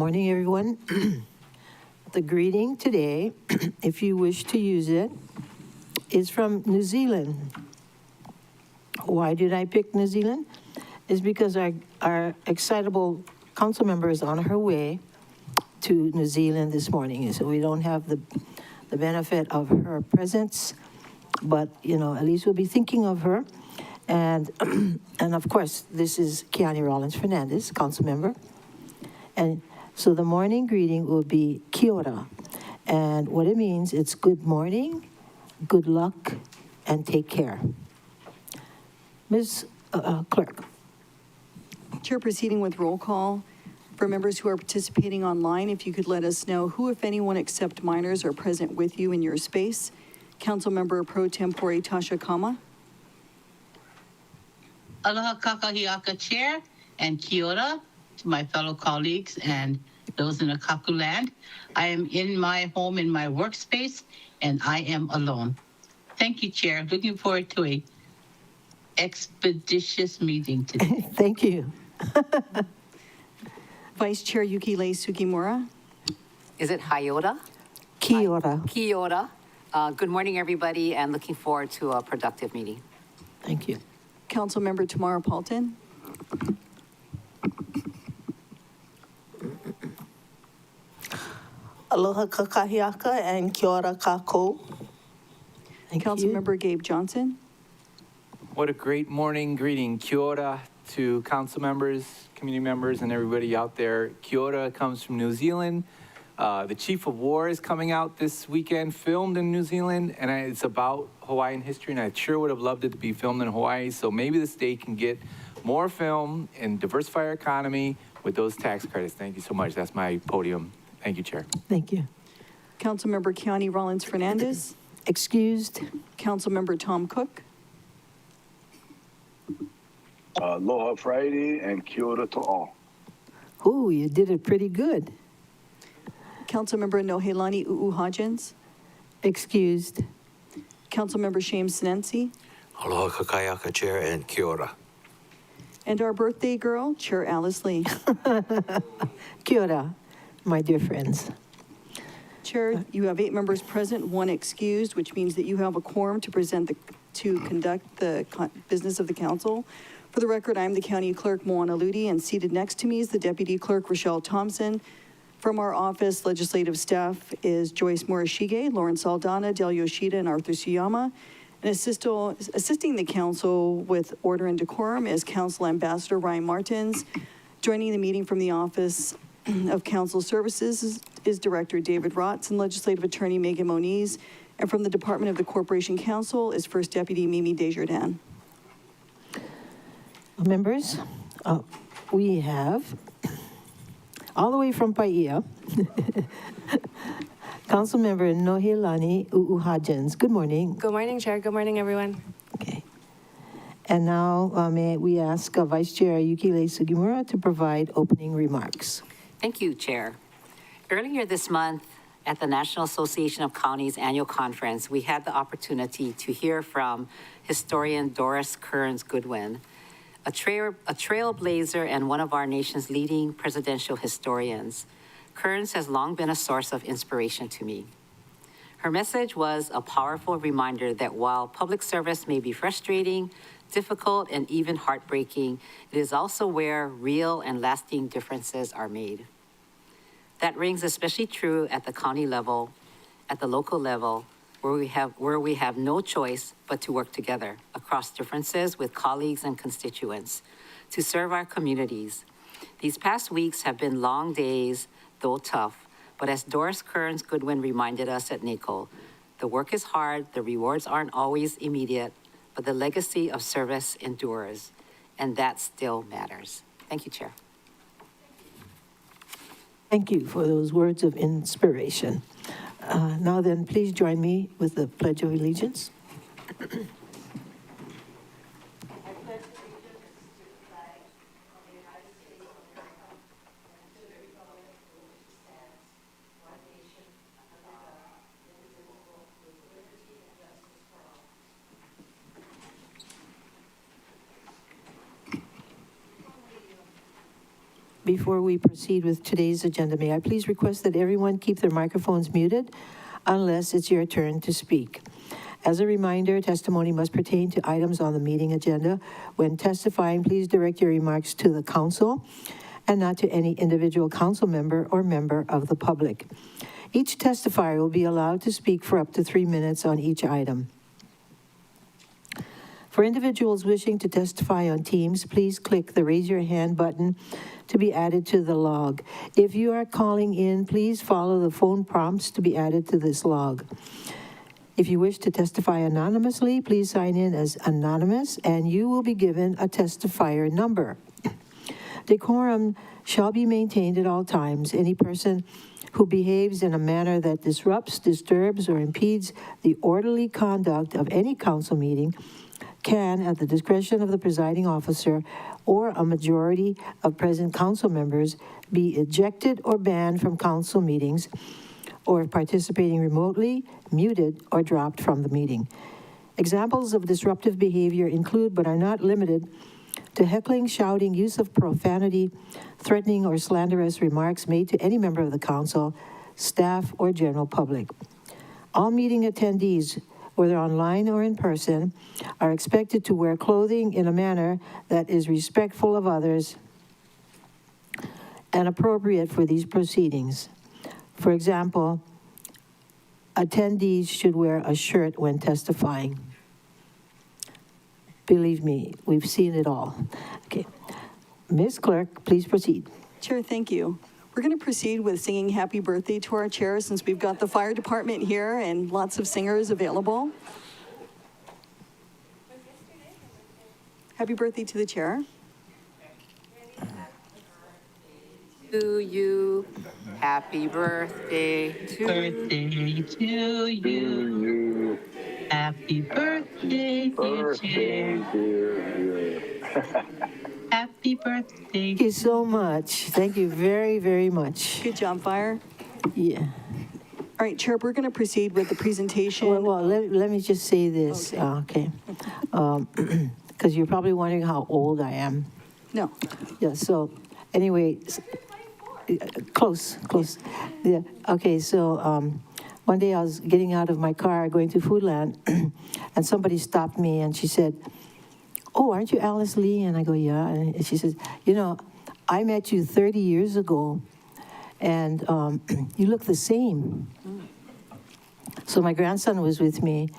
Morning, everyone. The greeting today, if you wish to use it, is from New Zealand. Why did I pick New Zealand? It's because our excitable council member is on her way to New Zealand this morning, so we don't have the benefit of her presence, but, at least we'll be thinking of her. And, and of course, this is Kiani Rollins Fernandez, council member. And so the morning greeting will be kia ora. And what it means, it's good morning, good luck, and take care. Ms. Clerk. Chair, proceeding with roll call. For members who are participating online, if you could let us know who, if anyone, except minors, are present with you in your space. Councilmember Pro Tempore Tasha Kama. Aloha kakahiaka Chair, and kia ora to my fellow colleagues and those in the Kaku land. I am in my home, in my workspace, and I am alone. Thank you, Chair. Looking forward to a expeditious meeting today. Thank you. Vice Chair Yukilei Sugimura. Is it Hayota? Kia ora. Kia ora. Good morning, everybody, and looking forward to a productive meeting. Thank you. Councilmember Tamara Paulton. Aloha kakahiaka and kia ora kākou. Thank you. Councilmember Gabe Johnson. What a great morning greeting. Kia ora to council members, community members, and everybody out there. Kia ora comes from New Zealand. The Chief of War is coming out this weekend, filmed in New Zealand, and it's about Hawaiian history, and I sure would have loved it to be filmed in Hawaii, so maybe the state can get more film and diversify our economy with those tax credits. Thank you so much. That's my podium. Thank you, Chair. Thank you. Councilmember Kiani Rollins Fernandez. Excused. Councilmember Tom Cook. Aloha Friday and kia ora to all. Ooh, you did it pretty good. Councilmember Nohelani U'uhajens. Excused. Councilmember Shames Sinensi. Aloha kakayaka Chair and kia ora. And our birthday girl, Chair Alice Lee. Kia ora, my dear friends. Chair, you have 8 members present, 1 excused, which means that you have a quorum to conduct the business of the council. For the record, I'm the County Clerk, Moana Ludi, and seated next to me is the Deputy Clerk, Rochelle Thompson. From our office, legislative staff is Joyce Morishige, Lauren Saldana, Del Yoshida, and Arthur Suyama. And assisting the council with order and decorum is Council Ambassador Ryan Martins. Joining the meeting from the Office of Council Services is Director David Rotz and Legislative Attorney Megan Moniz. And from the Department of the Corporation Counsel is First Deputy Mimi Desjardins. Members, we have, all the way from Paia, Councilmember Nohelani U'uhajens. Good morning. Good morning, Chair. Good morning, everyone. Okay. And now may we ask Vice Chair Yukilei Sugimura to provide opening remarks. Thank you, Chair. Earlier this month, at the National Association of Counties annual conference, we had the opportunity to hear from historian Doris Kearns Goodwin, a trailblazer and one of our nation's leading presidential historians. Kearns has long been a source of inspiration to me. Her message was a powerful reminder that while public service may be frustrating, difficult, and even heartbreaking, it is also where real and lasting differences are made. That rings especially true at the county level, at the local level, where we have no choice but to work together across differences with colleagues and constituents to serve our communities. These past weeks have been long days, though tough, but as Doris Kearns Goodwin reminded us at NACO, the work is hard, the rewards aren't always immediate, but the legacy of service endures, and that still matters. Thank you, Chair. Thank you for those words of inspiration. Now then, please join me with the Pledge of Allegiance. before we proceed with today's agenda, may I please request that everyone keep their microphones muted unless it's your turn to speak. As a reminder, testimony must pertain to items on the meeting agenda. When testifying, please direct your remarks to the council and not to any individual council member or member of the public. Each testifier will be allowed to speak for up to 3 minutes on each item. For individuals wishing to testify on Teams, please click the Raise Your Hand button to be added to the log. If you are calling in, please follow the phone prompts to be added to this log. If you wish to testify anonymously, please sign in as anonymous, and you will be given a testifier number. Decorum shall be maintained at all times. Any person who behaves in a manner that disrupts, disturbs, or impedes the orderly conduct of any council meeting can, at the discretion of the presiding officer or a majority of present council members, be ejected or banned from council meetings, or if participating remotely, muted or dropped from the meeting. Examples of disruptive behavior include, but are not limited to, heckling, shouting, use of profanity, threatening or slanderous remarks made to any member of the council, staff, or general public. All meeting attendees, whether online or in person, are expected to wear clothing in a manner that is respectful of others and appropriate for these proceedings. For example, attendees should wear a shirt when testifying. Believe me, we've seen it all. Okay. Ms. Clerk, please proceed. Chair, thank you. We're going to proceed with singing happy birthday to our chair since we've got the fire department here and lots of singers available. Happy birthday to the chair. To you, happy birthday to Birthday to you. You, Happy birthday, dear birthday, Chair. dear. Happy birthday. Thank you so much. Thank you very, very much. Good job, fire. Yeah. All right, Chair, we're going to proceed with the presentation. Well, let me just say this, okay? Because you're probably wondering how old I am. No. Yeah, so, anyway, close. Yeah, okay, so one day I was getting out of my car going to Foodland, and somebody stopped me and she said, "Oh, aren't you Alice Lee?" And I go, "Yeah." And she says, "You know, I met you 30 years ago, and you look the same." So my grandson was with me,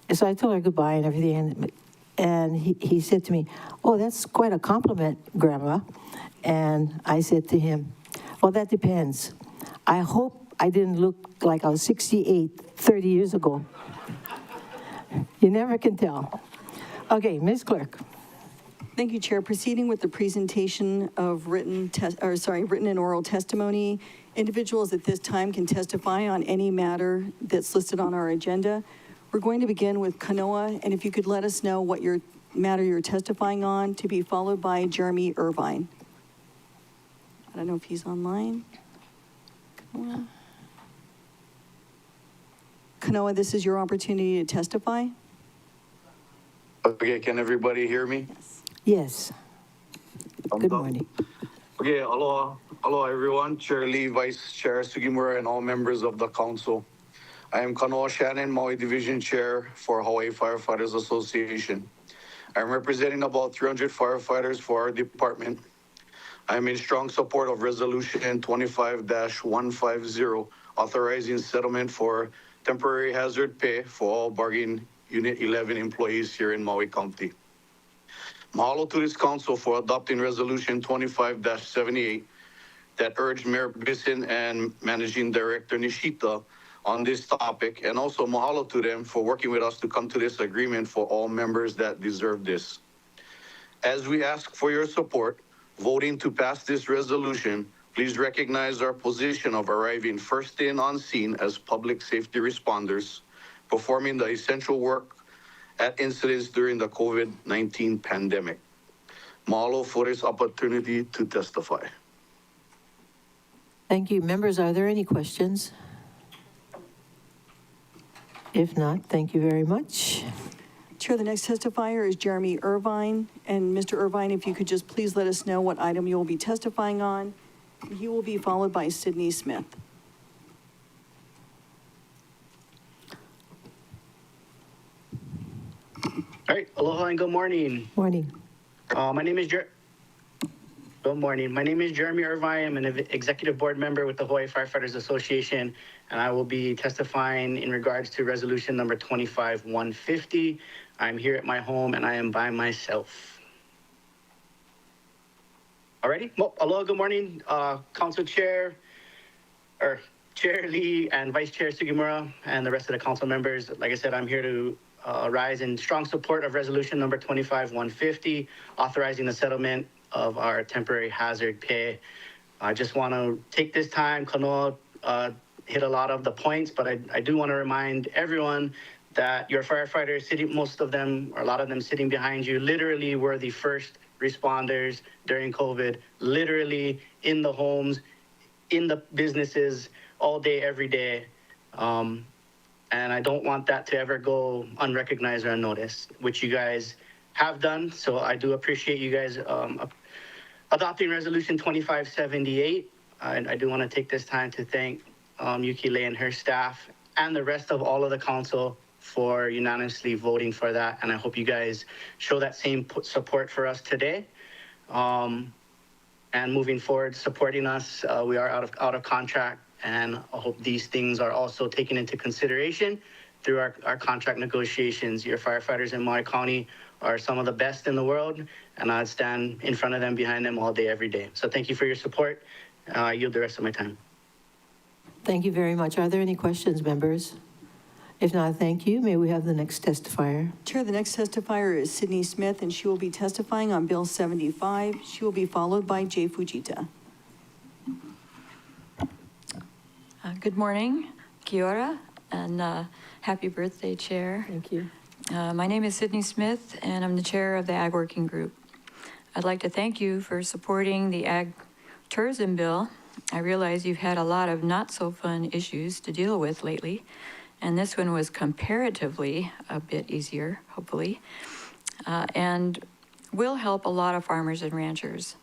and so I told her goodbye and everything, and he said to me, "Oh, that's quite a compliment, Grandma." And I said to him, "Well, that depends. I hope I didn't look like I was 68 30 years ago." You never can tell. Okay, Ms. Clerk. Thank you, Chair. Proceeding with the presentation of written and oral testimony. Individuals at this time can testify on any matter that's listed on our agenda. We're going to begin with Kanoa, and if you could let us know what your matter you're testifying on, to be followed by Jeremy Irvine. I don't know if he's online. Kanoa, this is your opportunity to testify. Okay, can everybody hear me? Yes. Good morning. Okay, aloha everyone, Chair Lee, Vice Chair Sugimura, and all members of the council. I am Kanoa Shannon, Maui Division Chair for Hawaii Firefighters Association. I'm representing about 300 firefighters for our department. I am in strong support of Resolution 25-150, authorizing settlement for temporary hazard pay for all bargaining Unit 11 employees here in Maui County. Mahalo to this council for adopting Resolution 25-78 that urged Mayor Bisson and Managing Director Nishita on this topic, and also mahalo to them for working with us to come to this agreement for all members that deserve this. As we ask for your support, voting to pass this resolution, please recognize our position of arriving first in on scene as public safety responders, performing the essential work at incidents during the COVID-19 pandemic. Mahalo for this opportunity to testify. Thank you. Members, are there any questions? If not, thank you very much. Chair, the next testifier is Jeremy Irvine. And Mr. Irvine, if you could just please let us know what item you will be testifying on. He will be followed by Sydney Smith. All right, aloha and good morning. Morning. My name is Good morning. My name is Jeremy Irvine. I'm an executive board member with the Hawaii Firefighters Association, and I will be testifying in regards to resolution number 25-150. I'm here at my home and I am by myself. Alrighty, well, aloha, good morning, Council Chair, or Chair Lee and Vice Chair Sugimura and the rest of the council members. Like I said, I'm here to rise in strong support of resolution number 25-150, authorizing the settlement of our temporary hazard pay. I just want to take this time, Kanoa hit a lot of the points, but I do want to remind everyone that your firefighters, sitting, most of them, or a lot of them sitting behind you, literally were the first responders during COVID, literally in the homes, in the businesses, all day, every day. And I don't want that to ever go unrecognized or unnoticed, which you guys have done. So I do appreciate you guys adopting resolution 2578. And I do want to take this time to thank Yuki Lei and her staff and the rest of all of the council for unanimously voting for that. And I hope you guys show that same support for us today. And moving forward, supporting us. We are out of contract, and I hope these things are also taken into consideration through our contract negotiations. Your firefighters in Maui County are some of the best in the world, and I'd stand in front of them, behind them all day, every day. So thank you for your support. I yield the rest of my time. Thank you very much. Are there any questions, members? If not, thank you. May we have the next testifier? Chair, the next testifier is Sydney Smith, and she will be testifying on Bill 75. She will be followed by Jay Fujita. Good morning, kia ora, and happy birthday, Chair. Thank you. My name is Sydney Smith, and I'm the chair of the Ag Working Group. I'd like to thank you for supporting the Ag Tourism Bill. I realize you've had a lot of not so fun issues to deal with lately, and this one was comparatively a bit easier, hopefully, and will help a lot of farmers and ranchers.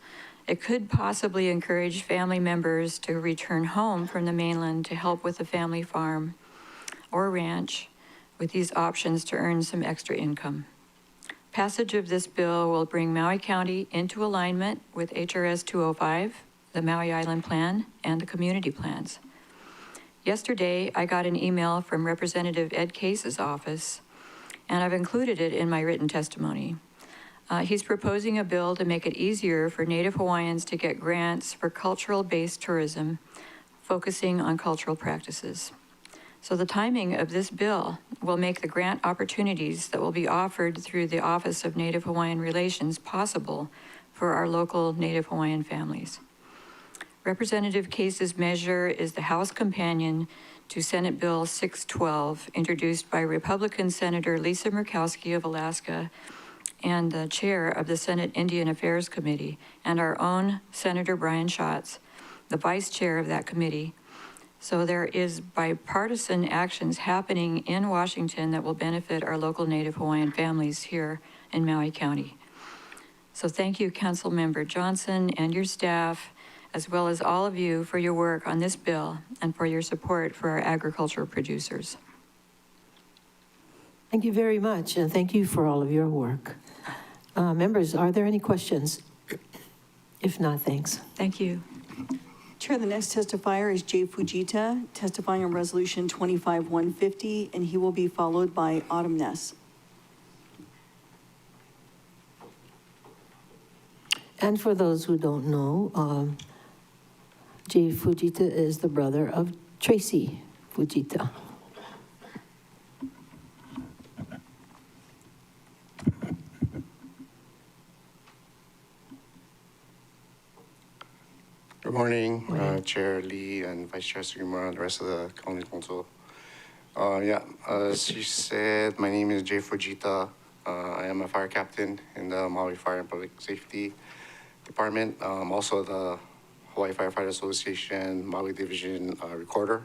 It could possibly encourage family members to return home from the mainland to help with the family farm or ranch with these options to earn some extra income. Passage of this bill will bring Maui County into alignment with HRS 205, the Maui Island Plan, and the community plans. Yesterday, I got an email from Representative Ed Case's office, and I've included it in my written testimony. He's proposing a bill to make it easier for Native Hawaiians to get grants for cultural-based tourism, focusing on cultural practices. So the timing of this bill will make the grant opportunities that will be offered through the Office of Native Hawaiian Relations possible for our local Native Hawaiian families. Representative Case's measure is the House companion to Senate Bill 612, introduced by Republican Senator Lisa Murkowski of Alaska and the chair of the Senate Indian Affairs Committee, and our own Senator Brian Schatz, the vice chair of that committee. So there is bipartisan actions happening in Washington that will benefit our local Native Hawaiian families here in Maui County. So thank you, Councilmember Johnson and your staff, as well as all of you for your work on this bill and for your support for our agricultural producers. Thank you very much, and thank you for all of your work. Members, are there any questions? If not, thanks. Thank you. Chair, the next testifier is Jay Fujita, testifying on resolution 25-150, and he will be followed by Autumn Ness. And for those who don't know, Jay Fujita is the brother of Tracy Fujita. Good morning, Chair Lee and Vice Chair Sugimura and the rest of the County Council. As you said, my name is Jay Fujita. I am a fire captain in the Maui Fire and Public Safety Department. I'm also the Hawaii Firefighter Association Maui Division recorder.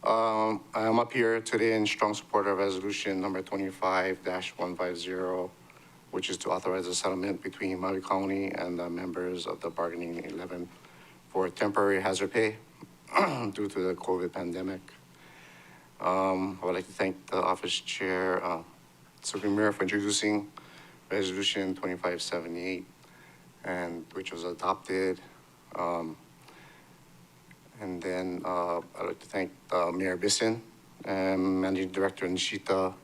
I am up here today in strong support of resolution number 25-150, which is to authorize a settlement between Maui County and the members of the bargaining 11 for temporary hazard pay due to the COVID pandemic. I would like to thank the office chair, Sugimura, for introducing resolution 2578, and which was adopted. And then I'd like to thank Mayor Bisson and Managing Director Nishita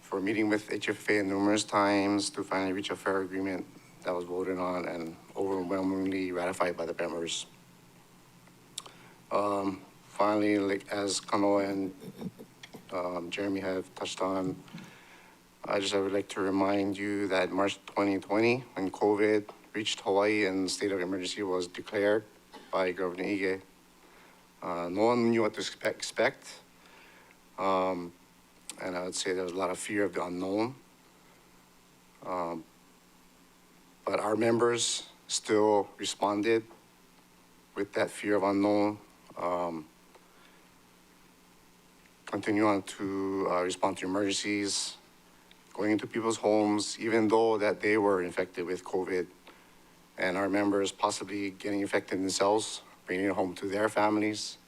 for meeting with HFA numerous times to finally reach a fair agreement that was voted on and overwhelmingly ratified by the members. Finally, like as Kano and Jeremy have touched on, I would like to remind you that March 2020, when COVID reached Hawaii and the state of emergency was declared by Governor Ige, no one knew what to expect. And I would say there was a lot of fear of the unknown. But our members still responded with that fear of unknown. Continue on to respond to emergencies, going into people's homes, even though that they were infected with COVID, and our members possibly getting infected themselves, bringing it home to their families.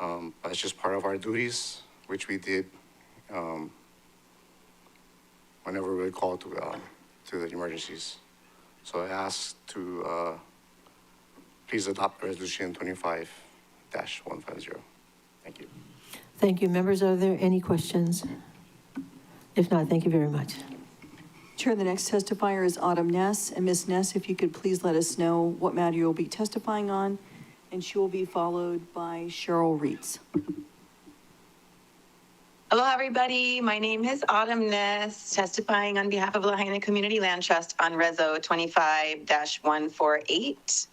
That's just part of our duties, which we did whenever we were called to the emergencies. So I ask to please adopt resolution 25-150. Thank you. Thank you. Members, are there any questions? If not, thank you very much. Chair, the next testifier is Autumn Ness. And Ms. Ness, if you could please let us know what matter you'll be testifying on, and she will be followed by Cheryl Reitz. Hello, everybody. My name is Autumn Ness, testifying on behalf of Lahaina Community Land Trust on Reso 25-148,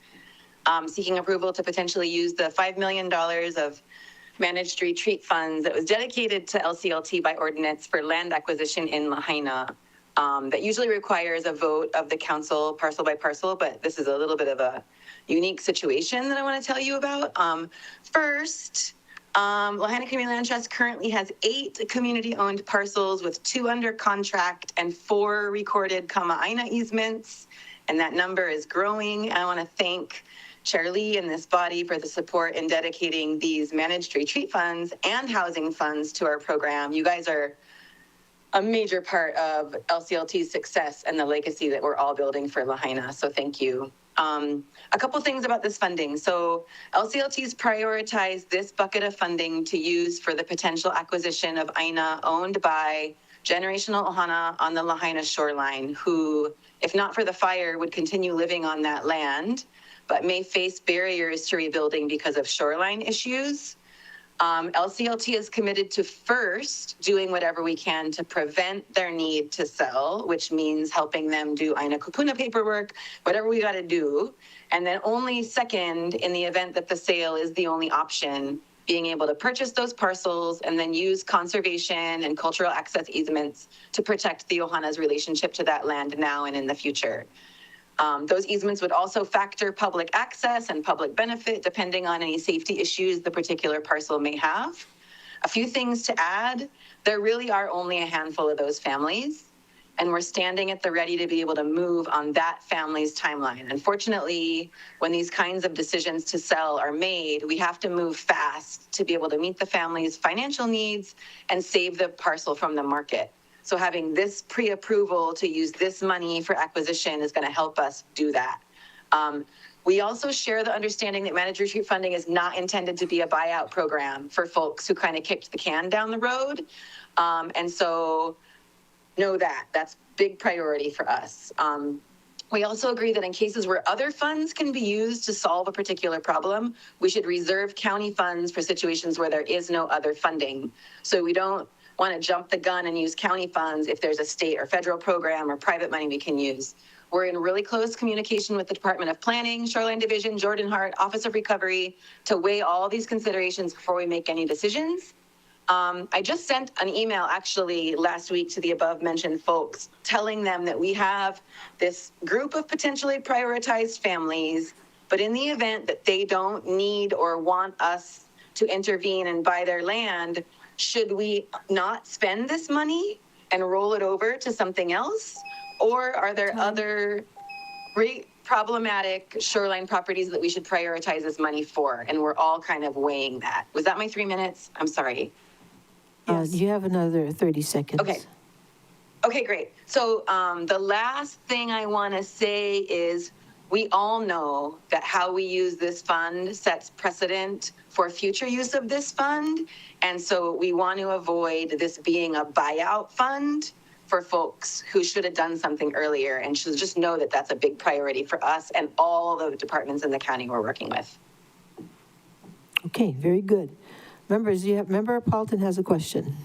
seeking approval to potentially use the $5 million of managed retreat funds that was dedicated to LCLT by ordinance for land acquisition in Lahaina. That usually requires a vote of the council parcel by parcel, but this is a little bit of a unique situation that I want to tell you about. First, Lahaina Community Land Trust currently has 8 community-owned parcels with 2 under contract and 4 recorded Kama'aina easements, and that number is growing. I want to thank Chair Lee and this body for the support in dedicating these managed retreat funds and housing funds to our program. You guys are a major part of LCLT's success and the legacy that we're all building for Lahaina, so thank you. A couple things about this funding. So LCLT's prioritized this bucket of funding to use for the potential acquisition of Aina owned by generational Ohana on the Lahaina shoreline, who, if not for the fire, would continue living on that land, but may face barriers to rebuilding because of shoreline issues. LCLT is committed to first doing whatever we can to prevent their need to sell, which means helping them do Aina Kupuna paperwork, whatever we got to do. And then only second, in the event that the sale is the only option, being able to purchase those parcels and then use conservation and cultural access easements to protect the Ohana's relationship to that land now and in the future. Those easements would also factor public access and public benefit depending on any safety issues the particular parcel may have. A few things to add, there really are only a handful of those families, and we're standing at the ready to be able to move on that family's timeline. Unfortunately, when these kinds of decisions to sell are made, we have to move fast to be able to meet the family's financial needs and save the parcel from the market. So having this pre-approval to use this money for acquisition is going to help us do that. We also share the understanding that managed retreat funding is not intended to be a buyout program for folks who kind of kicked the can down the road. And so know that that's big priority for us. We also agree that in cases where other funds can be used to solve a particular problem, we should reserve county funds for situations where there is no other funding. So we don't want to jump the gun and use county funds if there's a state or federal program or private money we can use. We're in really close communication with the Department of Planning, Shoreline Division, Jordan Hart, Office of Recovery to weigh all these considerations before we make any decisions. I just sent an email actually last week to the above mentioned folks telling them that we have this group of potentially prioritized families, but in the event that they don't need or want us to intervene and buy their land, should we not spend this money and roll it over to something else? Or are there other problematic shoreline properties that we should prioritize this money for? And we're all kind of weighing that. Was that my 3 minutes? I'm sorry. You have another 30 seconds. Okay. Okay, great. So the last thing I want to say is we all know that how we use this fund sets precedent for future use of this fund. And so we want to avoid this being a buyout fund for folks who should have done something earlier, and should just know that that's a big priority for us and all the departments in the county we're working with. Okay, very good. Members, Member Paulton has a question.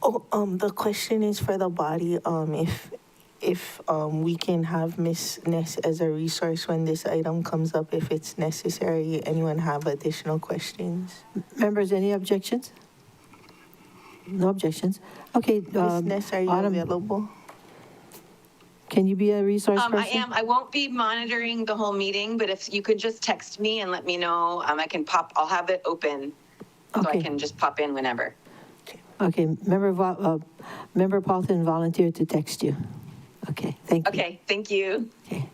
Oh, the question is for the body, if we can have Ms. Ness as a resource when this item comes up, if it's necessary. Anyone have additional questions? Members, any objections? No objections. Okay. Ms. Ness, are you available? Can you be a resource person? I am. I won't be monitoring the whole meeting, but if you could just text me and let me know, I can pop, I'll have it open so I can just pop in whenever. Okay, Member Paulton volunteered to text you. Okay, thank you. Okay, thank you. Okay.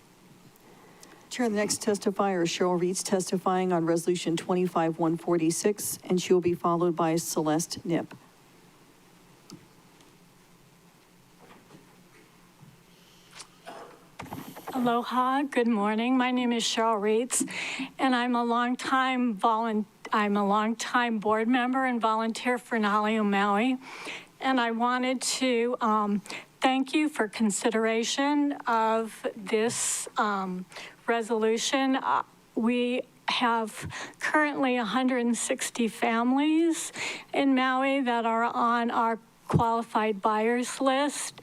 Chair, the next testifier is Cheryl Reeds testifying on Resolution 25-146, and she will be followed by Celeste Nip. Aloha, good morning. My name is Cheryl Reeds, and I'm a longtime board member and volunteer for Nahaleo Maui. And I wanted to thank you for consideration of this resolution. We have currently 160 families in Maui that are on our qualified buyers list,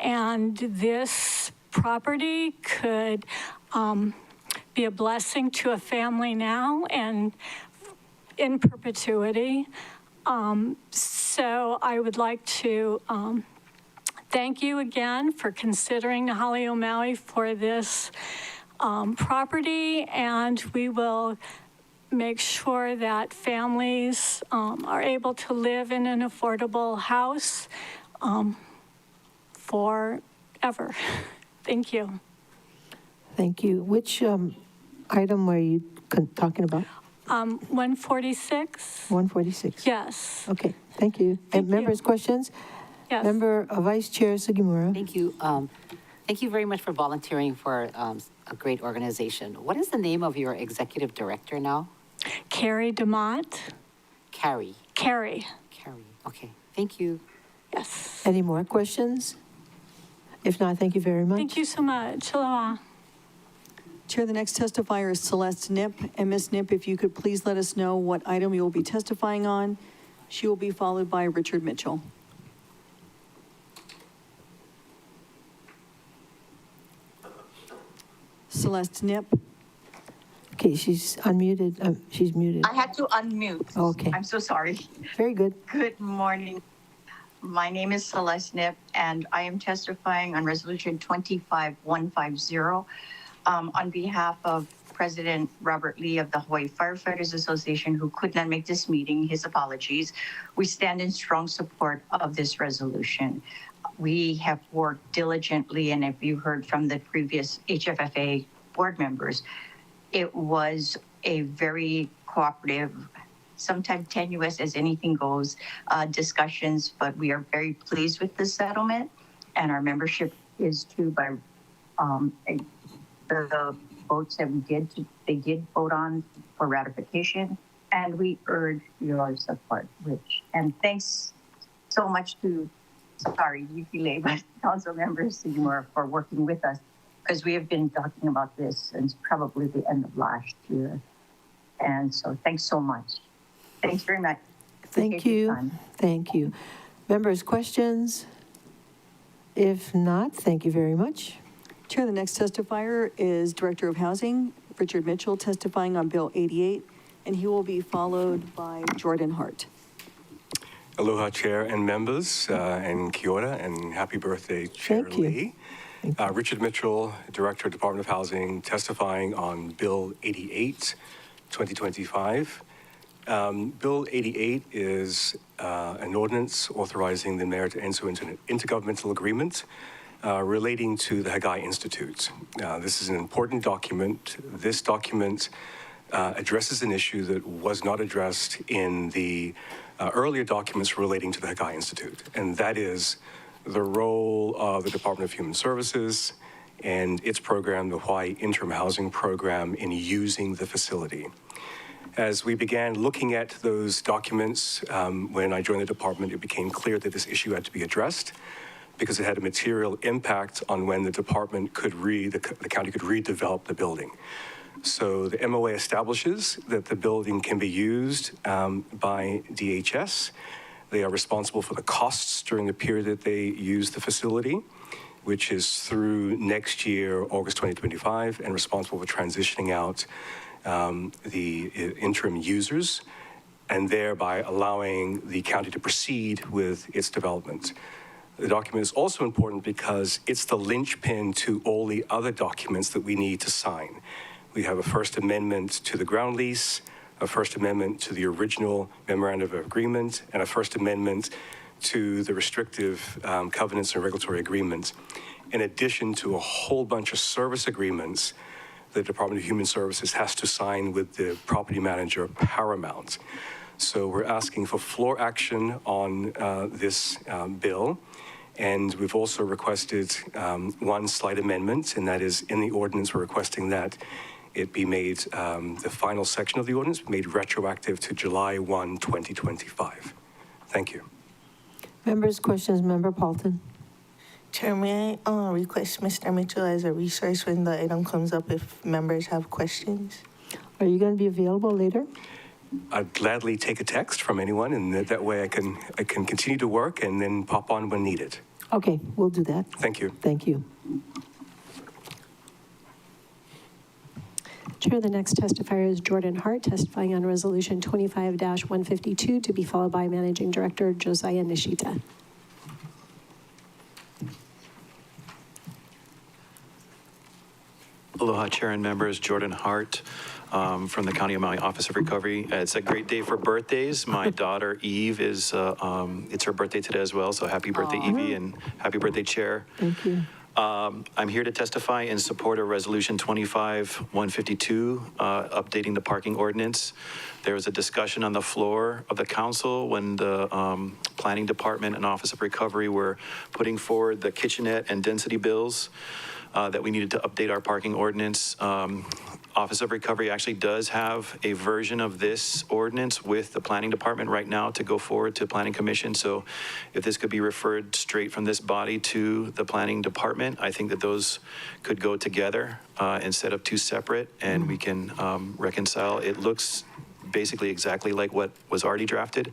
and this property could be a blessing to a family now and in perpetuity. So I would like to thank you again for considering Nahaleo Maui for this property, and we will make sure that families are able to live in an affordable house forever. Thank you. Thank you. Which item were you talking about? 146. 146. Yes. Okay, thank you. And members' questions? Yes. Member Vice Chair Sugimura. Thank you. Thank you very much for volunteering for a great organization. What is the name of your executive director now? Carrie DeMott. Carrie. Carrie. Carrie. Okay. Thank you. Yes. Any more questions? If not, thank you very much. Thank you so much. Aloha. Chair, the next testifier is Celeste Nip. And Ms. Nip, if you could please let us know what item you will be testifying on. She will be followed by Richard Mitchell. Celeste Nip. Okay, she's unmuted. She's muted. I had to unmute. Okay. I'm so sorry. Very good. Good morning. My name is Celeste Nip, and I am testifying on Resolution 25150 on behalf of President Robert Lee of the Hawaii Firefighters Association, who could not make this meeting. His apologies. We stand in strong support of this resolution. We have worked diligently, and if you heard from the previous HFFA board members, it was a very cooperative, sometimes tenuous as anything goes, discussions, but we are very pleased with the settlement, and our membership is too by the votes that they did vote on for ratification, and we urge your support, Rich. And thanks so much to, Yukile, but council members Seymour for working with us, because we have been talking about this since probably the end of last year. And so thanks so much. Thanks very much. Thank you. Thank you. Members, questions? If not, thank you very much. Chair, the next testifier is Director of Housing, Richard Mitchell, testifying on Bill 88, and he will be followed by Jordan Hart. Aloha, Chair and members, and kia ora, and happy birthday, Chair Lee. Richard Mitchell, Director, Department of Housing, testifying on Bill 88, 2025. Bill 88 is an ordinance authorizing the mayor to enter into an intergovernmental agreement relating to the Haggai Institute. This is an important document. This document addresses an issue that was not addressed in the earlier documents relating to the Haggai Institute, and that is the role of the Department of Human Services and its program, the Hawaii Interim Housing Program, in using the facility. As we began looking at those documents, when I joined the department, it became clear that this issue had to be addressed because it had a material impact on when the department could the county could redevelop the building. So the MOA establishes that the building can be used by DHS. They are responsible for the costs during the period that they use the facility, which is through next year, August 2025, and responsible for transitioning out the interim users, and thereby allowing the county to proceed with its development. The document is also important because it's the linchpin to all the other documents that we need to sign. We have a First Amendment to the ground lease, a First Amendment to the original Memorandum of Agreement, and a First Amendment to the restrictive covenants and regulatory agreements, in addition to a whole bunch of service agreements the Department of Human Services has to sign with the property manager, Paramount. So we're asking for floor action on this bill. And we've also requested one slight amendment, and that is in the ordinance, we're requesting that it be made, the final section of the ordinance, made retroactive to July 1, 2025. Thank you. Members' questions, Member Paulton. Chair, may I request Mr. Mitchell as a resource when the item comes up if members have questions? Are you going to be available later? I'd gladly take a text from anyone, and that way I can continue to work and then pop on when needed. Okay, we'll do that. Thank you. Thank you. Chair, the next testifier is Jordan Hart, testifying on Resolution 25-152, to be followed by Managing Director Josiah Nishita. Aloha, Chair and members. Jordan Hart from the County of Maui Office of Recovery. It's a great day for birthdays. My daughter Eve is, it's her birthday today as well, so happy birthday, Evie, and happy birthday, Chair. Thank you. I'm here to testify in support of Resolution 25-152, updating the parking ordinance. There was a discussion on the floor of the council when the Planning Department and Office of Recovery were putting forward the kitchenette and density bills that we needed to update our parking ordinance. Office of Recovery actually does have a version of this ordinance with the Planning Department right now to go forward to Planning Commission. So if this could be referred straight from this body to the Planning Department, I think that those could go together instead of two separate, and we can reconcile. It looks basically exactly like what was already drafted.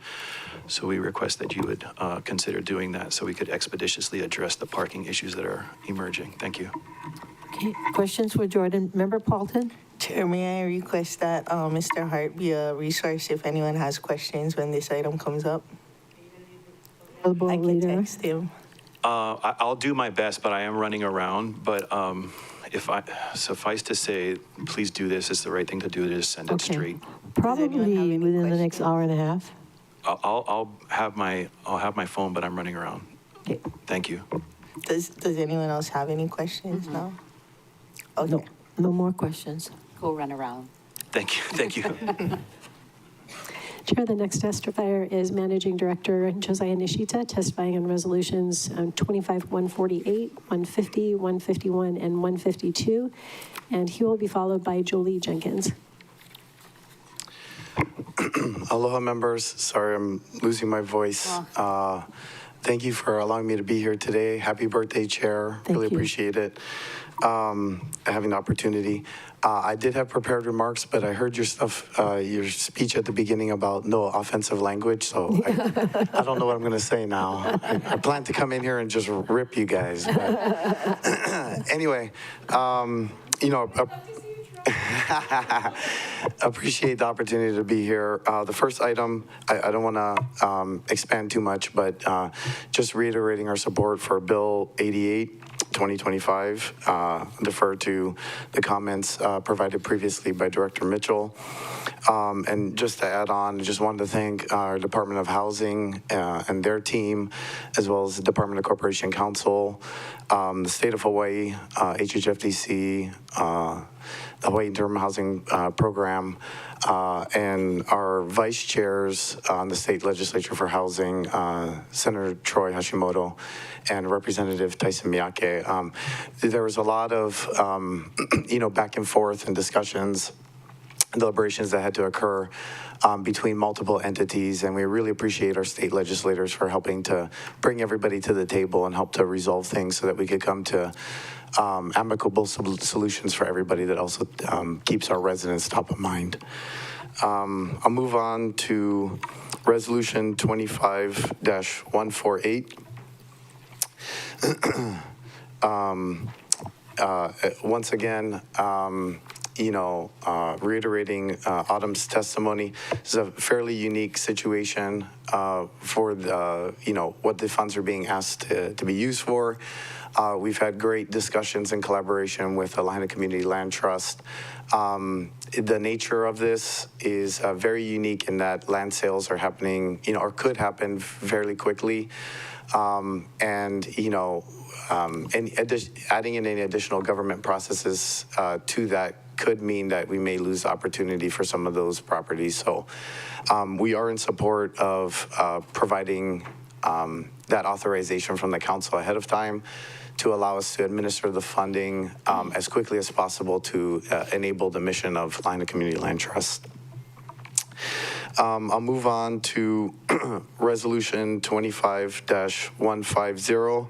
So we request that you would consider doing that so we could expeditiously address the parking issues that are emerging. Thank you. Okay, questions for Jordan? Member Paulton? Chair, may I request that Mr. Hart be a resource if anyone has questions when this item comes up? I can text him. I'll do my best, but I am running around. But if I suffice to say, please do this. It's the right thing to do. To just send it straight. Probably within the next hour and a half. I'll have my phone, but I'm running around. Okay. Thank you. Does anyone else have any questions now? Okay. No more questions. Go run around. Thank you. Thank you. Chair, the next testifier is Managing Director Josiah Nishita, testifying on Resolutions 25-148, 150, 151, and 152. And he will be followed by Jolie Jenkins. Aloha, members. Sorry, I'm losing my voice. Thank you for allowing me to be here today. Happy birthday, Chair. Really appreciate it. Having the opportunity. I did have prepared remarks, but I heard your speech at the beginning about no offensive language, so I don't know what I'm going to say now. I plan to come in here and just rip you guys. But anyway, appreciate the opportunity to be here. The first item, I don't want to expand too much, but just reiterating our support for Bill 88. 2025. Defer to the comments provided previously by Director Mitchell. And just to add on, I just wanted to thank our Department of Housing and their team, as well as the Department of Corporation Counsel, the State of Hawaii, HHFDC, the Hawaii Interim Housing Program, and our vice chairs on the state legislature for housing, Senator Troy Hashimoto and Representative Tyson Miyake. There was a lot of, back and forth and discussions, deliberations that had to occur between multiple entities, and we really appreciate our state legislators for helping to bring everybody to the table and help to resolve things so that we could come to amicable solutions for everybody that also keeps our residents top of mind. I'll move on to Resolution 25-148. Once again, reiterating Autumn's testimony, this is a fairly unique situation for the, what the funds are being asked to be used for. We've had great discussions and collaboration with the Lahaina Community Land Trust. The nature of this is very unique in that land sales are happening, or could happen fairly quickly. Adding in any additional government processes to that could mean that we may lose opportunity for some of those properties. So we are in support of providing that authorization from the council ahead of time to allow us to administer the funding as quickly as possible to enable the mission of Lahaina Community Land Trust. I'll move on to Resolution 25-150,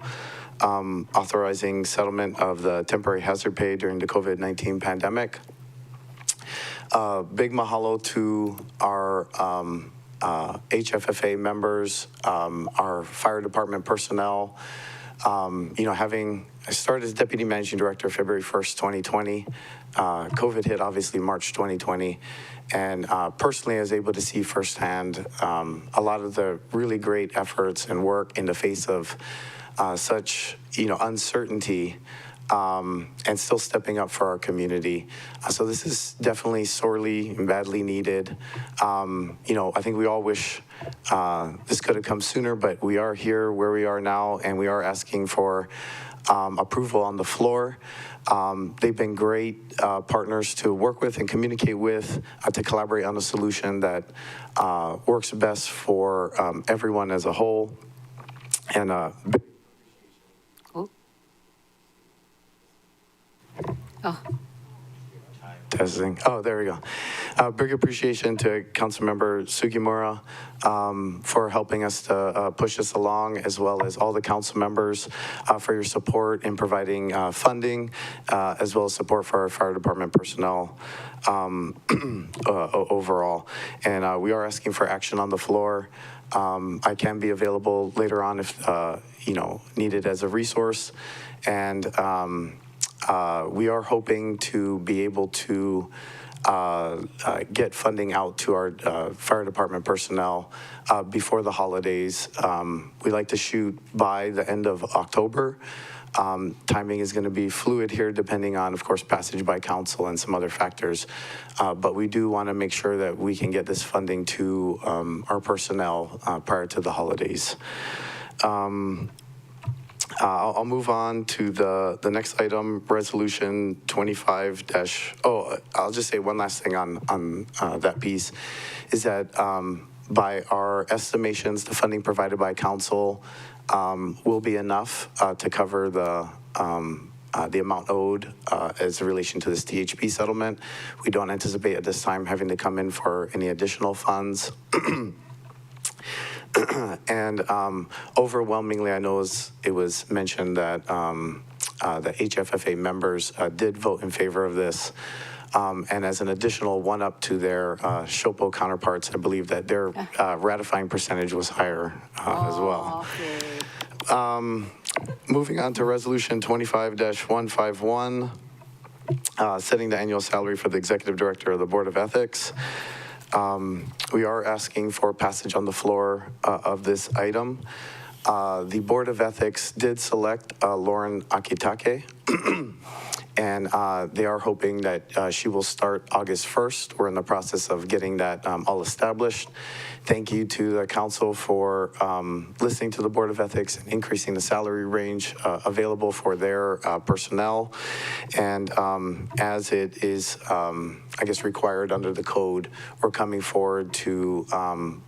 authorizing settlement of the temporary hazard pay during the COVID-19 pandemic. Big mahalo to our HFFA members, our fire department personnel. I started as Deputy Managing Director February 1st, 2020. COVID hit obviously March 2020. And personally, I was able to see firsthand a lot of the really great efforts and work in the face of such, uncertainty, and still stepping up for our community. So this is definitely sorely and badly needed. I think we all wish this could have come sooner, but we are here where we are now, and we are asking for approval on the floor. They've been great partners to work with and communicate with, to collaborate on a solution that works best for everyone as a whole. And testing. Oh, there we go. Big appreciation to Councilmember Sugimura for helping us to push this along, as well as all the council members for your support in providing funding, as well as support for our fire department personnel overall. And we are asking for action on the floor. I can be available later on if, needed as a resource. And we are hoping to be able to get funding out to our fire department personnel before the holidays. We like to shoot by the end of October. Timing is going to be fluid here, depending on, of course, passage by council and some other factors. But we do want to make sure that we can get this funding to our personnel prior to the holidays. I'll move on to the next item, Resolution 25 I'll just say one last thing on that piece, is that by our estimations, the funding provided by council will be enough to cover the amount owed as in relation to this THP settlement. We don't anticipate at this time having to come in for any additional funds. And overwhelmingly, I know it was mentioned that the HFFA members did vote in favor of this. And as an additional one-up to their SHOPO counterparts, I believe that their ratifying percentage was higher as well. Moving on to Resolution 25-151, setting the annual salary for the Executive Director of the Board of Ethics. We are asking for passage on the floor of this item. The Board of Ethics did select Lauren Akitake, and they are hoping that she will start August 1st. We're in the process of getting that all established. Thank you to the council for listening to the Board of Ethics and increasing the salary range available for their personnel. And as it is, I guess, required under the code, we're coming forward to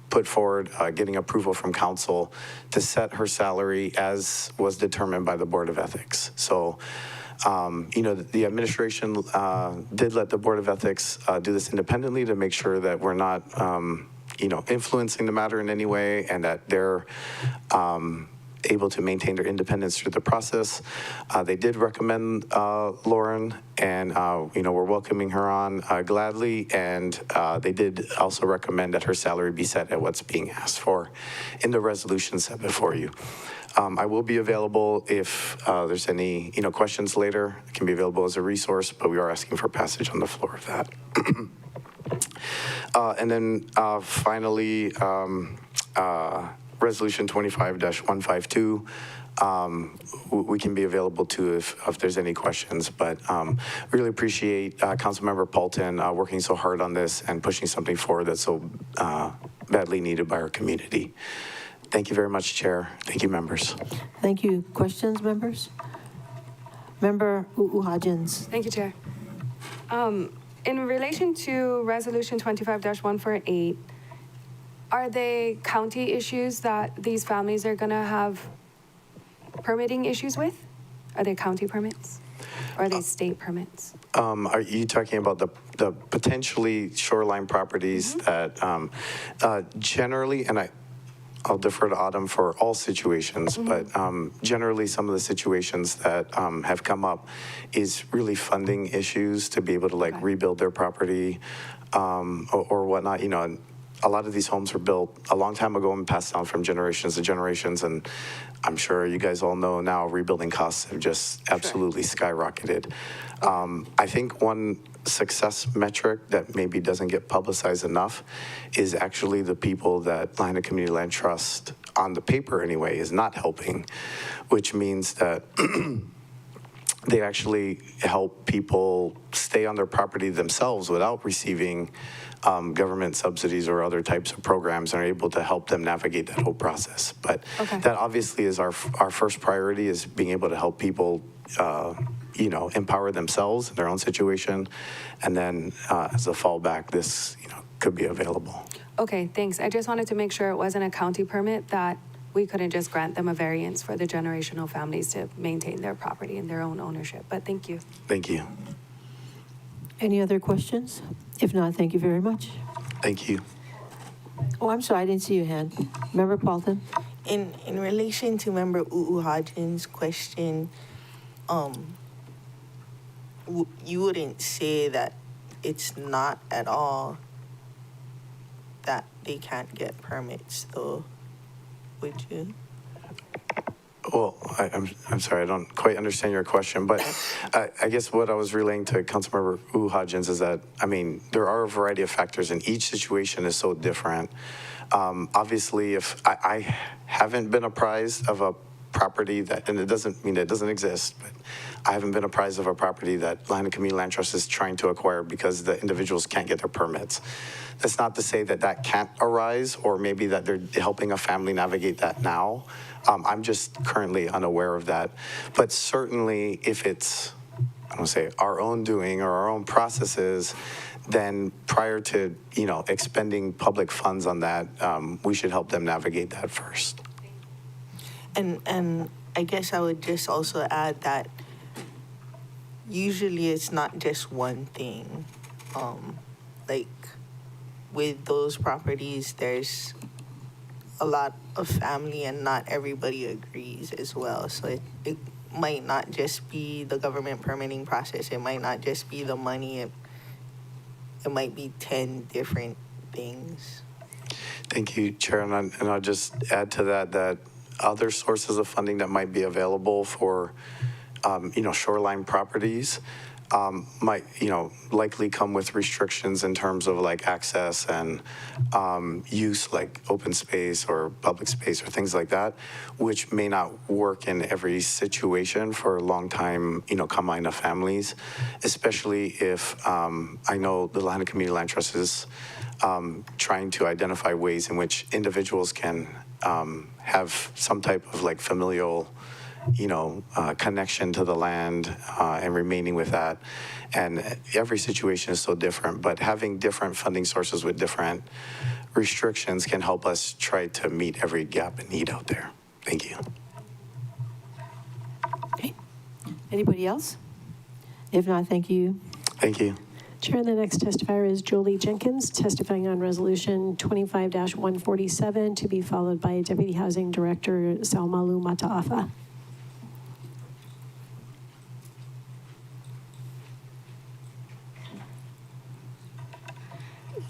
put forward getting approval from council to set her salary as was determined by the Board of Ethics. So, the administration did let the Board of Ethics do this independently to make sure that we're not, influencing the matter in any way, and that they're able to maintain their independence through the process. They did recommend Lauren, and, we're welcoming her on gladly, and they did also recommend that her salary be set at what's being asked for in the resolution set before you. I will be available if there's any, questions later. I can be available as a resource, but we are asking for passage on the floor of that. And then finally, Resolution 25-152, we can be available too if there's any questions, but really appreciate Councilmember Paulton working so hard on this and pushing something forward that's so badly needed by our community. Thank you very much, Chair. Thank you, members. Thank you. Questions, members? Member Hodgins. Thank you, Chair. In relation to Resolution 25-148, are they county issues that these families are going to have permitting issues with? Are they county permits? Or are they state permits? Are you talking about the potentially shoreline properties that generally, and I'll defer to Autumn for all situations, but generally some of the situations that have come up is really funding issues to be able to rebuild their property or whatnot. A lot of these homes were built a long time ago and passed down from generations to generations, and I'm sure you guys all know now rebuilding costs have just absolutely skyrocketed. I think one success metric that maybe doesn't get publicized enough is actually the people that Lahaina Community Land Trust, on the paper anyway, is not helping, which means that they actually help people stay on their property themselves without receiving government subsidies or other types of programs, and are able to help them navigate that whole process. But that obviously is our first priority, is being able to help people empower themselves in their own situation. And then as a fallback, this, could be available. Okay, thanks. I just wanted to make sure it wasn't a county permit, that we couldn't just grant them a variance for the generational families to maintain their property in their own ownership. But thank you. Thank you. Any other questions? If not, thank you very much. Thank you. Oh, I'm sorry, I didn't see your hand. Member Paulton? In relation to Member Hodgins' question, you wouldn't say that it's not at all that they can't get permits, though, would you? Well, I'm sorry, I don't quite understand your question, but I guess what I was relaying to Councilmember Hodgins is that, there are a variety of factors, and each situation is so different. Obviously, if I haven't been apprised of a property that, and it doesn't mean it doesn't exist, but I haven't been apprised of a property that Lahaina Community Land Trust is trying to acquire because the individuals can't get their permits. That's not to say that that can't arise, or maybe that they're helping a family navigate that now. I'm just currently unaware of that. But certainly if it's, I don't say our own doing or our own processes, then prior to, expending public funds on that, we should help them navigate that first. And I guess I would just also add that usually it's not just one thing. With those properties, there's a lot of family and not everybody agrees as well. So it might not just be the government permitting process. It might not just be the money. It might be 10 different things. Thank you, Chair. And I'll just add to that other sources of funding that might be available for, shoreline properties might, likely come with restrictions in terms of like access and use, like open space or public space or things like that, which may not work in every situation for long-time, Kama'aina families, especially if I know the Lahaina Community Land Trust is trying to identify ways in which individuals can have some type of like familial connection to the land and remaining with that. And every situation is so different, but having different funding sources with different restrictions can help us try to meet every gap and need out there. Thank you. Okay. Anybody else? If not, thank you. Thank you. Chair, the next testifier is Jolie Jenkins, testifying on Resolution 25-147, to be followed by Deputy Housing Director Saumalu Mataafa.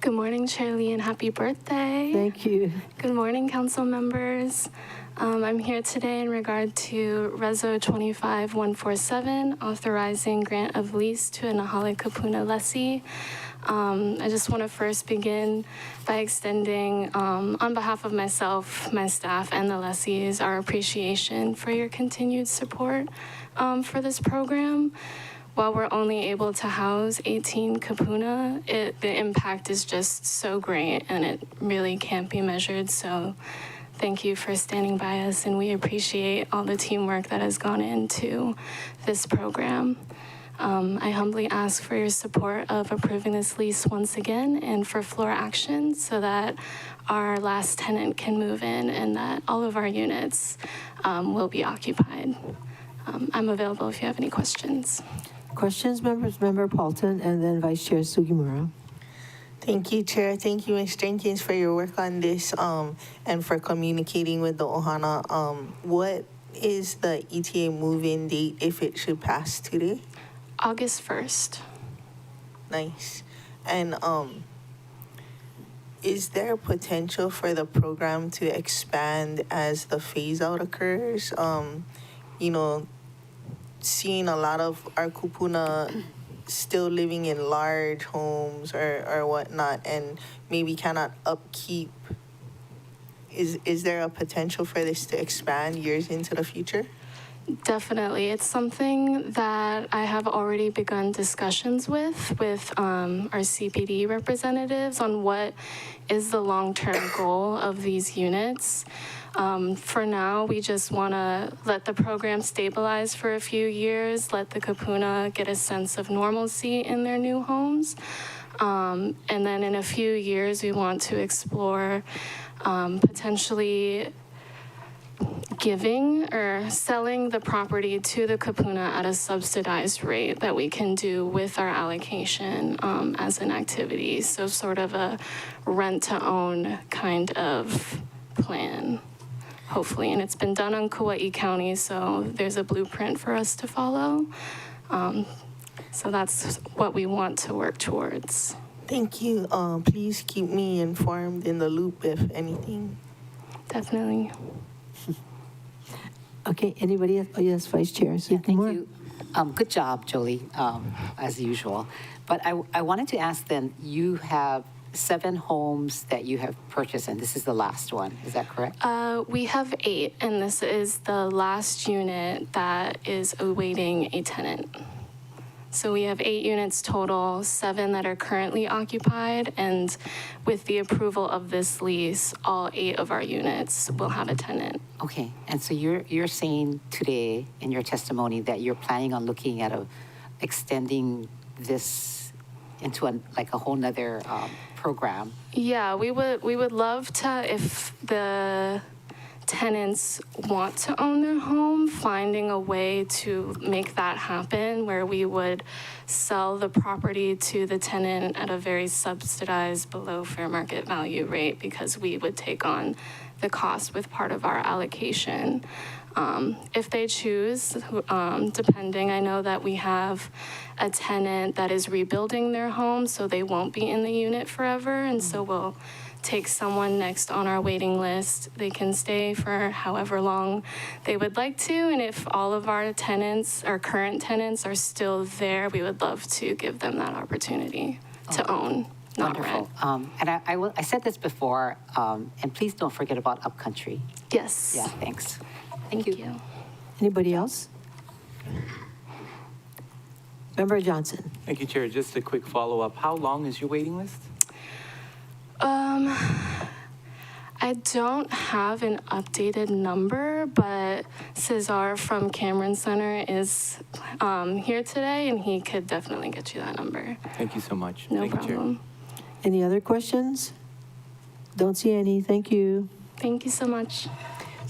Good morning, Chair Lee, and happy birthday. Thank you. Good morning, council members. I'm here today in regard to Reso 25-147, authorizing grant of lease to a Nahale Kupuna lessee. I just want to first begin by extending, on behalf of myself, my staff, and the lessees, our appreciation for your continued support for this program. While we're only able to house 18 kupuna, the impact is just so great, and it really can't be measured. So thank you for standing by us, and we appreciate all the teamwork that has gone into this program. I humbly ask for your support of approving this lease once again and for floor action so that our last tenant can move in and that all of our units will be occupied. I'm available if you have any questions. Questions, members? Member Paulton, and then Vice Chair Sugimura. Thank you, Chair. Thank you, Ms. Jenkins, for your work on this and for communicating with the Ohana. What is the ETA move-in date if it should pass today? August 1st. Nice. And is there potential for the program to expand as the phase-out occurs? Seeing a lot of our kupuna still living in large homes or whatnot and maybe cannot upkeep. Is there a potential for this to expand years into the future? Definitely. It's something that I have already begun discussions with our CPD representatives on what is the long-term goal of these units. For now, we just want to let the program stabilize for a few years, let the kupuna get a sense of normalcy in their new homes. And then in a few years, we want to explore potentially giving or selling the property to the kupuna at a subsidized rate that we can do with our allocation as an activity. So sort of a rent-to-own kind of plan, hopefully. And it's been done on Kauai County, so there's a blueprint for us to follow. So that's what we want to work towards. Thank you. Please keep me informed in the loop if anything. Definitely. Okay, anybody else? Oh, yes, Vice Chair. Yeah, thank you. Good job, Jolie, as usual. But I wanted to ask then, you have 7 homes that you have purchased, and this is the last one. Is that correct? We have 8, and this is the last unit that is awaiting a tenant. So we have 8 units total, 7 that are currently occupied, and with the approval of this lease, all 8 of our units will have a tenant. Okay, and so you're saying today in your testimony that you're planning on looking at extending this into a whole nother program. Yeah, we would love to, if the tenants want to own their home, finding a way to make that happen where we would sell the property to the tenant at a very subsidized below fair market value rate because we would take on the cost with part of our allocation. If they choose, depending, I know that we have a tenant that is rebuilding their home, so they won't be in the unit forever, and so we'll take someone next on our waiting list. They can stay for however long they would like to, and if all of our tenants, our current tenants, are still there, we would love to give them that opportunity to own, not rent. Wonderful. And I said this before, and please don't forget about Upcountry. Yes. Yeah, thanks. Thank you. Anybody else? Member Johnson. Thank you, Chair. Just a quick follow-up. How long is your waiting list? I don't have an updated number, but Cesar from Cameron Center is here today, and he could definitely get you that number. Thank you so much. No Thank you, Chair. problem. Any other questions? Don't see any. Thank you. Thank you so much.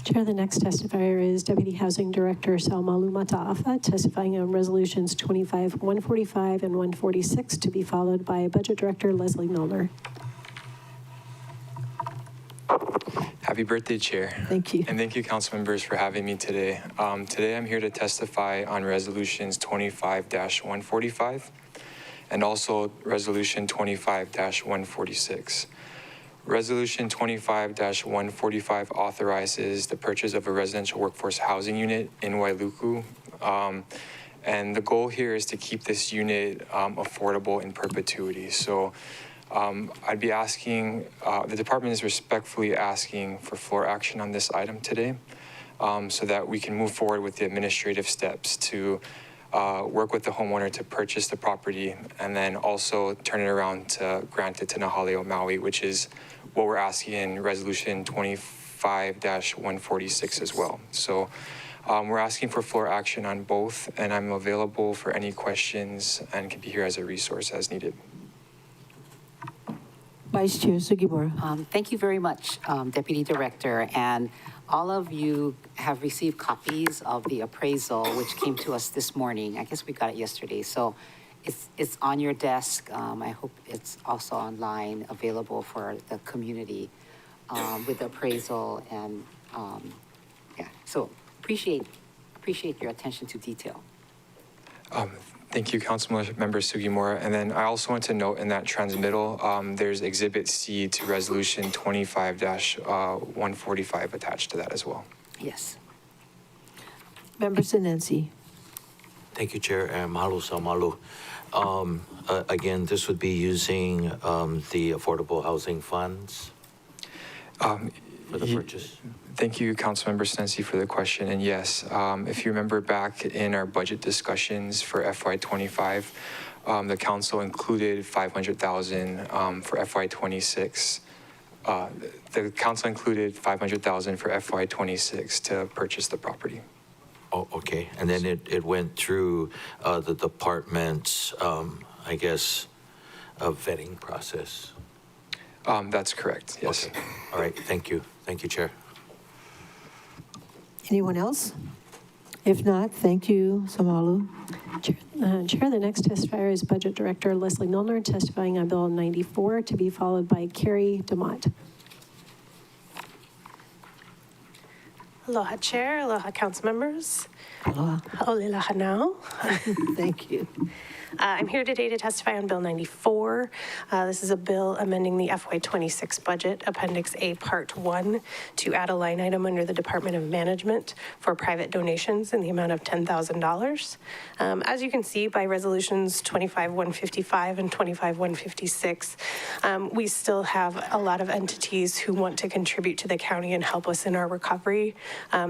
Chair, the next testifier is Deputy Housing Director Salmalu Mataafa, testifying on resolutions 25-145 and 146, to be followed by Budget Director Leslie Milner. Happy birthday, Chair. Thank you. And thank you, council members, for having me today. Today I'm here to testify on resolutions 25-145 and also resolution 25-146. Resolution 25-145 authorizes the purchase of a residential workforce housing unit in Wailuku. And the goal here is to keep this unit affordable in perpetuity. So I'd be asking, the department is respectfully asking for floor action on this item today so that we can move forward with the administrative steps to work with the homeowner to purchase the property and then also turn it around to grant it to Nahaleo Maui, which is what we're asking in resolution 25-146 as well. So we're asking for floor action on both, and I'm available for any questions and can be here as a resource as needed. Vice Chair Sugimura. Thank you very much, Deputy Director. And all of you have received copies of the appraisal, which came to us this morning. I guess we got it yesterday. So it's on your desk. I hope it's also online, available for the community with the appraisal. And yeah, so appreciate your attention to detail. Thank you, Councilmember Sugimura. And then I also want to note in that transmittal, there's Exhibit C to Resolution 25-145 attached to that as well. Yes. Member Sinensi. Thank you, Chair, and mahalo sa malu. Again, this would be using the affordable housing funds for the purchase. Thank you, Councilmember Sensi, for the question. And yes, if you remember back in our budget discussions for FY25, the council included $500,000 for FY26. The council included $500,000 for FY26 to purchase the property. Oh, okay. And then it went through the department's, I guess, vetting process. That's correct, yes. Okay. All right, thank you. Thank you, Chair. Anyone else? If not, thank you, Samalu. Chair, the next testifier is Budget Director Leslie Milner, testifying on Bill 94, to be followed by Carrie DeMott. Aloha, Chair. Aloha, council members. Aloha. Aloha now. Thank you. I'm here today to testify on Bill 94. This is a bill amending the FY26 budget, Appendix A, Part 1, to add a line item under the Department of Management for private donations in the amount of $10,000. As you can see by resolutions 25-155 and 25-156, we still have a lot of entities who want to contribute to the county and help us in our recovery.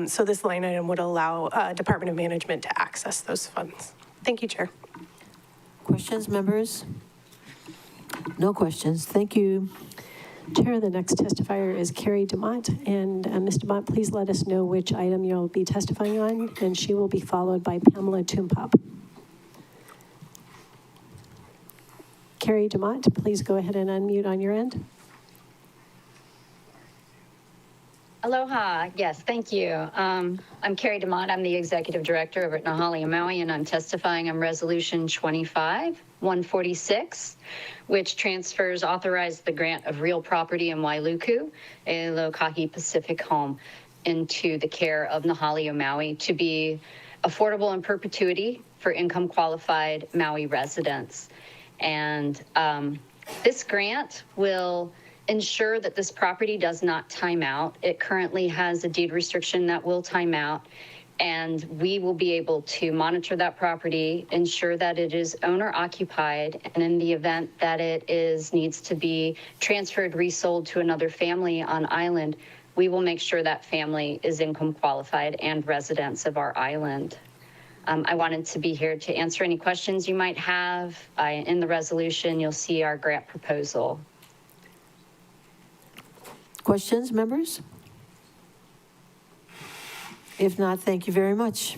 So this line item would allow Department of Management to access those funds. Thank you, Chair. Questions, members? No questions. Thank you. Chair, the next testifier is Carrie DeMott. And Ms. DeMott, please let us know which item you'll be testifying on, and she will be followed by Pamela Tumpop. Carrie DeMott, please go ahead and unmute on your end. Aloha. Yes, thank you. I'm Carrie DeMott. I'm the Executive Director over at Nahaleo Maui, and I'm testifying on Resolution 25-146, which authorized the grant of real property in Wailuku, a Lokahi Pacific home, into the care of Nahaleo Maui to be affordable in perpetuity for income-qualified Maui residents. And this grant will ensure that this property does not time out. It currently has a deed restriction that will time out, and we will be able to monitor that property, ensure that it is owner occupied, and in the event that it needs to be transferred, resold to another family on island, we will make sure that family is income qualified and residents of our island. I wanted to be here to answer any questions you might have. In the resolution, you'll see our grant proposal. Questions, members? If not, thank you very much.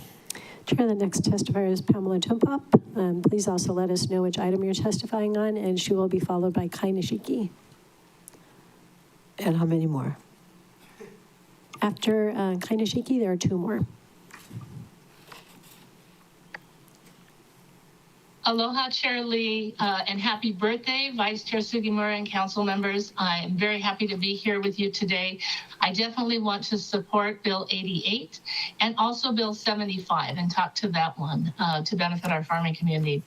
Chair, the next testifier is Pamela Tumpop. Please also let us know which item you're testifying on, and she will be followed by Kai Nishiki. And how many more? After Kai Nishiki, there are 2 more. Aloha, Chair Lee, and happy birthday, Vice Chair Sugimura and council members. I'm very happy to be here with you today. I definitely want to support Bill 88 and also Bill 75 and talk to that one to benefit our farming community.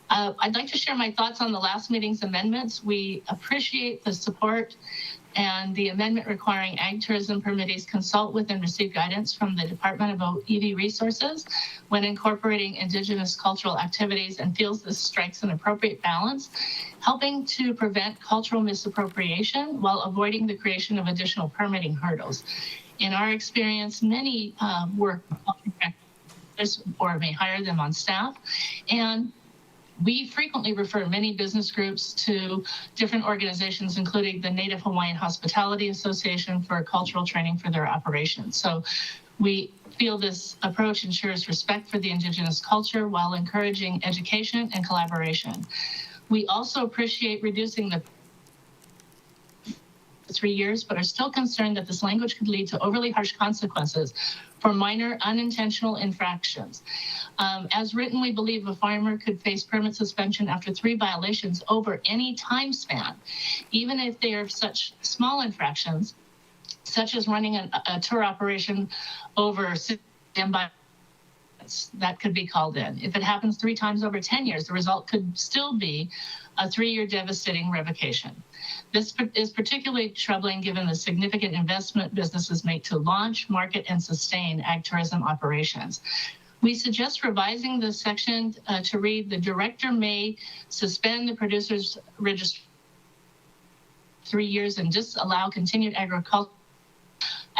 I'd like to share my thoughts on the last meeting's amendments. We appreciate the support and the amendment requiring ag tourism permittees consult with and receive guidance from the Department of EV Resources when incorporating indigenous cultural activities, and feels this strikes an appropriate balance, helping to prevent cultural misappropriation while avoiding the creation of additional permitting hurdles. In our experience, many work or may hire them on staff, and we frequently refer many business groups to different organizations, including the Native Hawaiian Hospitality Association, for cultural training for their operations. So we feel this approach ensures respect for the indigenous culture while encouraging education and collaboration. We also appreciate reducing the 3 years, but are still concerned that this language could lead to overly harsh consequences for minor unintentional infractions. As written, we believe a farmer could face permit suspension after 3 violations over any time span, even if they are such small infractions, such as running a tour operation over that could be called in. If it happens 3 times over 10 years, the result could still be a 3-year devastating revocation. This is particularly troubling given the significant investment businesses make to launch, market, and sustain ag tourism operations. We suggest revising this section to read, the director may suspend the producer's registration 3 years and disallow continued agricultural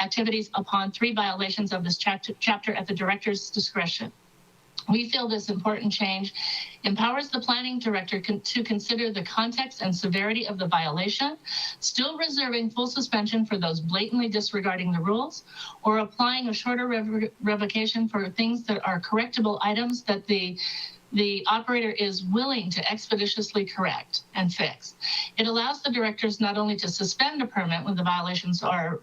activities upon 3 violations of this chapter at the director's discretion. We feel this important change empowers the planning director to consider the context and severity of the violation, still reserving full suspension for those blatantly disregarding the rules, or applying a shorter revocation for things that are correctable items that the operator is willing to expeditiously correct and fix. It allows the directors not only to suspend a permit when the violations are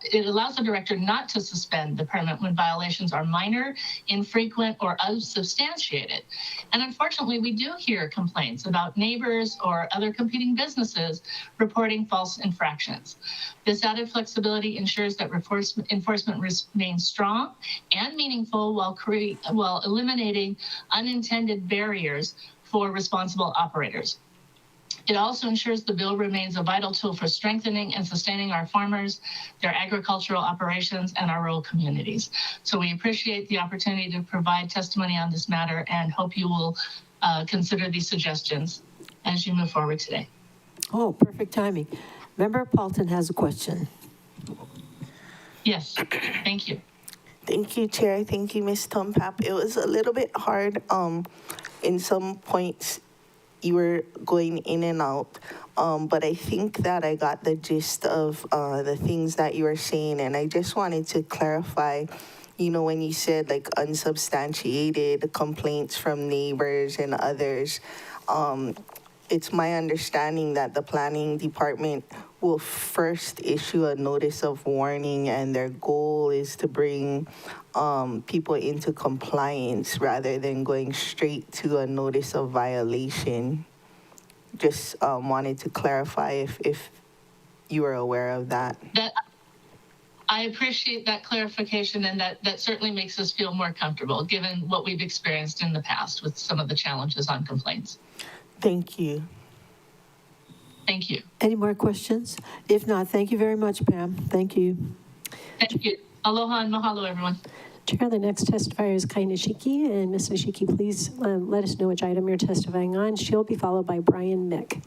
it allows the director not to suspend the permit when violations are minor, infrequent, or unsubstantiated. And unfortunately, we do hear complaints about neighbors or other competing businesses reporting false infractions. This added flexibility ensures that enforcement remains strong and meaningful while eliminating unintended barriers for responsible operators. It also ensures the bill remains a vital tool for strengthening and sustaining our farmers, their agricultural operations, and our rural communities. So we appreciate the opportunity to provide testimony on this matter and hope you will consider these suggestions as you move forward today. Oh, perfect timing. Member Paulton has a question. Yes, thank you. Thank you, Chair. Thank you, Ms. Tumpap. It was a little bit hard in some points. You were going in and out, but I think that I got the gist of the things that you were saying, and I just wanted to clarify, you know, when you said like unsubstantiated complaints from neighbors and others, it's my understanding that the planning department will first issue a notice of warning, and their goal is to bring people into compliance rather than going straight to a notice of violation. Just wanted to clarify if you were aware of that. I appreciate that clarification, and that certainly makes us feel more comfortable given what we've experienced in the past with some of the challenges on complaints. Thank you. Thank you. Any more questions? If not, thank you very much, Pam. Thank you. Thank you. Aloha and mahalo, everyone. Chair, the next testifier is Kai Nishiki, and Ms. Nishiki, please let us know which item you're testifying on. She'll be followed by Brian Mick.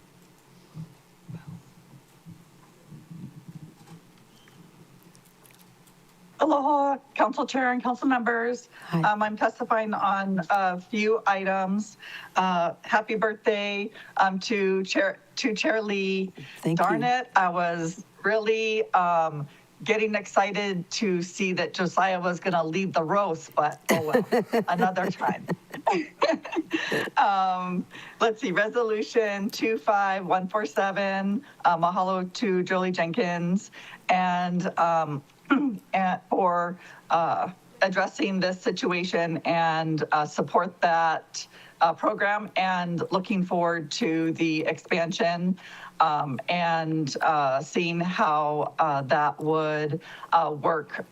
Aloha, Council Chair and Council members. I'm testifying on a few items. Happy birthday to Chair Lee. Darn it, I was really getting excited to see that Josiah was going to lead the roast, but oh well, another time. Let's see, Resolution 25147, mahalo to Jolie Jenkins, and for addressing this situation and support that program, and looking forward to the expansion and seeing how that would work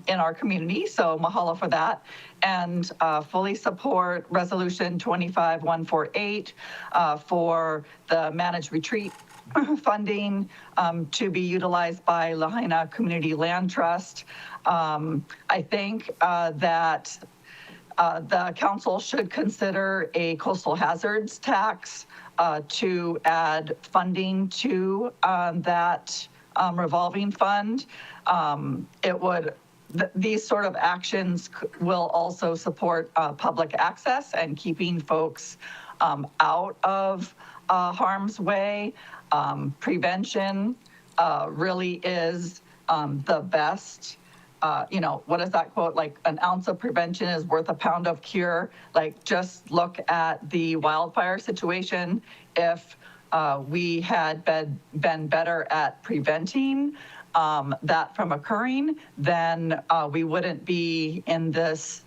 in our community. So mahalo for that. And fully support Resolution 25148 for the managed retreat funding to be utilized by Lahaina Community Land Trust. I think that the council should consider a coastal hazards tax to add funding to that revolving fund. It would, these sort of actions will also support public access and keeping folks out of harm's way. Prevention really is the best. What is that quote? Like, an ounce of prevention is worth a pound of cure. Like, just look at the wildfire situation. If we had been better at preventing that from occurring, then we wouldn't be in this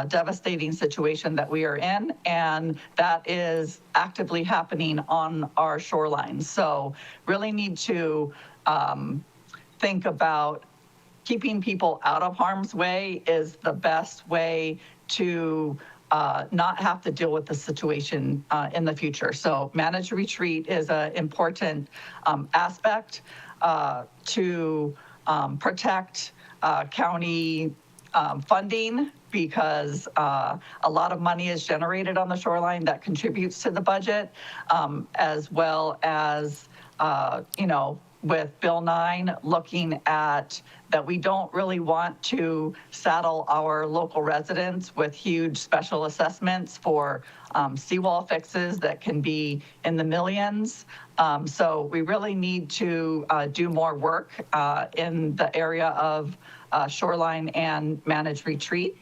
devastating situation that we are in, and that is actively happening on our shorelines. So really need to think about keeping people out of harm's way is the best way to not have to deal with the situation in the future. So managed retreat is an important aspect to protect county funding, because a lot of money is generated on the shoreline that contributes to the budget, as well as, with Bill 9, looking at that we don't really want to saddle our local residents with huge special assessments for seawall fixes that can be in the millions. So we really need to do more work in the area of shoreline and managed retreat.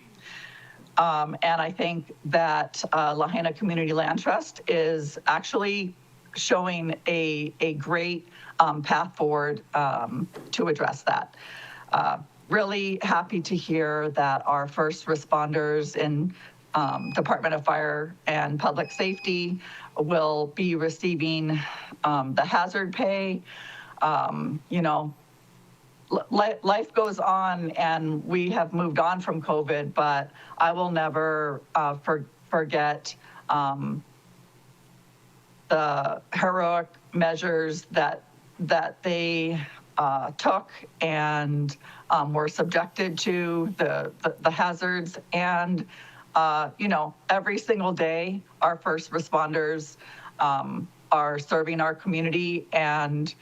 And I think that Lahaina Community Land Trust is actually showing a great path forward to address that. Really happy to hear that our first responders in Department of Fire and Public Safety will be receiving the hazard pay. Life goes on, and we have moved on from COVID, but I will never forget the heroic measures that they took and were subjected to, the hazards. And, every single day, our first responders are serving our community, and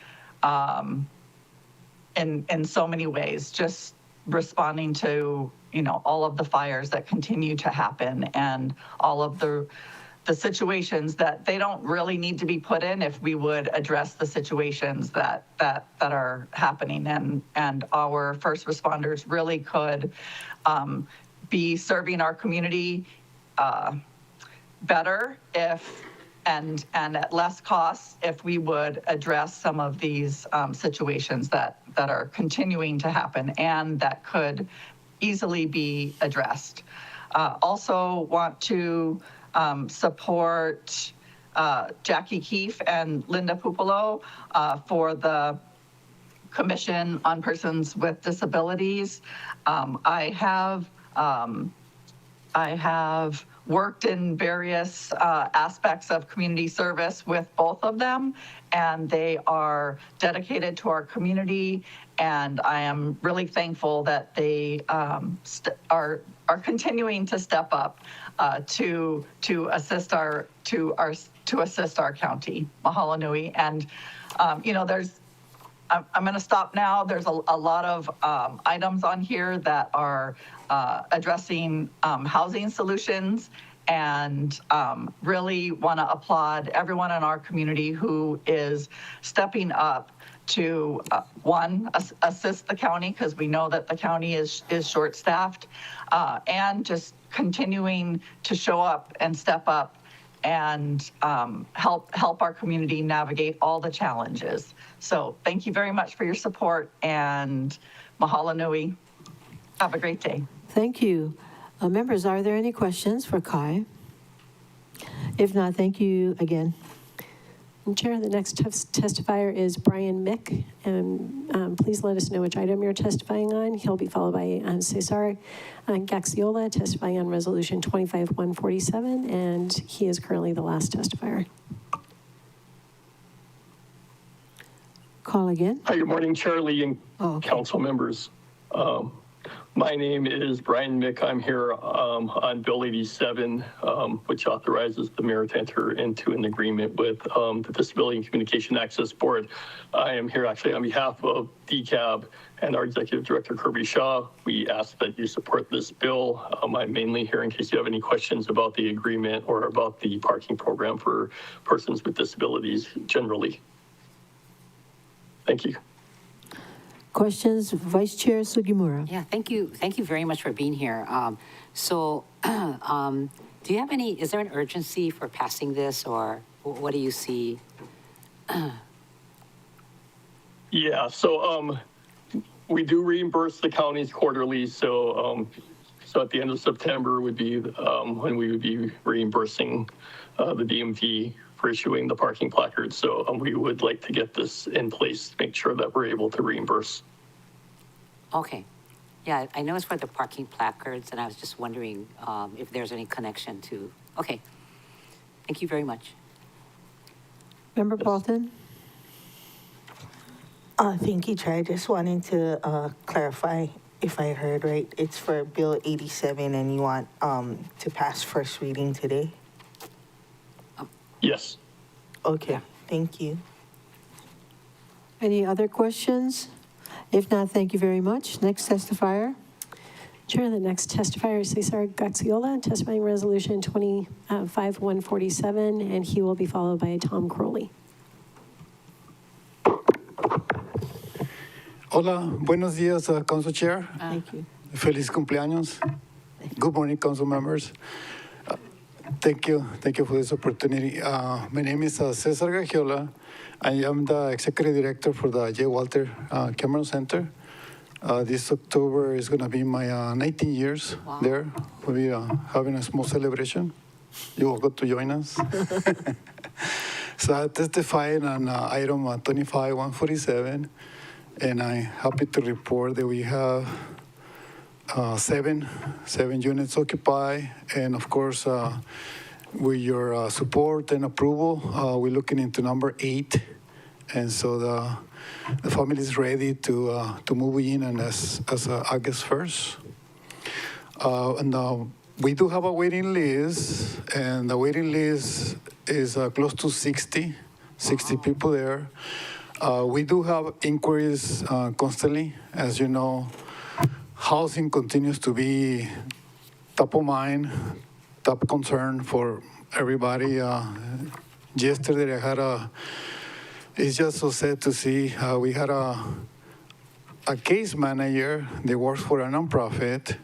in so many ways, just responding to, all of the fires that continue to happen, and all of the situations that they don't really need to be put in if we would address the situations that are happening. And our first responders really could be serving our community better and at less cost if we would address some of these situations that are continuing to happen and that could easily be addressed. Also want to support Jackie Keefe and Linda Pupolo for the Commission on Persons with Disabilities. I have worked in various aspects of community service with both of them, and they are dedicated to our community. And I am really thankful that they are continuing to step up to assist our county. Mahalo nui. And I'm going to stop now. There's a lot of items on here that are addressing housing solutions, and really want to applaud everyone in our community who is stepping up to, one, assist the county, because we know that the county is short-staffed, and just continuing to show up and step up and help our community navigate all the challenges. So thank you very much for your support, and mahalo nui. Have a great day. Thank you. Members, are there any questions for Kai? If not, thank you again. Chair, the next testifier is Brian Mick, and please let us know which item you're testifying on. He'll be followed by Cesar Gaxiola, testifying on Resolution 25-147, and he is currently the last testifier. Call again. Hi, good morning, Chair Lee and council members. My name is Brian Mick. I'm here on Bill 87, which authorizes the mayor to enter into an agreement with the Disability and Communication Access Board. I am here actually on behalf of DCAB and our Executive Director, Kirby Shaw. We ask that you support this bill. I'm mainly here in case you have any questions about the agreement or about the parking program for persons with disabilities generally. Thank you. Questions, Vice Chair Sugimura? Yeah, thank you. Thank you very much for being here. Do you have is there an urgency for passing this, or what do you see? Yeah, so we do reimburse the counties quarterly. So at the end of September would be when we would be reimbursing the DMV for issuing the parking placards. So we would like to get this in place to make sure that we're able to reimburse. Okay. Yeah, I know it's for the parking placards, and I was just wondering if there's any connection to, okay. Thank you very much. Member Paulton? Thank you, Chair. I just wanted to clarify if I heard right. It's for Bill 87, and you want to pass first reading today? Yes. Okay, thank you. Any other questions? If not, thank you very much. Next testifier. Chair, the next testifier is Cesar Gaxiola, testifying Resolution 25-147, and he will be followed by Tom Crowley. Hola, buenos días, Council Chair. Thank you. Feliz cumpleaños. Good morning, Council members. Thank you for this opportunity. My name is Cesar Gaxiola. I am the Executive Director for the J. Walter Cameron Center. This October is going to be my 19 years there. We'll be having a small celebration. You're welcome to join us. So I testified on item 25-147, and I'm happy to report that we have seven units occupied, and of course, with your support and approval, we're looking into number 8, and so the family is ready to move in, and as August 1st. And we do have a waiting list, and the waiting list is close to 60 people there. We do have inquiries constantly, as you know. Housing continues to be top of mind, top concern for everybody. Yesterday I had it's just so sad to see, we had a case manager that works for a nonprofit.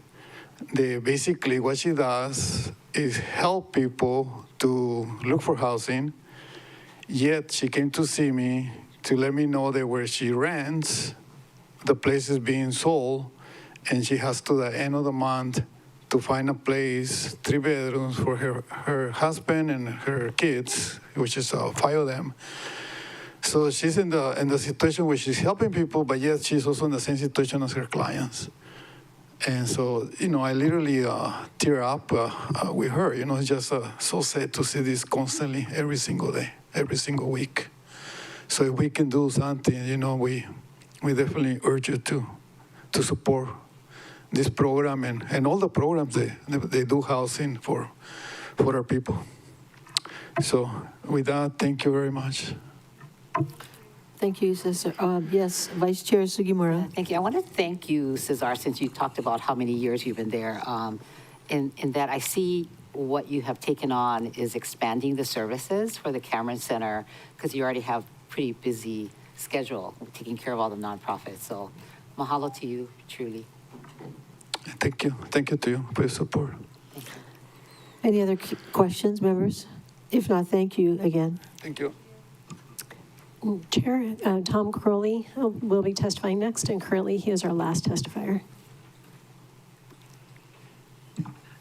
Basically what she does is help people to look for housing, yet she came to see me to let me know that where she rents, the place is being sold, and she has to the end of the month to find a place, 3 bedrooms for her husband and her kids, which is 5 of them. So she's in the situation where she's helping people, but yet she's also in the same situation as her clients. And so, I literally tear up with her. It's just so sad to see this constantly, every single day, every single week. So if we can do something, we definitely urge you to support this program and all the programs they do housing for our people. So with that, thank you very much. Thank you, Cesar. Yes, Vice Chair Sugimura. Thank you. I want to thank you, Cesar, since you talked about how many years you've been there. In that I see what you have taken on is expanding the services for the Cameron Center, because you already have pretty busy schedule taking care of all the nonprofits. So mahalo to you, truly. Thank you. Thank you to you for your support. Any other questions, members? If not, thank you again. Thank you. Chair, Tom Crowley will be testifying next, and currently he is our last testifier.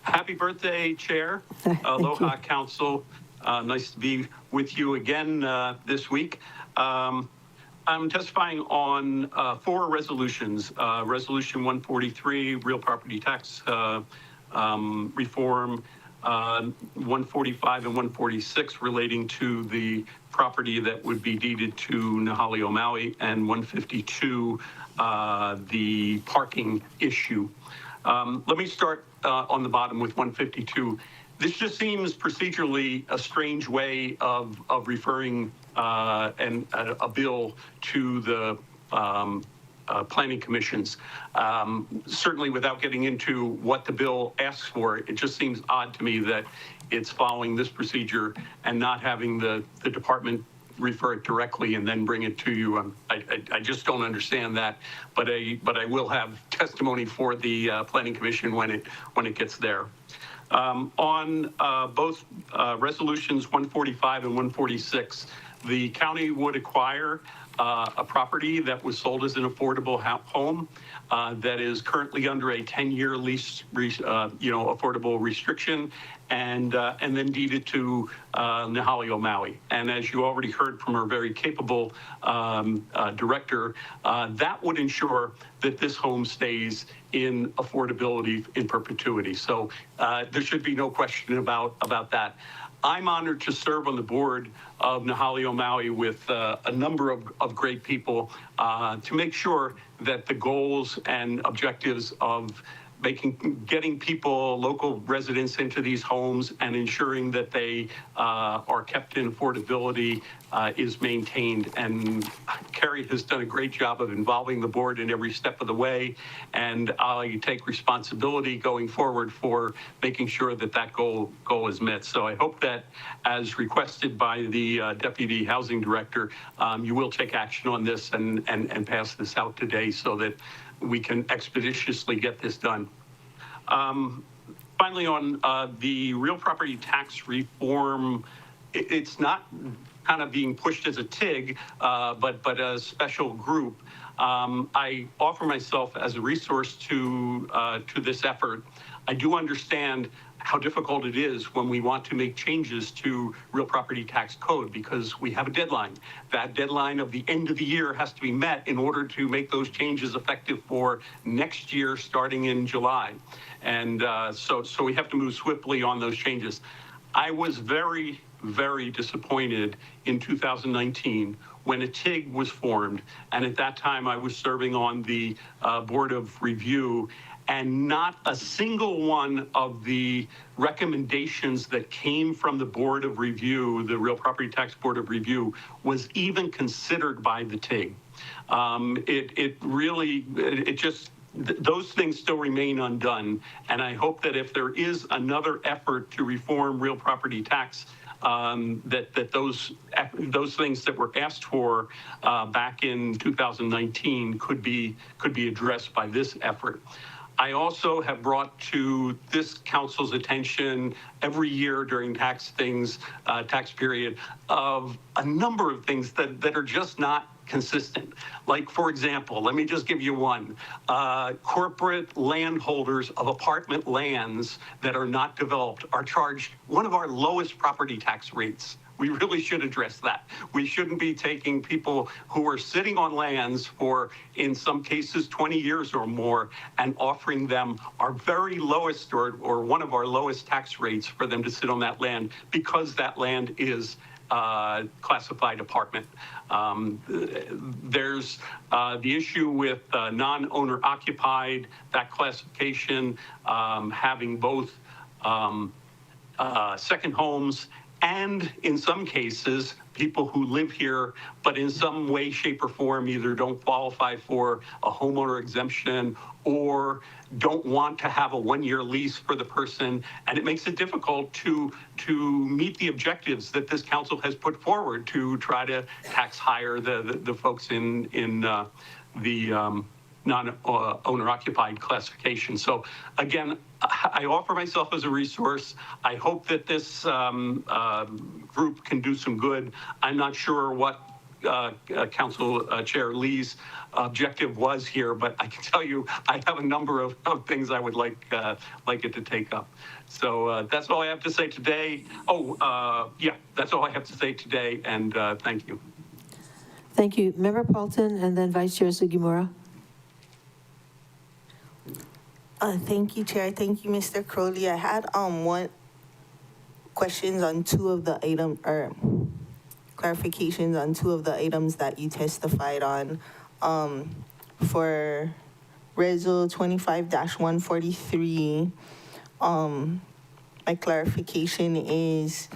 Happy birthday, Chair. Aloha, Council. Nice to be with you again this week. I'm testifying on 4 resolutions. Resolution 143, real property tax reform, 145 and 146 relating to the property that would be deeded to Nahali Maui, and 152, the parking issue. Let me start on the bottom with 152. This just seems procedurally a strange way of referring a bill to the planning commissions. Certainly without getting into what the bill asks for, it just seems odd to me that it's following this procedure and not having the department refer it directly and then bring it to you. I just don't understand that, but I will have testimony for the planning commission when it gets there. On both resolutions 145 and 146, the county would acquire a property that was sold as an affordable home that is currently under a 10-year lease, affordable restriction, and then deeded to Nahali Maui. And as you already heard from our very capable director, that would ensure that this home stays in affordability in perpetuity. So there should be no question about that. I'm honored to serve on the board of Nahali Maui with a number of great people to make sure that the goals and objectives of getting people, local residents into these homes and ensuring that they are kept in affordability is maintained. And Carrie has done a great job of involving the board in every step of the way. And I take responsibility going forward for making sure that that goal is met. So I hope that, as requested by the Deputy Housing Director, you will take action on this and pass this out today so that we can expeditiously get this done. Finally, on the real property tax reform, it's not kind of being pushed as a TIG, but a special group. I offer myself as a resource to this effort. I do understand how difficult it is when we want to make changes to real property tax code because we have a deadline. That deadline of the end of the year has to be met in order to make those changes effective for next year starting in July. And so we have to move swiftly on those changes. I was very, very disappointed in 2019 when a TIG was formed. And at that time, I was serving on the Board of Review, and not a single one of the recommendations that came from the Board of Review, the Real Property Tax Board of Review, was even considered by the TIG. Those things still remain undone. And I hope that if there is another effort to reform real property tax, that those things that were asked for back in 2019 could be addressed by this effort. I also have brought to this council's attention every year during tax period of a number of things that are just not consistent. Like, for example, let me just give you one. Corporate landholders of apartment lands that are not developed are charged one of our lowest property tax rates, we really should address that. We shouldn't be taking people who are sitting on lands for, in some cases, 20 years or more, and offering them our very lowest or one of our lowest tax rates for them to sit on that land because that land is classified apartment. There's the issue with non-owner occupied, that classification, having both second homes and in some cases, people who live here, but in some way, shape, or form either don't qualify for a homeowner exemption or don't want to have a one-year lease for the person. And it makes it difficult to meet the objectives that this council has put forward to try to tax higher the folks in the non-owner occupied classification. So again, I offer myself as a resource. I hope that this group can do some good. I'm not sure what Council Chair Lee's objective was here, but I can tell you I have a number of things I would like it to take up. So that's all I have to say today. Yeah, that's all I have to say today, and thank you. Thank you. Member Paulton and then Vice Chair Sugimura. Thank you, Chair. Thank you, Mr. Crowley. I had one questions on two of the item or clarifications on two of the items that you testified on. For Reso 25-143, my clarification is,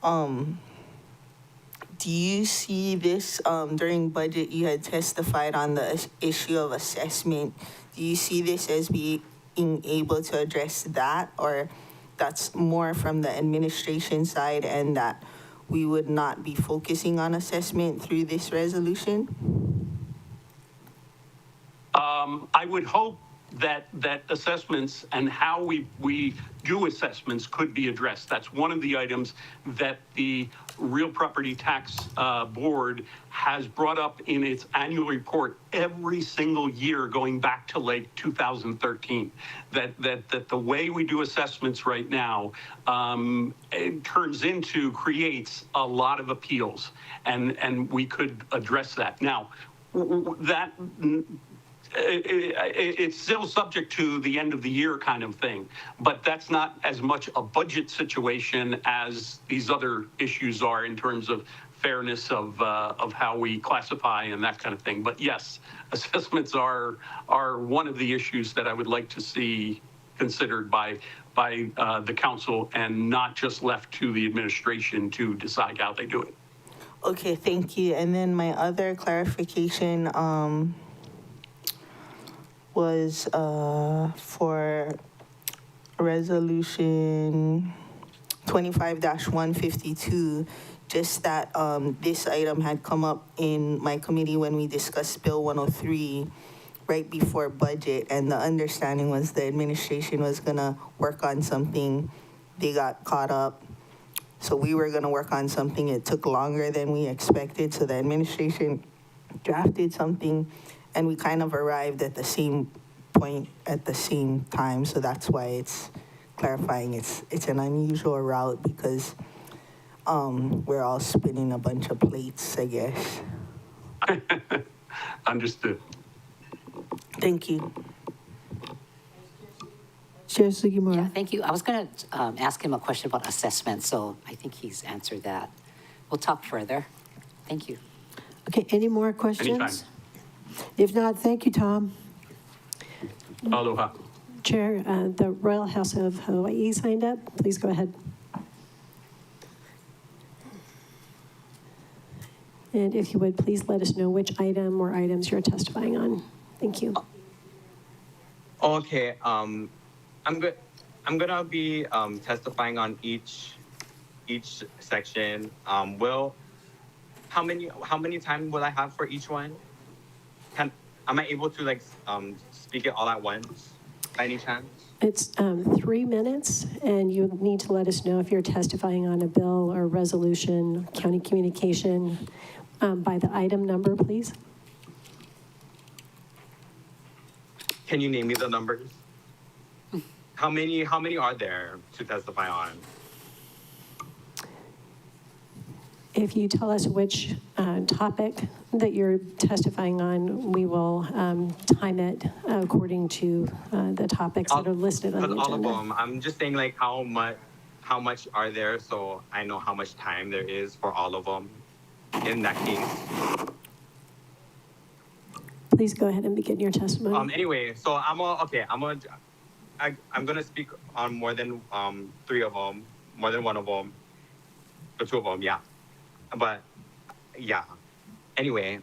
do you see this during budget? You had testified on the issue of assessment. Do you see this as being able to address that, or that's more from the administration side and that we would not be focusing on assessment through this resolution? I would hope that assessments and how we do assessments could be addressed. That's one of the items that the Real Property Tax Board has brought up in its annual report every single year going back to like 2013. That the way we do assessments right now it creates a lot of appeals, and we could address that. Now, it's still subject to the end of the year kind of thing, but that's not as much a budget situation as these other issues are in terms of fairness of how we classify and that kind of thing. But yes, assessments are one of the issues that I would like to see considered by the council and not just left to the administration to decide how they do it. Okay, thank you. And then my other clarification was for Resolution 25-152, just that this item had come up in my committee when we discussed Bill 103 right before budget, and the understanding was the administration was gonna work on something. They got caught up. So we were gonna work on something. It took longer than we expected, so the administration drafted something, and we kind of arrived at the same point at the same time. So that's why it's clarifying. It's an unusual route because we're all spinning a bunch of plates, I guess. Understood. Thank you. Chair Sugimura. Yeah, thank you. I was going to ask him a question about assessment, so I think he's answered that. We'll talk further. Thank you. Okay, any more questions? Anytime. If not, thank you, Tom. Aloha. Chair, the Royal House of Hawaii signed up. Please go ahead. And if you would, please let us know which item or items you're testifying on. Thank you. Okay, I'm gonna be testifying on each section. How many time will I have for each one? Am I able to speak it all at once by any chance? It's 3 minutes, and you need to let us know if you're testifying on a bill or resolution, county communication, by the item number, please. Can you name me the numbers? How many are there to testify on? If you tell us which topic that you're testifying on, we will time it according to the topics that are listed on the All of agenda. them. I'm just saying like how much are there, so I know how much time there is for all of them. In that case. Please go ahead and begin your testimony. Anyway, so I'm gonna speak on more than 3 of them, more than 1 of them, or 2 of them, yeah. But yeah. Anyway,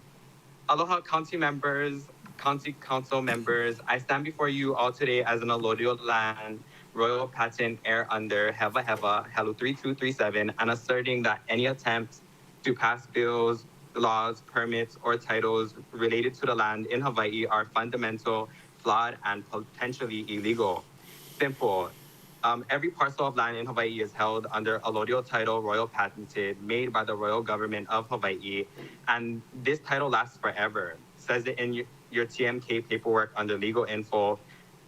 aloha county members, county council members. I stand before you all today as an allodial land royal patent heir under Hewa Hewa Helu 3237 and asserting that any attempt to pass bills, laws, permits, or titles related to the land in Hawaii are fundamental, flawed, and potentially illegal. Simple. Every parcel of land in Hawaii is held under allodial title, royal patented, made by the royal government of Hawaii, and this title lasts forever. Says it in your TMK paperwork under legal info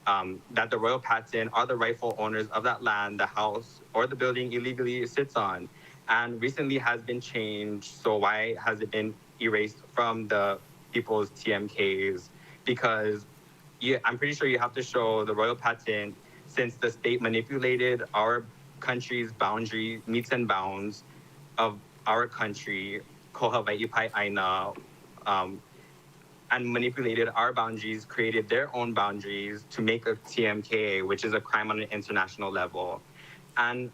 that the royal patent are the rightful owners of that land, the house, or the building illegally sits on, and recently has been changed. So why has it been erased from the people's TMKs? Because I'm pretty sure you have to show the royal patent since the state manipulated our country's boundary, meets and bounds of our country, ko Hawaii pai aina, and manipulated our boundaries, created their own boundaries to make a TMK, which is a crime on an international level. And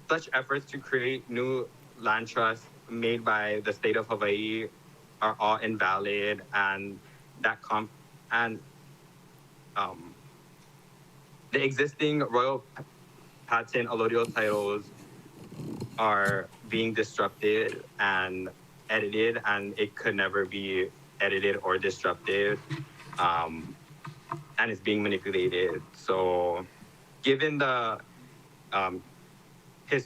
such efforts to create new land trusts made by the state of Hawaii are all invalid, and the existing royal patent allodial titles are being disrupted and edited, and it could never be edited or disrupted, and it's being manipulated. So given the it's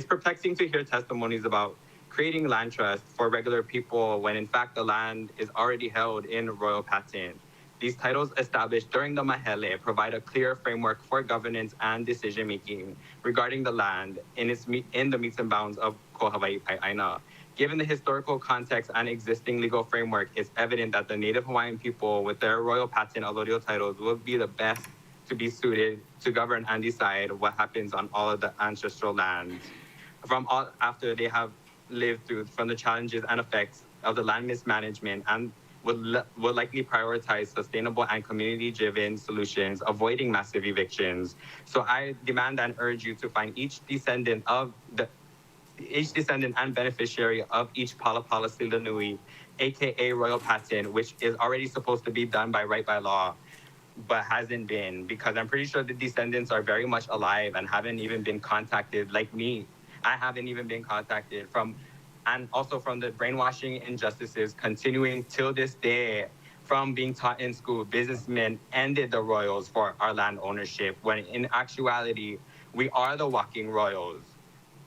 perplexing to hear testimonies about creating land trusts for regular people when in fact the land is already held in royal patent. These titles established during the Mahele provide a clear framework for governance and decision-making regarding the land in the meets and bounds of ko Hawaii pai aina. Given the historical context and existing legal framework, it's evident that the Native Hawaiian people with their royal patent allodial titles will be the best to be suited to govern and decide what happens on all of the ancestral lands after they have lived through from the challenges and effects of the land mismanagement, and will likely prioritize sustainable and community-driven solutions, avoiding massive evictions. So I demand and urge you to find each descendant and beneficiary of each Palapala Sila Nui, aka royal patent, which is already supposed to be done by right by law, but hasn't been, because I'm pretty sure the descendants are very much alive and haven't even been contacted like me. I haven't even been contacted and also from the brainwashing injustices continuing till this day from being taught in school. Businessmen ended the royals for our land ownership, when in actuality, we are the walking royals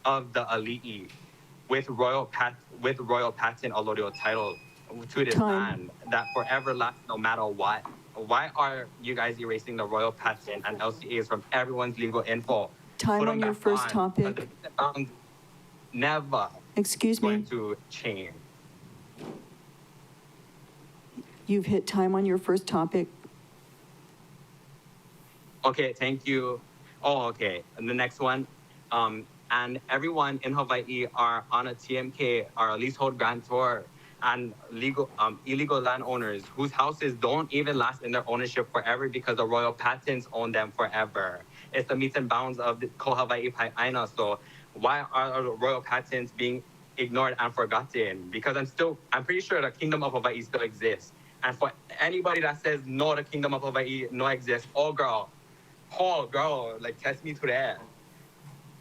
of the ali'i with royal patent allodial title to this land that forever lasts no matter what. Why are you guys erasing the royal patent and LCAs from everyone's legal info? Time on your first topic. Never. Excuse me. Going to change. You've hit time on your first topic. Okay, thank you. Oh, okay. And the next one. And everyone in Hawaii are on a TMK, are a leasehold grantor, and illegal landowners whose houses don't even last in their ownership forever because the royal patents own them forever. It's the meets and bounds of the ko Hawaii pai aina. So why are the royal patents being ignored and forgotten? Because I'm pretty sure the Kingdom of Hawaii still exists. And for anybody that says no, the Kingdom of Hawaii no exists, oh girl, like test me to that.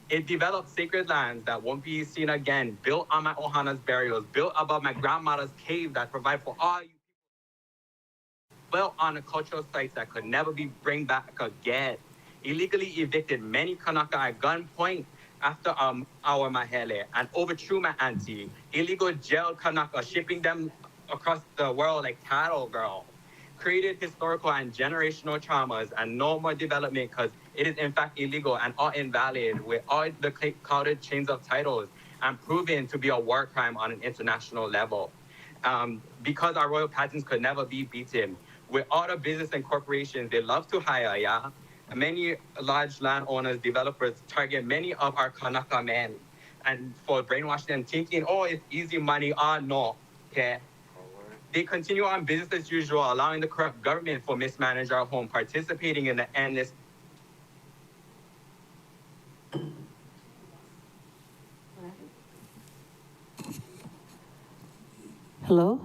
It developed sacred lands that won't be seen again, built on my ohana's burials, built above my grandmother's cave that provide for all you people, built on the cultural sites that could never be bring back again. Illegally evicted many Kanaka at gunpoint after our Mahele and overthrew my auntie. Illegal jail Kanaka, shipping them across the world like cattle, girl. created historical and generational traumas and no more development because it is in fact illegal and all invalid with all the clouded chains of titles and proven to be a war crime on an international level. Because our royal pageants could never be beaten. With all the business and corporations, they love to hire, yeah? Many large landowners, developers target many of our Kanaka men and for brainwashing and thinking, oh, it's easy money. No, okay? They continue on business as usual, allowing the corrupt government to mismanage our home, participating in the endless. Hello?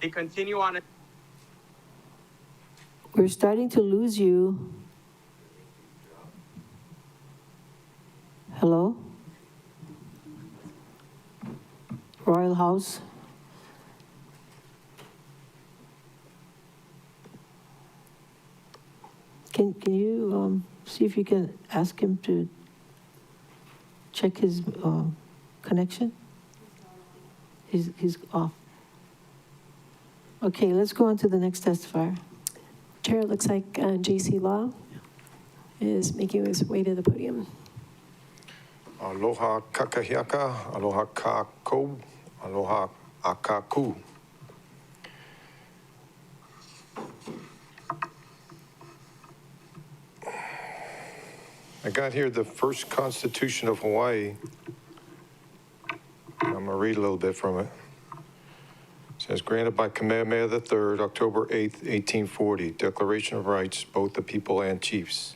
They continue on. We're starting to lose you. Hello? Royal House? Can you see if you can ask him to check his connection? He's off. Okay, let's go on to the next testifier. Chair, it looks like J.C. Law is making his way to the podium. Aloha kakahiaka, aloha kako, aloha akaku. I got here the first Constitution of Hawaii. I'm going to read a little bit from it. It says, granted by Kamehameha III, October 8th, 1840, Declaration of Rights, both the people and chiefs.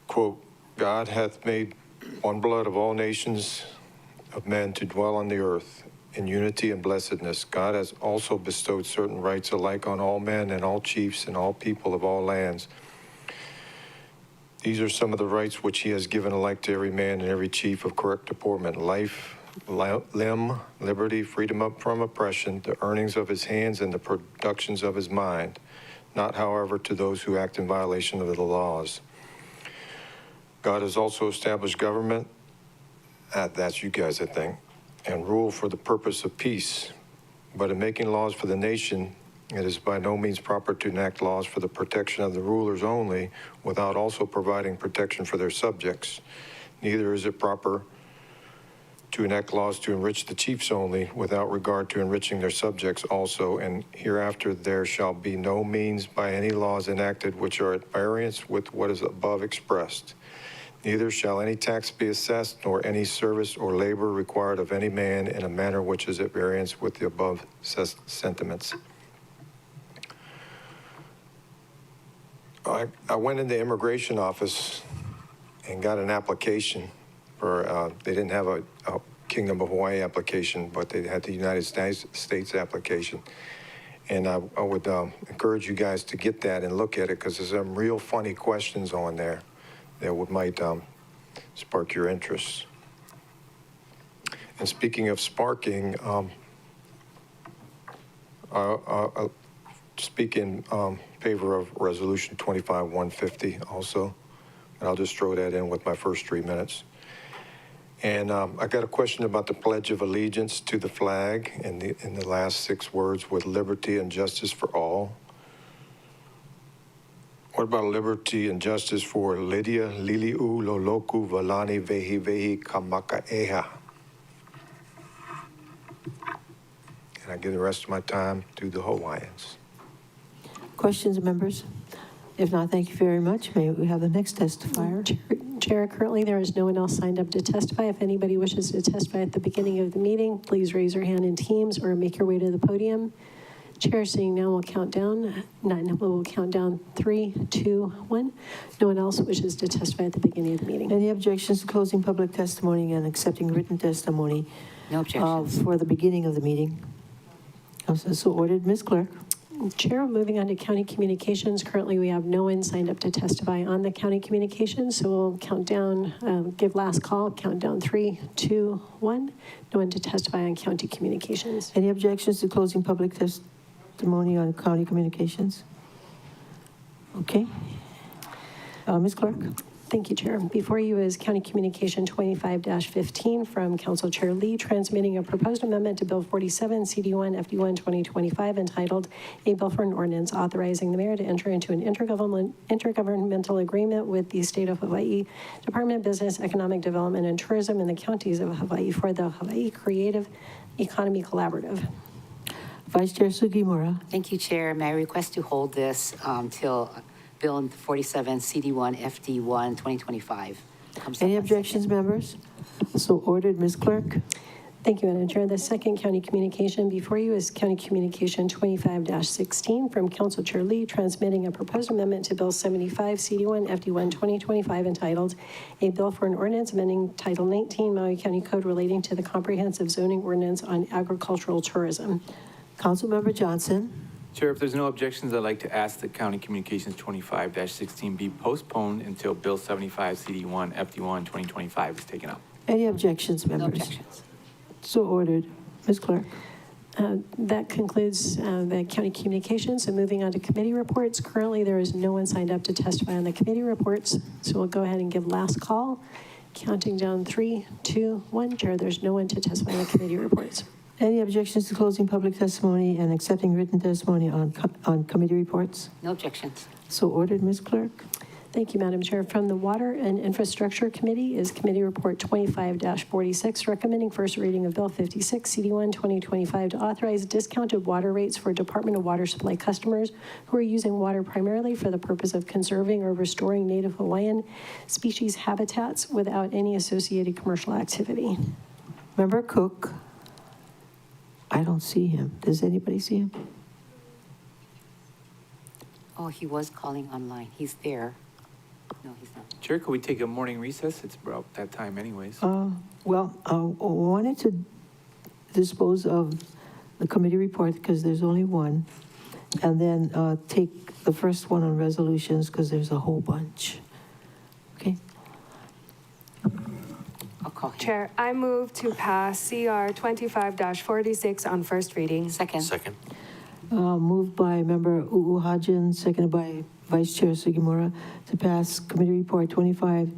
Quote, God hath made one blood of all nations of men to dwell on the earth in unity and blessedness. God has also bestowed certain rights alike on all men and all chiefs and all people of all lands. These are some of the rights which he has given alike to every man and every chief of correct deportment: life, limb, liberty, freedom from oppression, the earnings of his hands and the productions of his mind, not, however, to those who act in violation of the laws. God has also established government, that's you guys, I think, and rule for the purpose of peace. But in making laws for the nation, it is by no means proper to enact laws for the protection of the rulers only, without also providing protection for their subjects. Neither is it proper to enact laws to enrich the chiefs only, without regard to enriching their subjects also, and hereafter there shall be no means by any laws enacted which are at variance with what is above expressed. Neither shall any tax be assessed, nor any service or labor required of any man in a manner which is at variance with the above sentiments. I went in the immigration office and got an application for, they didn't have a Kingdom of Hawaii application, but they had the United States application. And I would encourage you guys to get that and look at it, because there's some real funny questions on there that might spark your interest. And speaking of sparking, I'll speak in favor of Resolution 25-150 also, and I'll just throw that in with my first 3 minutes. And I got a question about the Pledge of Allegiance to the flag in the last 6 words, with liberty and justice for all. What about liberty and justice for Lydia, Liliu, Loloku, Valani, Vehi, Vehi, Kamakaeha? And I give the rest of my time to the Hawaiians. Questions, members? If not, thank you very much. May we have the next testifier? Chair, currently there is no one else signed up to testify. If anybody wishes to testify at the beginning of the meeting, please raise your hand in Teams or make your way to the podium. Chair, seeing now, we'll count down. We'll count down 3, 2, 1. No one else wishes to testify at the beginning of the meeting. Any objections to closing public testimony and accepting written testimony? No objections. For the beginning of the meeting? So ordered. Ms. Clerk. Chair, moving on to county communications. Currently, we have no one signed up to testify on the county communications, so we'll count down, give last call, count down 3, 2, 1. No one to testify on county communications. Any objections to closing public testimony on county communications? Okay. Ms. Clerk. Thank you, Chair. Before you is County Communication 25-15 from Council Chair Lee, transmitting a proposed amendment to Bill 47, CD1, FD1, 2025, entitled A Bill for an Ordinance Authorizing the Mayor to Enter into an Intergovernmental Agreement with the State of Hawaii Department of Business, Economic Development, and Tourism in the counties of Hawaii for the Hawaii Creative Economy Collaborative. Vice Chair Sugimura. Thank you, Chair. May I request to hold this till Bill 47, CD1, FD1, 2025 comes up. Any objections, members? So ordered, Ms. Clerk. Thank you, Madam Chair. The second county communication before you is County Communication 25-16 from Council Chair Lee, transmitting a proposed amendment to Bill 75, CD1, FD1, 2025, entitled A Bill for an Ordinance Amending Title 19 Maui County Code relating to the Comprehensive Zoning Ordinance on Agricultural Tourism. Councilmember Johnson. Chair, if there's no objections, I'd like to ask that County Communications 25-16 be postponed until Bill 75, CD1, FD1, 2025 is taken up. Any objections, members? No objections. So ordered. Ms. Clerk. That concludes the county communications. So moving on to committee reports. Currently, there is no one signed up to testify on the committee reports. So we'll go ahead and give last call. Counting down 3, 2, 1. Chair, there's no one to testify on the committee reports. Any objections to closing public testimony and accepting written testimony on committee reports? No objections. So ordered, Ms. Clerk. Thank you, Madam Chair. From the Water and Infrastructure Committee is Committee Report 25-46, recommending first reading of Bill 56, CD1, 2025, to authorize discounted water rates for Department of Water Supply customers who are using water primarily for the purpose of conserving or restoring Native Hawaiian species habitats without any associated commercial activity. Member Cook. I don't see him. Does anybody see him? Oh, he was calling online. He's there. No, he's not. Chair, could we take a morning recess? It's about that time anyways. Well, I wanted to dispose of the committee report because there's only one, and then take the first one on resolutions because there's a whole bunch. Okay? I'll call him. Chair, I move to pass CR 25-46 on first reading. Second. Second. Moved by Member Uuhajan, seconded by Vice Chair Sugimura to pass Committee Report 25,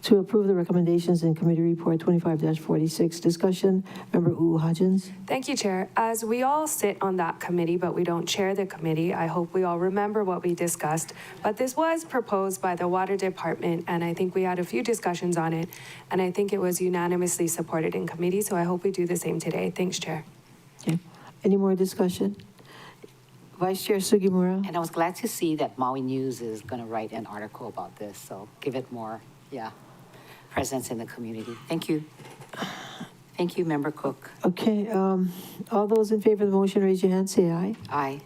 to approve the recommendations in Committee Report 25-46. Discussion, Member Uuhajan. Thank you, Chair. As we all sit on that committee, but we don't chair the committee, I hope we all remember what we discussed. But this was proposed by the Water Department, and I think we had a few discussions on it, and I think it was unanimously supported in committee, so I hope we do the same today. Thanks, Chair. Okay. Any more discussion? Vice Chair Sugimura. And I was glad to see that Maui News is going to write an article about this, so give it more, presence in the community. Thank you. Thank you, Member Cook. Okay, all those in favor of the motion, raise your hand, say aye. Aye.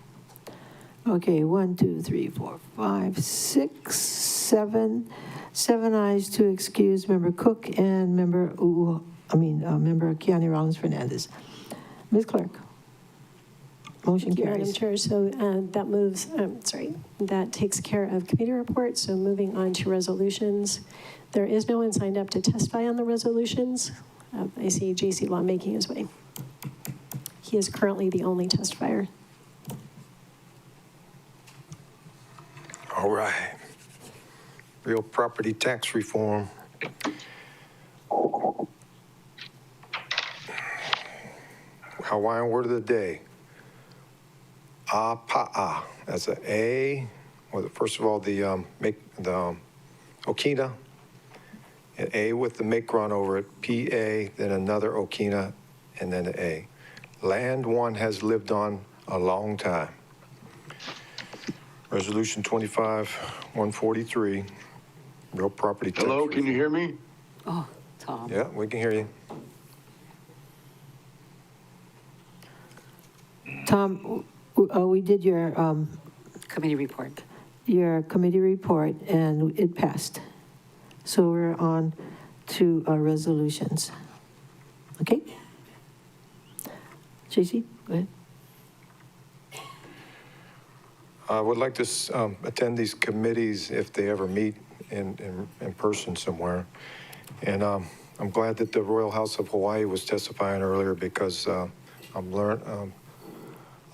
Okay, 1, 2, 3, 4, 5, 6, 7. 7 ayes to excuse Member Cook and Member Kiani Rollins Fernandez. Ms. Clerk. Motion Thank you, Madam carries. Chair. So that takes care of committee reports. So moving on to resolutions. There is no one signed up to testify on the resolutions. I see J.C. Law making his way. He is currently the only testifier. All right. Real property tax reform. Hawaiian word of the day. Apa'a. That's an A. Well, first of all, the okina. An A with the mikron over it. P-A, then another okina, and then an A. Land one has lived on a long time. Resolution 25-143. Real property tax. Hello, can you hear me? Oh, Tom. Yeah, we can hear you. Tom, we did your Committee report. your committee report, and it passed. So we're on to our resolutions. Okay? JC, go ahead. I would like to attend these committees if they ever meet in person somewhere. And I'm glad that the Royal House of Hawaii was testifying earlier because I'm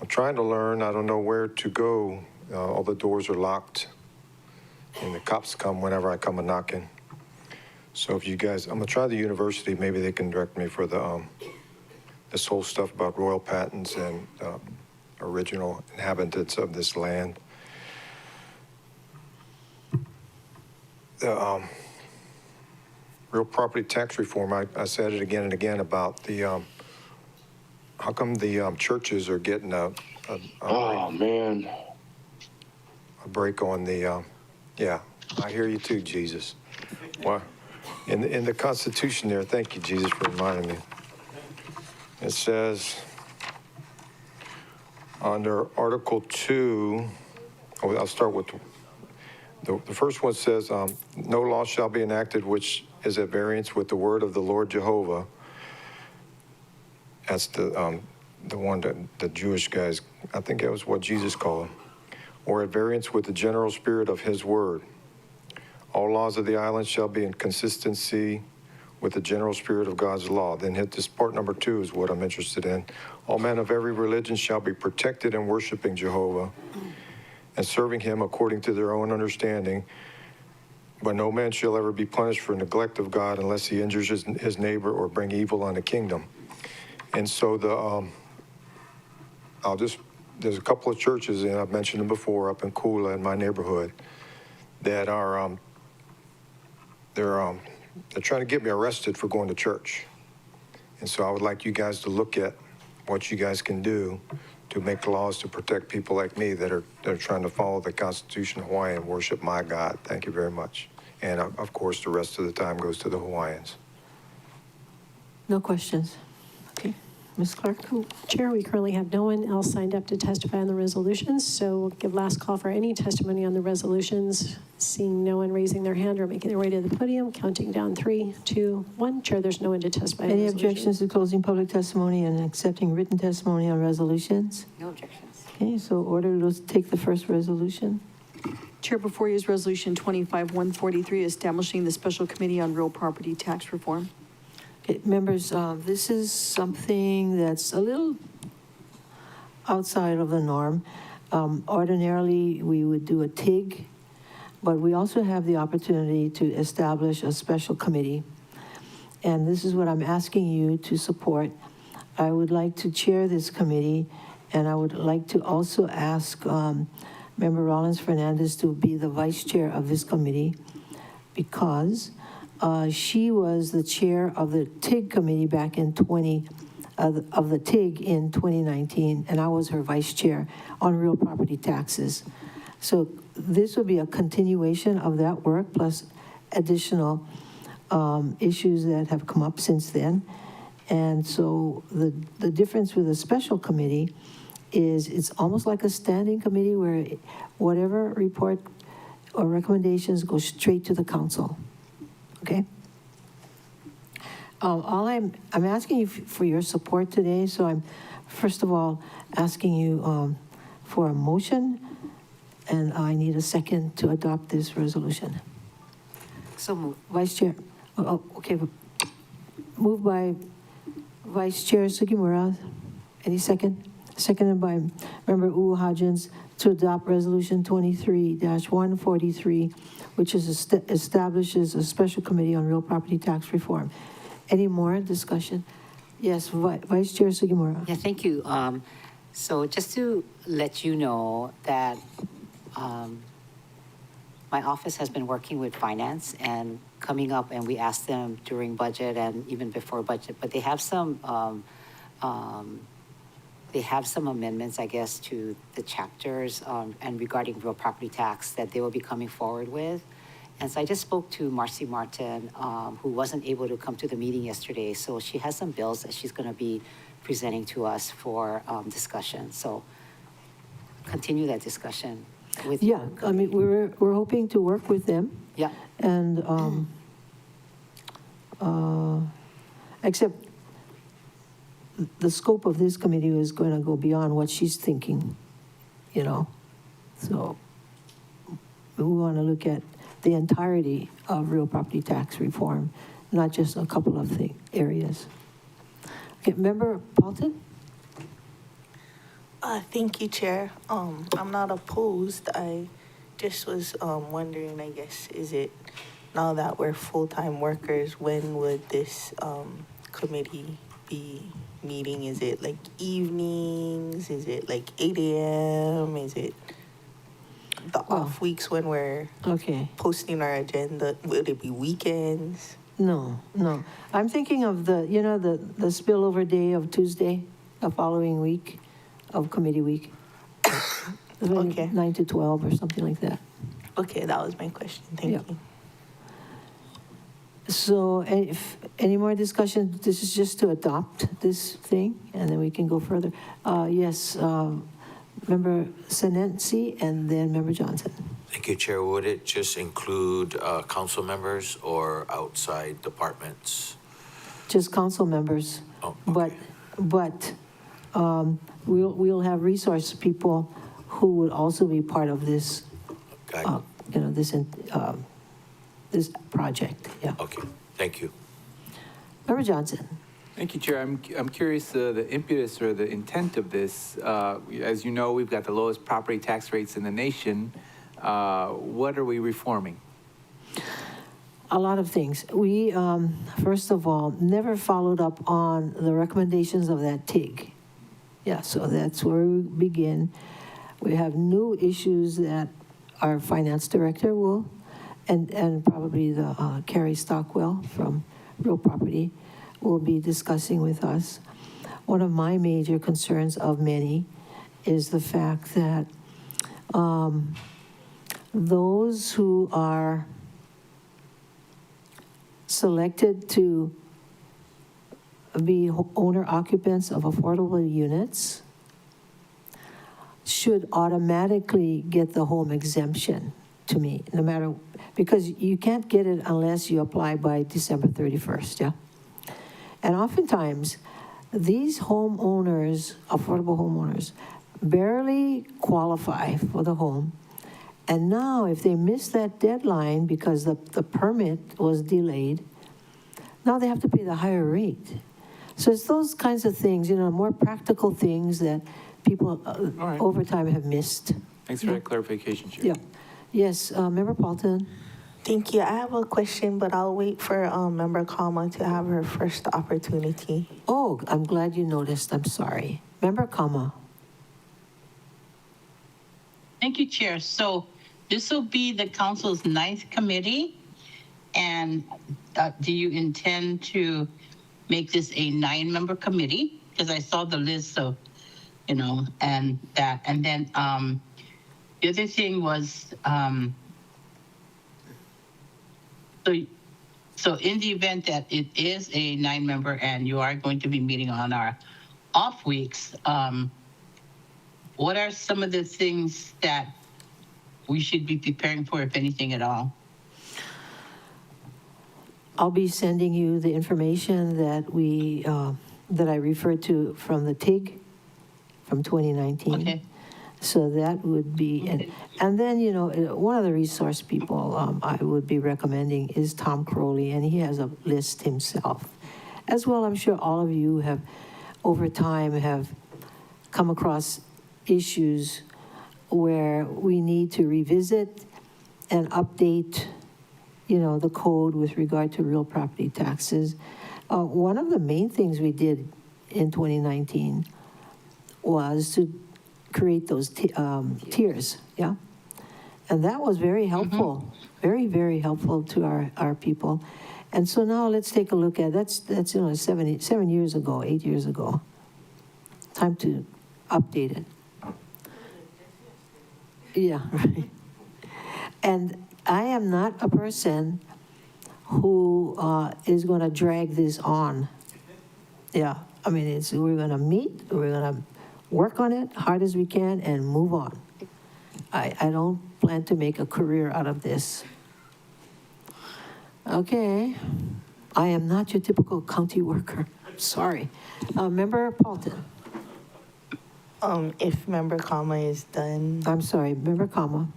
trying to learn. I don't know where to go. All the doors are locked. and the cops come whenever I come a knocking. So if you guys, I'm gonna try the university, maybe they can direct me for the, this whole stuff about royal patents and original inhabitants of this land. The real property tax reform, I said it again and again about the, how come the churches are getting a break on the, yeah, I hear you too, Jesus. Well, in the Constitution there, thank you, Jesus, for reminding me. It says under Article 2, I'll start with the first one says, no law shall be enacted which is at variance with the word of the Lord Jehovah. That's the one that the Jewish guys, I think that was what Jesus called them, or at variance with the general spirit of his word. All laws of the island shall be in consistency with the general spirit of God's law. Then hit this part number 2 is what I'm interested in. All men of every religion shall be protected in worshiping Jehovah and serving him according to their own understanding. But no man shall ever be punished for neglect of God unless he injures his neighbor or bring evil on the kingdom. And so there's a couple of churches, and I've mentioned them before, up in Kula in my neighborhood, that are, they're trying to get me arrested for going to church. And so I would like you guys to look at what you guys can do to make laws to protect people like me that are trying to follow the Constitution of Hawaii and worship my God. Thank you very much. And of course, the rest of the time goes to the Hawaiians. No questions. Okay. Ms. Clark? Chair, we currently have no one else signed up to testify on the resolutions, so we'll give last call for any testimony on the resolutions. Seeing no one raising their hand or making their way to the podium, counting down 3, 2, 1. Chair, there's no one to testify on the Any resolutions. objections to closing public testimony and accepting written testimony on resolutions? No objections. Okay, so order to take the first resolution. Chair, before you is Resolution 25-143, establishing the Special Committee on Real Property Tax Reform. Okay, members, this is something that's a little outside of the norm. Ordinarily, we would do a TIG, but we also have the opportunity to establish a special committee. And this is what I'm asking you to support. I would like to chair this committee, and I would like to also ask Member Rollins Fernandez to be the vice chair of this committee, because she was the chair of the TIG committee back in of the TIG in 2019, and I was her vice chair on real property taxes. So this will be a continuation of that work, plus additional issues that have come up since then. And so the difference with a special committee is it's almost like a standing committee where whatever report or recommendations go straight to the council. Okay? All I'm asking you for your support today, so I'm first of all asking you for a motion, and I need a second to adopt this resolution. So moved. Vice Chair, okay, moved by Vice Chair Sugimura. Any second? Seconded by Member Uwe Hodgins to adopt Resolution 23-143, which establishes a special committee on real property tax reform. Any more discussion? Yes, Vice Chair Sugimura. Yeah, thank you. So just to let you know that my office has been working with finance and coming up, and we asked them during budget and even before budget, but they have some amendments, I guess, to the chapters and regarding real property tax that they will be coming forward with. And so I just spoke to Marcy Martin, who wasn't able to come to the meeting yesterday. So she has some bills that she's going to be presenting to us for discussion. So continue that discussion with Yeah, I mean, we're hoping to work with them. Yeah. And except the scope of this committee is going to go beyond what she's thinking, you know. So we want to look at the entirety of real property tax reform, not just a couple of areas. Okay, Member Paulton? Thank you, Chair. I'm not opposed. I just was wondering, I guess, is it, now that we're full-time workers, when would this committee be meeting? Is it like evenings? Is it like 8 a.m.? Is it the off weeks when we're posting our agenda? Would it be weekends? No. I'm thinking of the spillover day of Tuesday, the following week of committee week. Okay. 9 to 12 or something like that. Okay, that was my question. Thank you. So if any more discussion, this is just to adopt this thing, and then we can go further. Yes, Member Senensi and then Member Johnson. Thank you, Chair. Would it just include council members or outside departments? Just council members. Oh, okay. But we'll have resource people who would also be part of this, this project. Yeah. Okay, thank you. Member Johnson. Thank you, Chair. I'm curious the impetus or the intent of this. As you know, we've got the lowest property tax rates in the nation. What are we reforming? A lot of things. We, first of all, never followed up on the recommendations of that TIG. Yeah, so that's where we begin. We have new issues that our finance director will, and probably the Carrie Stockwell from Real Property will be discussing with us. One of my major concerns of many is the fact that those who are selected to be owner occupants of affordable units should automatically get the home exemption, to me, no matter, because you can't get it unless you apply by December 31st, yeah? And oftentimes, these homeowners, affordable homeowners, barely qualify for the home. And now, if they miss that deadline because the permit was delayed, now they have to pay the higher rate. So it's those kinds of things, more practical things that people over time have missed. Thanks for that clarification, Chair. Yeah. Yes, Member Paulton. Thank you. I have a question, but I'll wait for Member Kama to have her first opportunity. Oh, I'm glad you noticed. I'm sorry. Member Kama. Thank you, Chair. So this will be the council's 9th committee. And do you intend to make this a 9-member committee? Because I saw the list, so, and that. And then the other thing was, so in the event that it is a 9-member and you are going to be meeting on our off weeks, what are some of the things that we should be preparing for, if anything at all? I'll be sending you the information that that I referred to from the TIG from 2019. Okay. So that would be, and then, one of the resource people I would be recommending is Tom Crowley, and he has a list himself. As well, I'm sure all of you have, over time, have come across issues where we need to revisit and update, the code with regard to real property taxes. One of the main things we did in 2019 was to create those tiers, yeah? And that was very helpful, very, very helpful to our people. And so now let's take a look at, that's 7 years ago, 8 years ago. Time to update it. Yeah, right. And I am not a person who is going to drag this on. Yeah, I mean, we're going to meet, we're going to work on it hard as we can and move on. I don't plan to make a career out of this. Okay, I am not your typical county worker. Sorry. Member Paulton. If Member Kama is done. I'm sorry, Member Kama.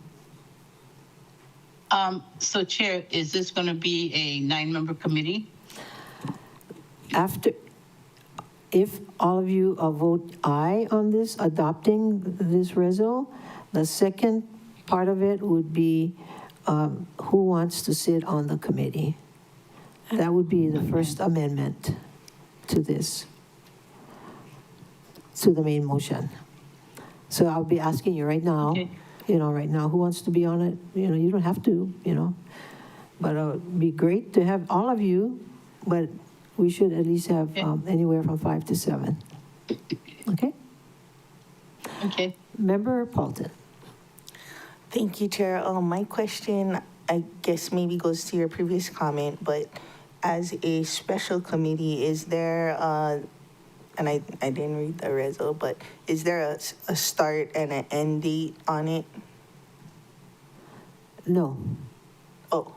So Chair, is this going to be a 9-member committee? If all of you vote aye on this, adopting this resolution, the second part of it would be who wants to sit on the committee. That would be the first amendment to this, to the main motion. So I'll be asking you right now, right now, who wants to be on it? You don't have to, but it would be great to have all of you, but we should at least have anywhere from 5 to 7. Okay? Okay. Member Paulton. Thank you, Chair. My question, I guess, maybe goes to your previous comment, but as a special committee, is there, and I didn't read the reso, but is there a start and an end date on it? No. Oh,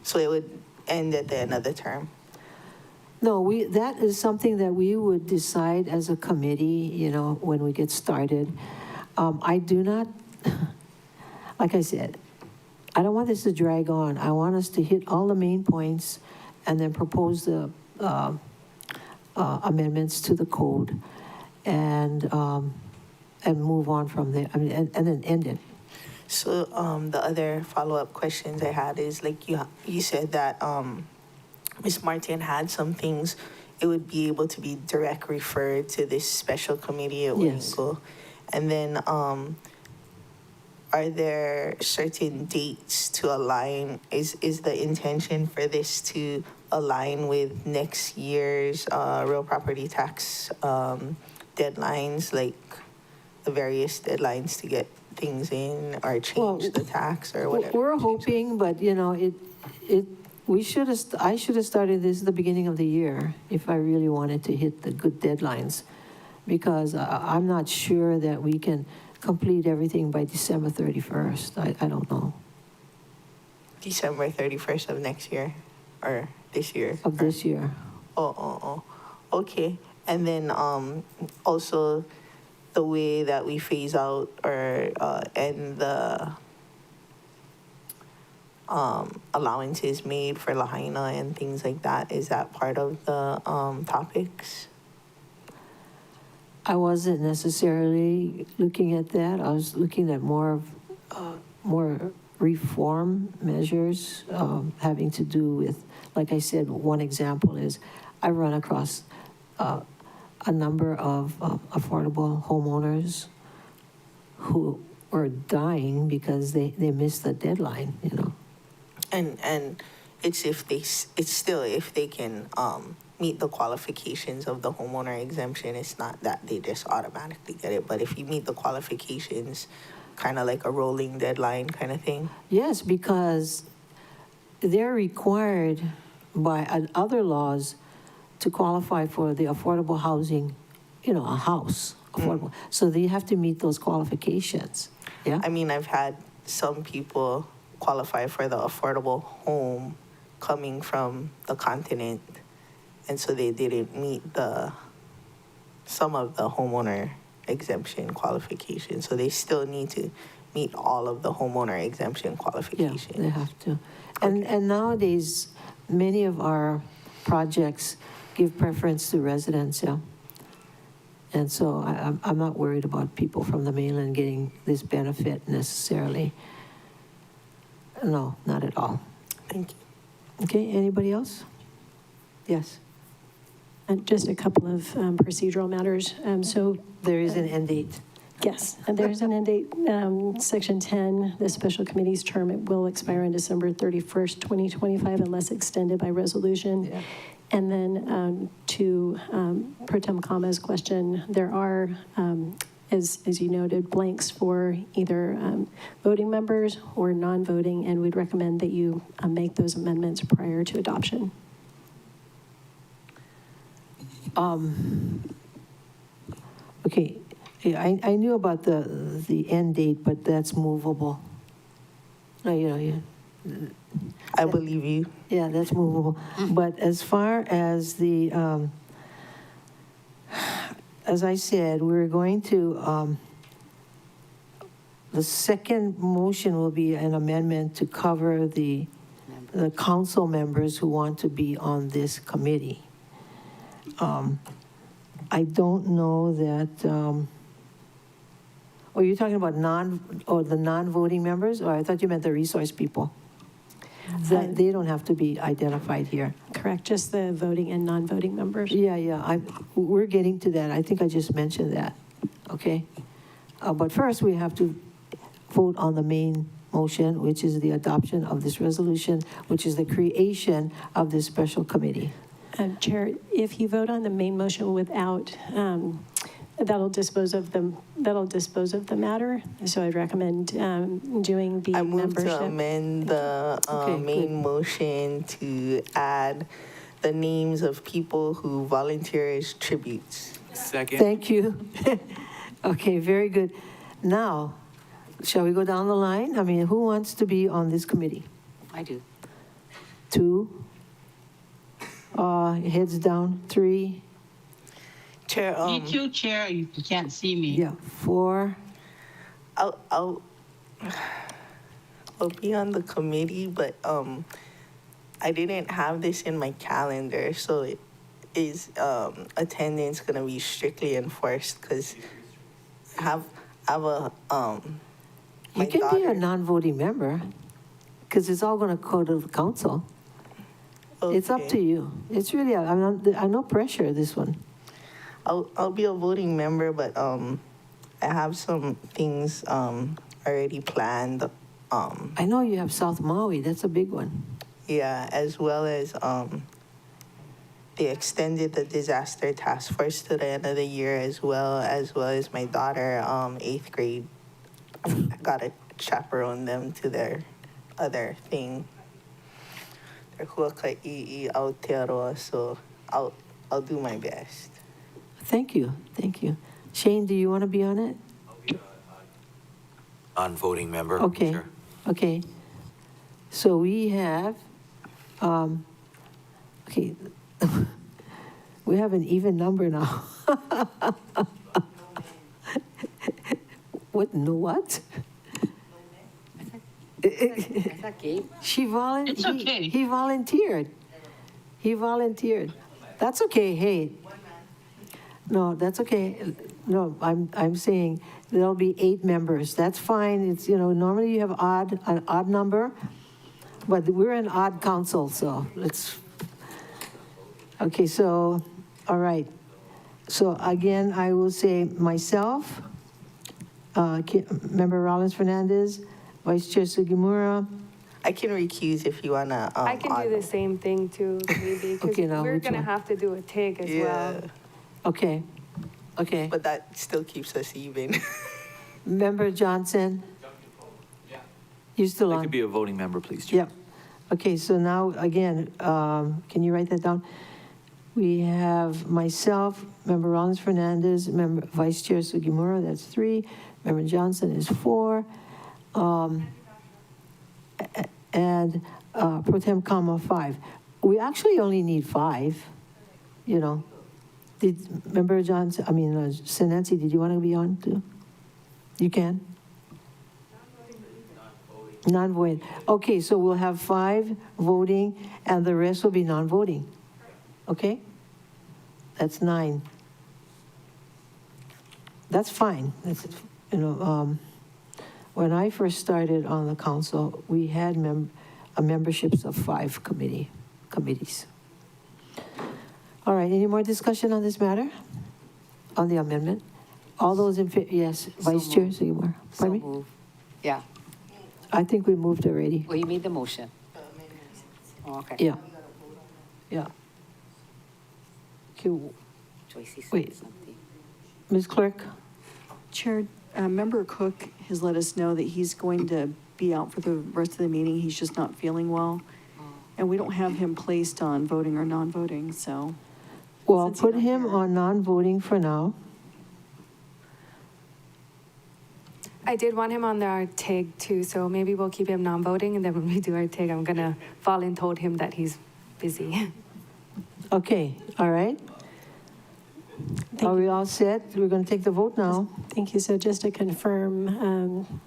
so it would end at the end of the term? No, that is something that we would decide as a committee, when we get started. I do not, like I said, I don't want this to drag on. I want us to hit all the main points and then propose the amendments to the code and move on from there. I mean, and then end it. So the other follow-up questions I had is, like you said that Ms. Martin had some things, it would be able to be direct referred to this special committee. It wouldn't go. And then are there certain dates to align? Is the intention for this to align with next year's real property tax deadlines, like the various deadlines to get things in or change the tax or whatever? We're hoping, but I should have started this at the beginning of the year if I really wanted to hit the good deadlines, because I'm not sure that we can complete everything by December 31st. I don't know. December 31st of next year or this year? Of this year. Oh. Okay. And then also the way that we phase out or end the allowances made for Lahaina and things like that, is that part of the topics? I wasn't necessarily looking at that. I was looking at more reform measures having to do with, like I said, one example is I run across a number of affordable homeowners who are dying because they missed the deadline, And it's still if they can meet the qualifications of the homeowner exemption. It's not that they just automatically get it, but if you meet the qualifications, kind of like a rolling deadline kind of thing. Yes, because they're required by other laws to qualify for the affordable housing, a house, affordable. So they have to meet those qualifications. Yeah. I mean, I've had some people qualify for the affordable home coming from the continent, and so they didn't meet some of the homeowner exemption qualifications. So they still need to meet all of the homeowner exemption qualifications. Yeah, they have to. And nowadays, many of our projects give preference to residents, yeah. And so I'm not worried about people from the mainland getting this benefit necessarily. No, not at all. Thank you. Okay, anybody else? Yes. And just a couple of procedural matters. So there is an end date. Yes, and there's an end date. Section 10, the special committee's term, it will expire on December 31st, 2025, unless extended by resolution. Yeah. And then to Pro Tem Kama's question, there are, as you noted, blanks for either voting members or non-voting, and we'd recommend that you make those amendments prior to adoption. Okay, I knew about the end date, but that's movable. No, I believe you. Yeah, that's movable. But as far as the, as I said, we're going to, the second motion will be an amendment to cover the council members who want to be on this committee. I don't know that, Oh, you're talking about the non-voting members? Or I thought you meant the resource people. They don't have to be identified here. Correct, just the voting and non-voting members. Yeah, we're getting to that. I think I just mentioned that, okay? But first, we have to vote on the main motion, which is the adoption of this resolution, which is the creation of this special committee. Chair, if you vote on the main motion without, that'll dispose of the matter. So I'd recommend doing the I move membership. to amend the main motion to add the names of people who volunteer as tributes. Second. Thank you. Okay, very good. Now, shall we go down the line? I mean, who wants to be on this committee? I do. 2, heads down, 3, Chair, Me too, Chair, you can't see me. yeah, 4, I'll be on the committee, but I didn't have this in my calendar, so is attendance gonna be strictly enforced? Because I have a my you can be a daughter. non-voting member, because it's all going to go to the council. It's up to you. It's really, I'm no pressure, this one. I'll be a voting member, but I have some things already planned. I know you have South Maui, that's a big one. Yeah, as well as they extended the disaster task force to the end of the year, as well as my daughter, 8th grade. I gotta chaperone them to their other thing. Their huaka'i'i Aotearoa, so I'll do my best. Thank you. Shane, do you want to be on it? Non-voting member. Okay, Sure. okay. So we have, okay, we have an even number now. What, no what? Is that Gabe? It's okay. He volunteered. That's okay, hey. No, that's okay. No, I'm saying there'll be 8 members. That's fine. It's, normally you have an odd number, but we're an odd council, so let's, okay, so, all right. So again, I will say myself, Member Rollins Fernandez, Vice Chair Sugimura. I can recuse if you wanna. I can do the same thing too, maybe, because Okay, now we're which gonna one? have to do a TIG as well. Okay, But that still keeps us even. Member Johnson? You still I on? could be a voting member, please, Chair. Yep. Okay, so now, again, can you write that down? We have myself, Member Rollins Fernandez, Member Vice Chair Sugimura, that's 3. Member Johnson is 4. And Pro Tem Kama 5. We actually only need 5, Did Member Johnson, Senensi, did you want to be on too? You can? Non-voting. Okay, so we'll have 5 voting, and the rest will be non-voting. Okay? That's 9. That's fine. That's, when I first started on the council, we had memberships of 5 committees. All right, any more discussion on this matter? On the amendment? All those in favor, yes, Vice Chair Seymour. So Pardon me? move. Yeah. I think we moved already. Well, you made the motion. Oh, okay. Yeah. Okay, Joyce said Wait. something. Ms. Clerk? Chair, Member Cook has let us know that he's going to be out for the rest of the meeting. He's just not feeling well. And we don't have him placed on voting or non-voting, so. Well, Since he's put not him here. on non-voting for now. I did want him on our TIG too, so maybe we'll keep him non-voting, and then when we do our TIG, I'm gonna volunteer him that he's busy. Okay, all right. Are we all set? We're going to take the vote now. Thank you. So just to confirm,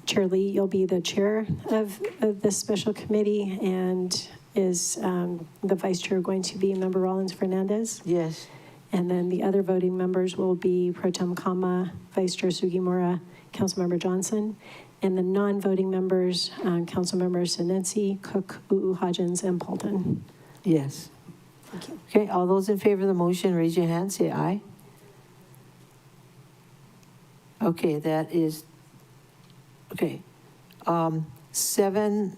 Chair Lee, you'll be the chair of this special committee, and is the vice chair going to be Member Rollins Fernandez? Yes. And then the other voting members will be Pro Tem Kama, Vice Chair Sugimura, Councilmember Johnson, and the non-voting members, Councilmembers Senensi, Cook, Hodgins, and Paulton. Yes. Okay, all those in favor of the motion, raise your hand, say aye. Okay, that is, okay. Seven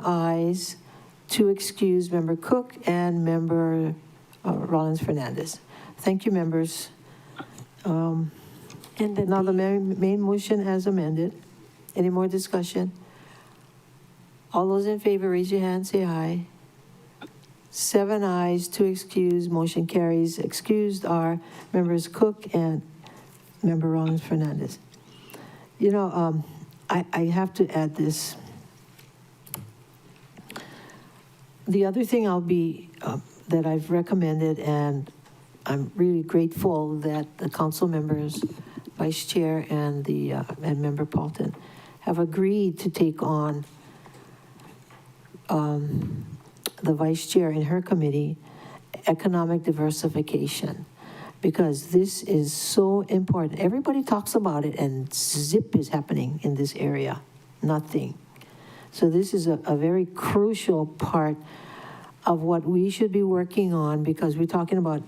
ayes, 2 excused, Member Cook and Member Rollins Fernandez. Thank you, members. And then Now the main motion as amended. Any more discussion? All those in favor, raise your hand, say aye. 7 ayes, 2 excused, motion carries. Excused are Members Cook and Member Rollins Fernandez. You know, I have to add this. The other thing that I've recommended, and I'm really grateful that the council members, Vice Chair and Member Paulton, have agreed to take on the Vice Chair in her committee, economic diversification, because this is so important. Everybody talks about it, and zip is happening in this area, nothing. So this is a very crucial part of what we should be working on, because we're talking about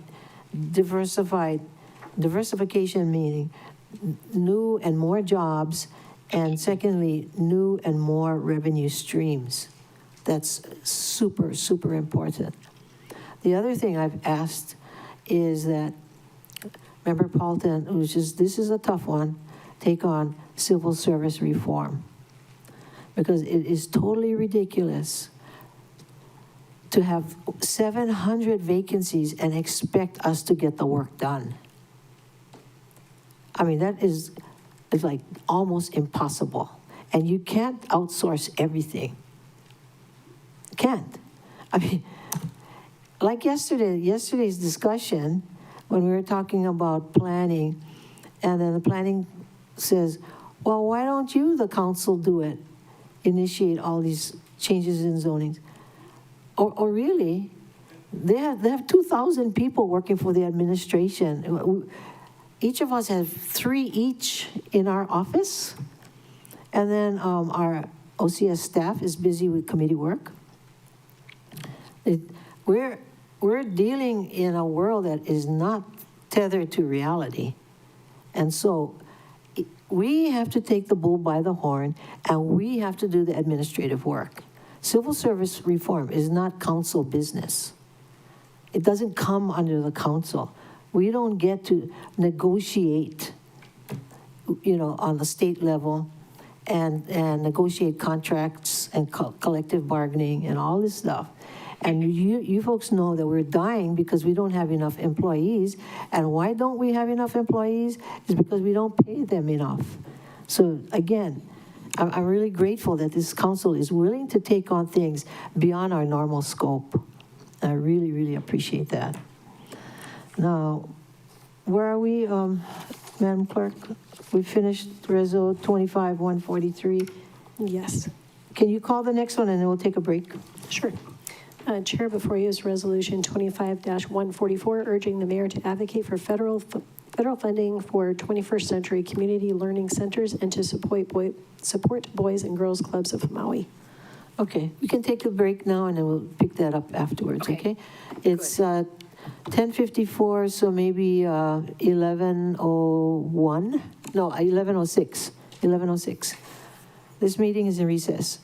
diversification, meaning new and more jobs, and secondly, new and more revenue streams. That's super, super important. The other thing I've asked is that Member Paulton, this is a tough one, take on civil service reform. Because it is totally ridiculous to have 700 vacancies and expect us to get the work done. I mean, that is like almost impossible. And you can't outsource everything. Can't. I mean, like yesterday's discussion, when we were talking about planning, and then the planning says, well, why don't you, the council, do it? Initiate all these changes in zonings. Or really, they have 2,000 people working for the administration. Each of us has 3 each in our office. And then our OCS staff is busy with committee work. We're dealing in a world that is not tethered to reality. And so we have to take the bull by the horn, and we have to do the administrative work. Civil service reform is not council business. It doesn't come under the council. We don't get to negotiate, on the state level and negotiate contracts and collective bargaining and all this stuff. And you folks know that we're dying because we don't have enough employees. And why don't we have enough employees? It's because we don't pay them enough. So again, I'm really grateful that this council is willing to take on things beyond our normal scope. I really, really appreciate that. Now, where are we, Madam Clerk? We finished Reso 25-143. Yes. Can you call the next one and then we'll take a break? Sure. Chair, before you is Resolution 25-144, urging the mayor to advocate for federal funding for 21st century community learning centers and to support Boys and Girls Clubs of Maui. Okay, we can take a break now and then we'll pick that up afterwards, okay? It's 10:54, so maybe 11:01? No, 11:06. 11:06. This meeting is in recess.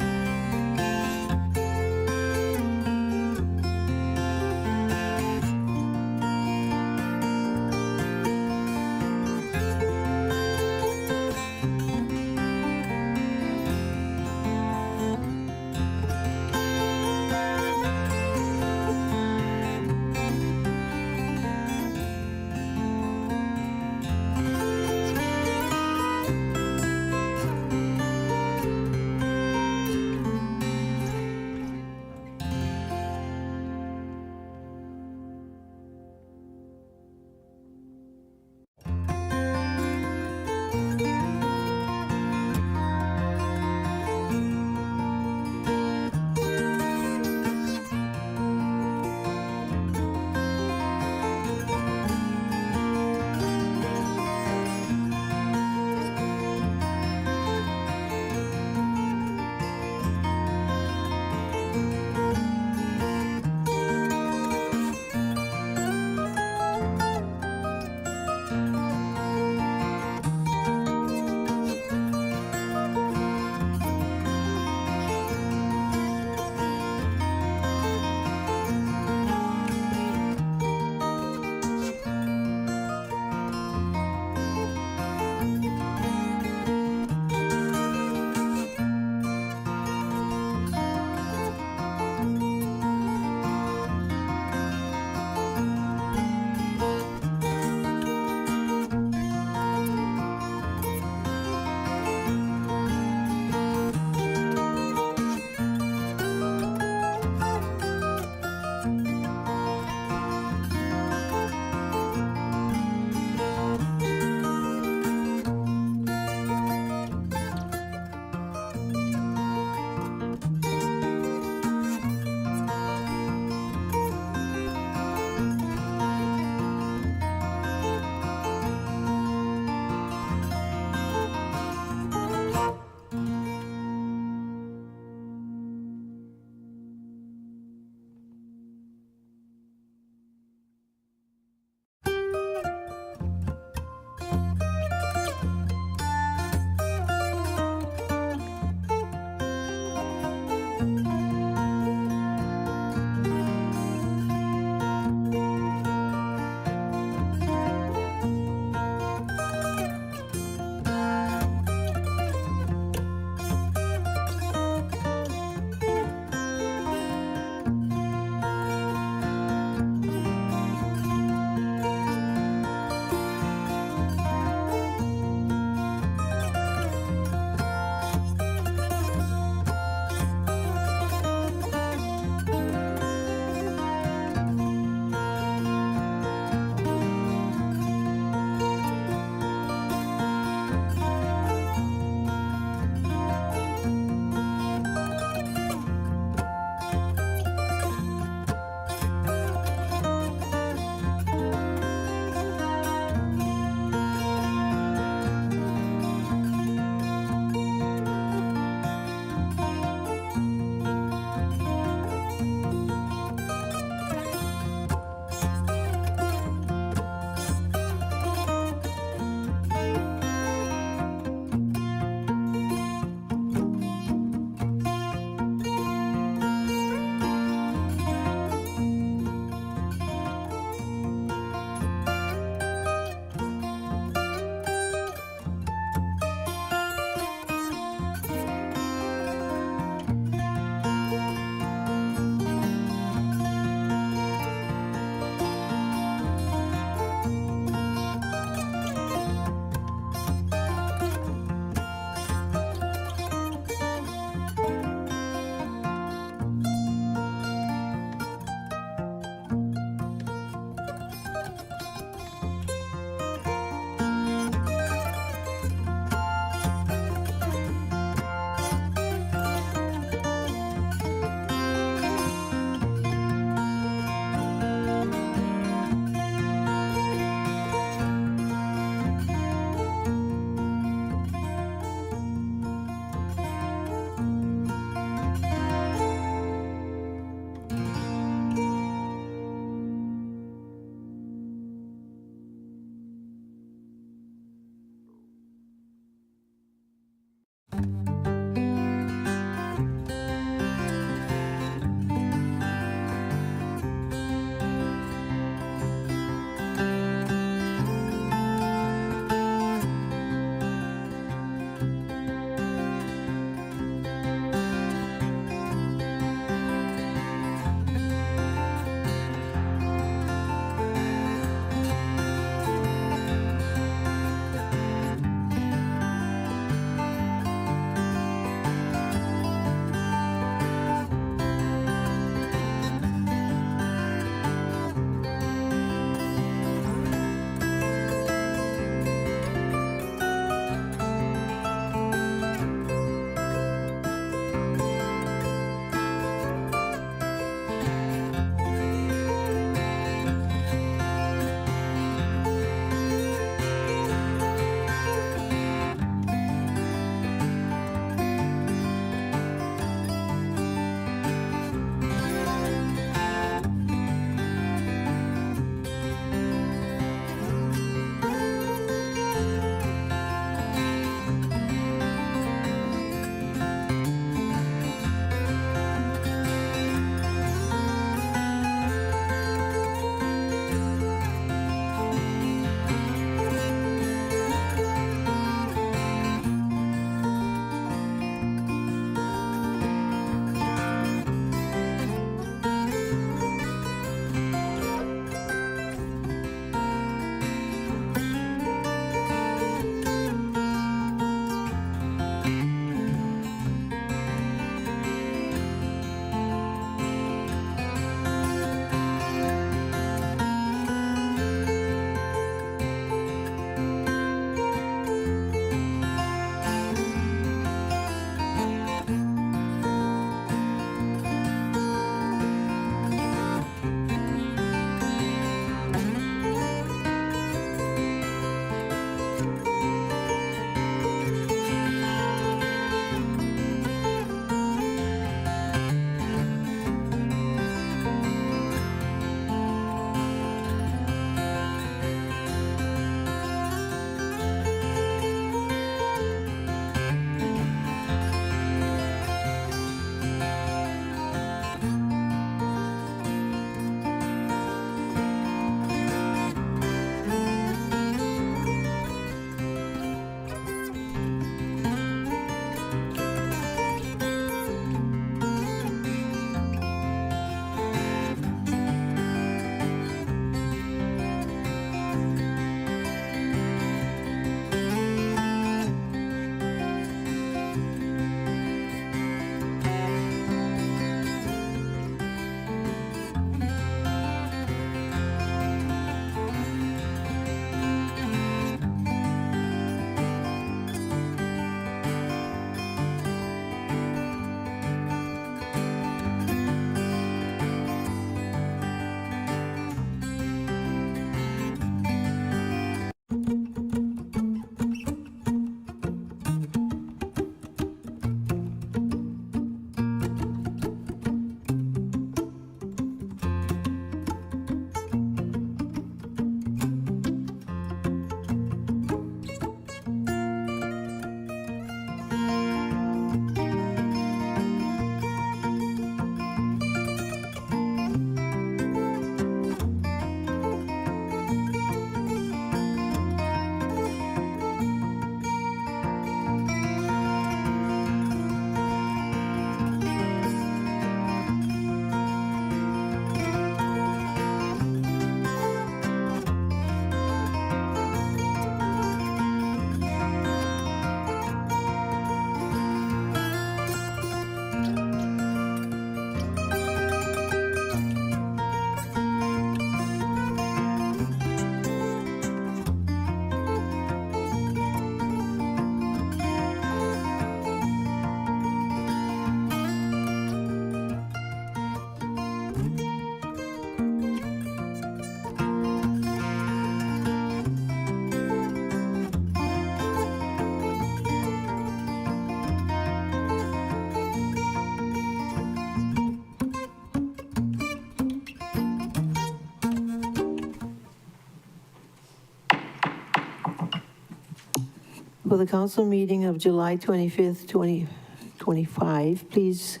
Will the council meeting of July 25th, 2025, please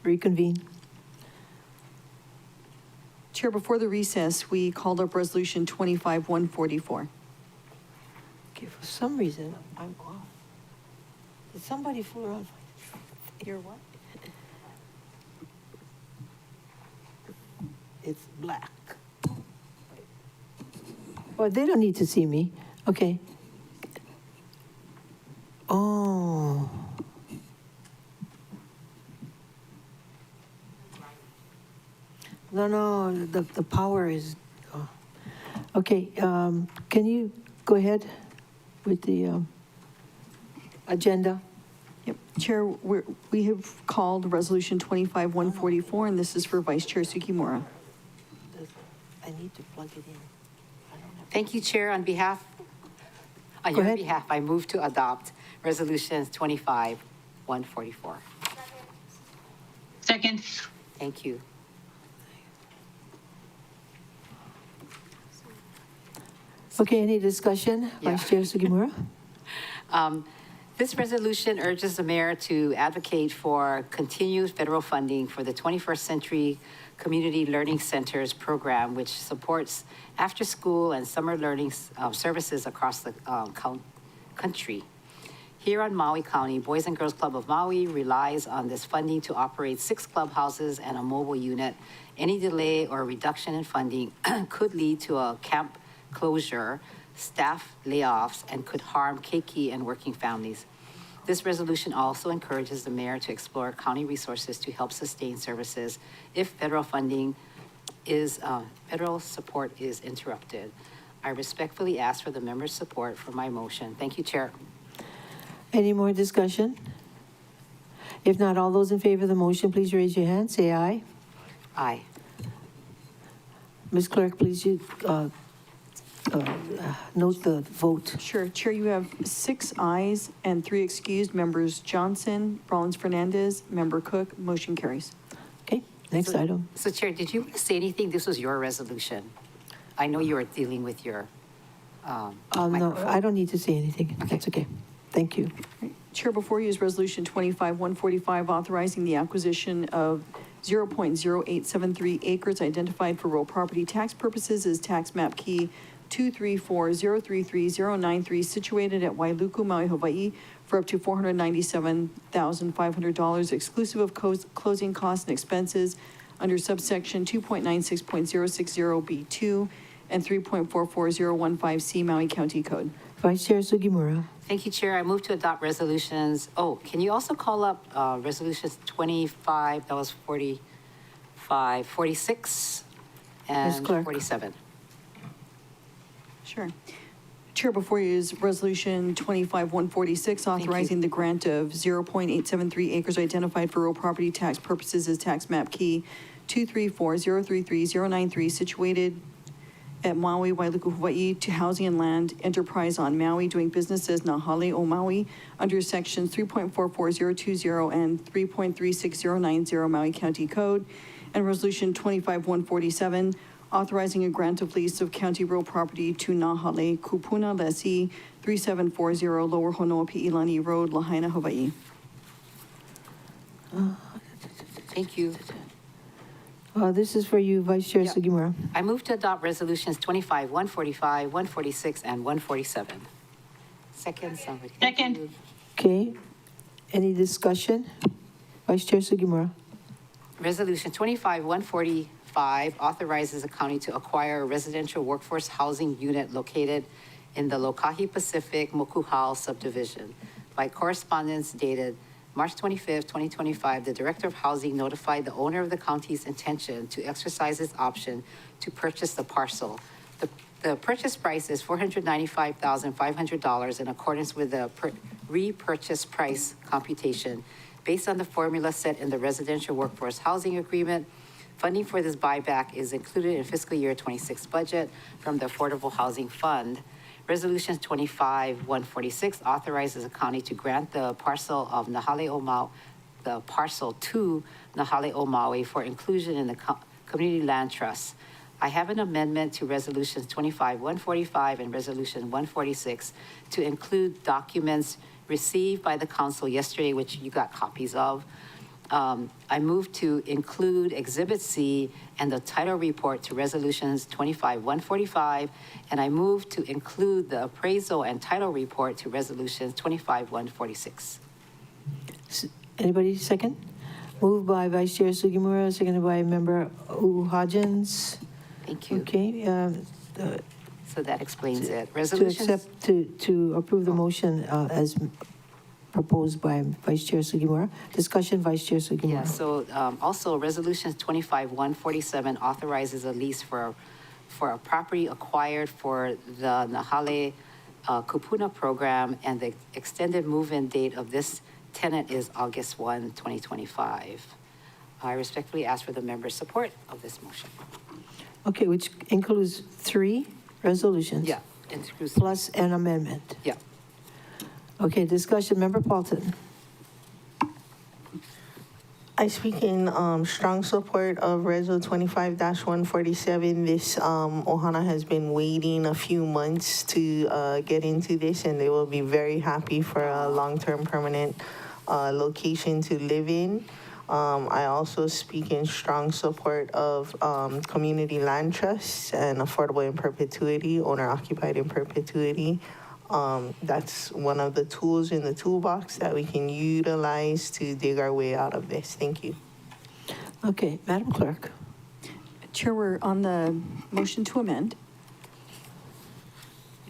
reconvene? Chair, before the recess, we called up Resolution 25-144. Okay, for some reason, I'm off. Did somebody fool around? You're what? It's black. Well, they don't need to see me. Okay. Oh. No, the power is, oh. Okay, can you go ahead with the agenda? Yep. Chair, we have called Resolution 25-144, and this is for Vice Chair Sugimura. I need to plug it in. Thank you, Chair. On Go your ahead. behalf, I move to adopt Resolutions 25-144. Second. Thank you. Okay, any discussion? Yeah. Vice Chair Sugimura? This resolution urges the mayor to advocate for continued federal funding for the 21st Century Community Learning Centers program, which supports after-school and summer learning services across the country. Here on Maui County, Boys and Girls Club of Maui relies on this funding to operate 6 clubhouses and a mobile unit. Any delay or reduction in funding could lead to a camp closure, staff layoffs, and could harm keiki and working families. This resolution also encourages the mayor to explore county resources to help sustain services if federal support is interrupted. I respectfully ask for the members' support for my motion. Thank you, Chair. Any more discussion? If not, all those in favor of the motion, please raise your hand. Say aye. Aye. Ms. Clerk, please note the vote. Sure. Chair, you have 6 ayes and 3 excused. Members Johnson, Rollins Fernandez, Member Cook. Motion carries. Okay, next item. So, Chair, did you want to say anything? This was your resolution. I know you were dealing with your No, microphone. I don't need to say anything. That's okay. Thank you. Chair, before you is Resolution 25-145, authorizing the acquisition of 0.0873 acres identified for real property tax purposes as tax map key 234033093, situated at Wailuku, Maui, Hawaii, for up to $497,500, exclusive of closing costs and expenses under subsection 2.96.060B2 and 3.44015C Maui County Code. Vice Chair Sugimura. Thank you, Chair. I move to adopt resolutions. Oh, can you also call up resolutions 25, that was 45, 46, Ms. and Clerk. 47? Sure. Chair, before you is Resolution 25-146, authorizing the grant of 0.873 acres identified for real property tax purposes as tax map key 234033093, situated at Maui, Wailuku, Hawaii, to Housing and Land Enterprise on Maui, doing business as Nahale o Maui, under sections 3.44020 and 3.36090 Maui County Code, and Resolution 25-147, authorizing a grant of lease of county real property to Nahale Kupuna Lessee, 3740 Lower Honoapi'ilani Road, Lahaina, Hawaii. Thank you. This is for you, Vice Chair Sugimura. I move to adopt resolutions 25, 145, 146, and 147. Second, somebody. Second. Okay, any discussion? Vice Chair Sugimura. Resolution 25, 145 authorizes the county to acquire a residential workforce housing unit located in the Lokahi Pacific Mokuhau subdivision. By correspondence dated March 25th, 2025, the Director of Housing notified the owner of the county's intention to exercise its option to purchase the parcel. The purchase price is $495,500 in accordance with the repurchase price computation based on the formula set in the Residential Workforce Housing Agreement. Funding for this buyback is included in fiscal year 26 budget from the Affordable Housing Fund. Resolution 25-146 authorizes the county to grant the parcel of Nahale o Maui, the parcel to Nahale o Maui for inclusion in the Community Land Trust. I have an amendment to Resolutions 25-145 and Resolution 146 to include documents received by the council yesterday, which you got copies of. I move to include Exhibit C and the title report to Resolutions 25-145, and I move to include the appraisal and title report to Resolutions 25-146. Anybody second? Moved by Vice Chair Sugimura, seconded by Member Hodgins. Thank you. Okay, So that explains it. to Resolutions. accept, to approve the motion as proposed by Vice Chair Sugimura. Discussion, Vice Chair Sugimura. Yeah, so also Resolution 25-147 authorizes a lease for a property acquired for the Nahale Kupuna program, and the extended move-in date of this tenant is August 1, 2025. I respectfully ask for the members' support of this motion. Okay, which includes 3 resolutions? Yeah, includes. Plus an amendment? Yeah. Okay, discussion, Member Paulton. I speak in strong support of Reso 25-147. This Ohana has been waiting a few months to get into this, and they will be very happy for a long-term permanent location to live in. I also speak in strong support of community land trusts and affordable in perpetuity, owner-occupied in perpetuity. That's one of the tools in the toolbox that we can utilize to dig our way out of this. Thank you. Okay, Madam Clerk. Chair, we're on the motion to amend.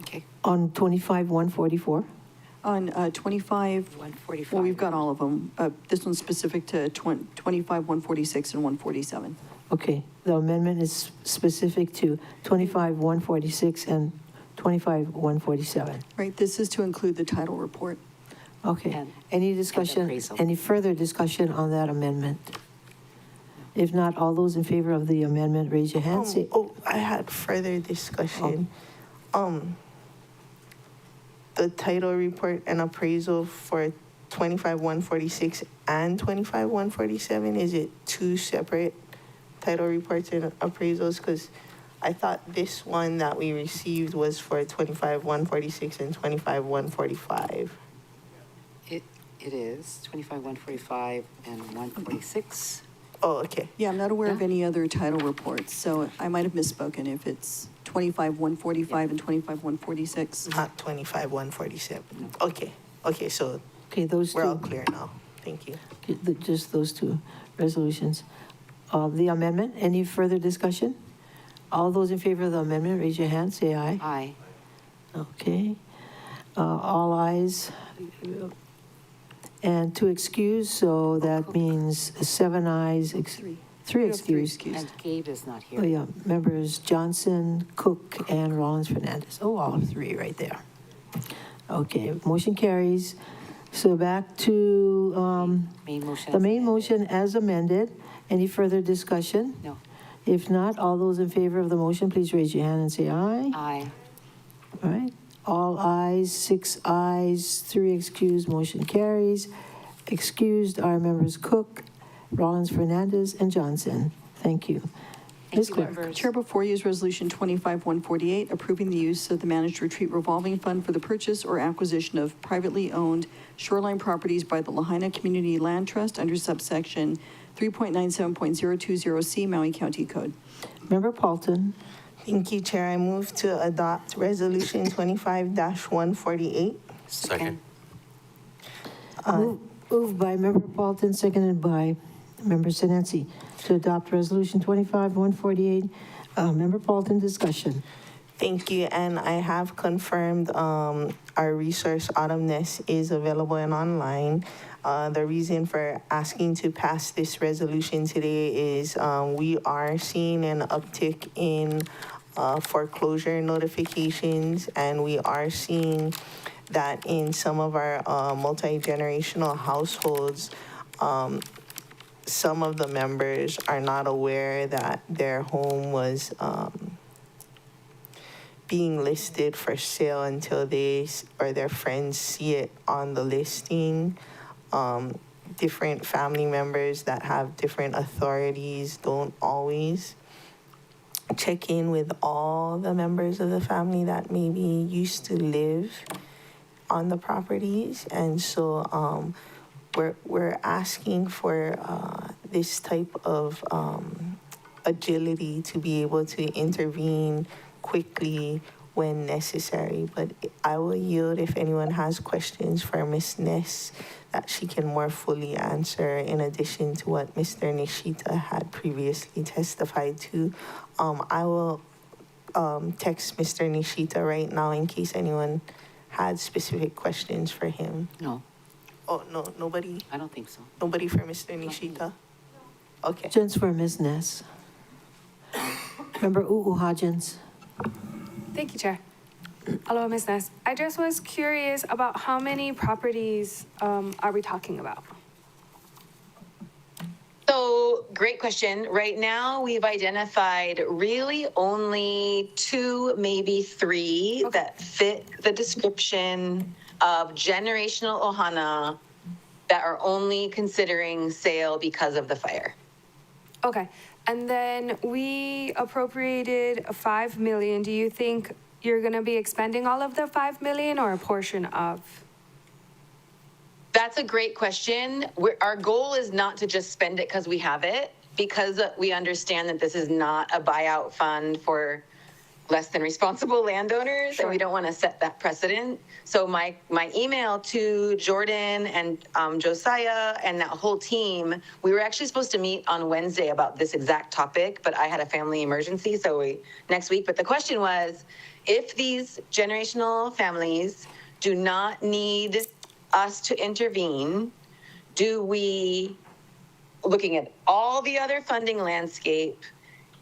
Okay. On 25-144? On 25, 145. well, we've got all of them. This one's specific to 25, 146, and 147. Okay, the amendment is specific to 25-146 and 25-147. Right, this is to include the title report. Okay, And- any discussion, appraisal. any further discussion on that amendment? If not, all those in favor of the amendment, raise your hand. Say, I had further discussion. The title report and appraisal for 25-146 and 25-147, is it 2 separate title reports and appraisals? Because I thought this one that we received was for 25-146 and 25-145. It is 25-145 and 146. Oh, okay. Yeah, I'm not aware of any other title reports, so I might have misspoken if it's 25-145 and 25-146. Not 25-147. Okay, okay, so okay, those we're all two, clear now. Thank you. just those 2 resolutions. The amendment, any further discussion? All those in favor of the amendment, raise your hand, say aye. Aye. Okay. All ayes. And 2 excused, so that means 7 ayes, 3 We have three excused. excused. And Gabe is not here. Oh, yeah, members Johnson, Cook, and Rollins Fernandez. Oh, all 3 right there. Okay, motion carries. So back to Main motion. the is main amended. motion as amended. Any further discussion? No. If not, all those in favor of the motion, please raise your hand and say aye. Aye. All right, all ayes, 6 ayes, 3 excused, motion carries. Excused are members Cook, Rollins Fernandez, and Johnson. Thank you. Ms. you, Clerk. members. Chair, before you is Resolution 25-148, approving the use of the Managed Retreat Revolving Fund for the purchase or acquisition of privately owned shoreline properties by the Lahaina Community Land Trust under subsection 3.97.020C Maui County Code. Member Paulton. Thank you, Chair. I move to adopt Resolution 25-148. Second. Moved by Member Paulton, seconded by Member Senenzi to adopt Resolution 25-148. Member Paulton, discussion. Thank you, and I have confirmed our resource Autumn Nest is available and online. The reason for asking to pass this resolution today is we are seeing an uptick in foreclosure notifications, and we are seeing that in some of our multi-generational households, some of the members are not aware that their home was being listed for sale until they or their friends see it on the listing. Different family members that have different authorities don't always check in with all the members of the family that maybe used to live on the properties. And so we're asking for this type of agility to be able to intervene quickly when necessary. But I will yield if anyone has questions for Ms. Ness that she can more fully answer in addition to what Mr. Nishita had previously testified to. I will text Mr. Nishita right now in case anyone had specific questions for him. No, Oh, no, nobody? I don't think so. Nobody for Mr. Nishita? Okay. Questions for Ms. Ness? Member Hodgins. Thank you, Chair. Hello, Ms. Ness. I just was curious about how many properties are we talking about? So, great question. Right now, we've identified really only 2, maybe 3 that fit the description of generational ohana that are only considering sale because of the fire. Okay. And then we appropriated 5 million. Do you think you're going to be expending all of the 5 million or a portion of? That's a great question. Our goal is not to just spend it because we have it, because we understand that this is not a buyout fund for less than responsible landowners, and we don't want to set that precedent. So my email to Jordan and Josiah and that whole team, we were actually supposed to meet on Wednesday about this exact topic, but I had a family emergency, so next week. But the question was, if these generational families do not need us to intervene, do we, looking at all the other funding landscape,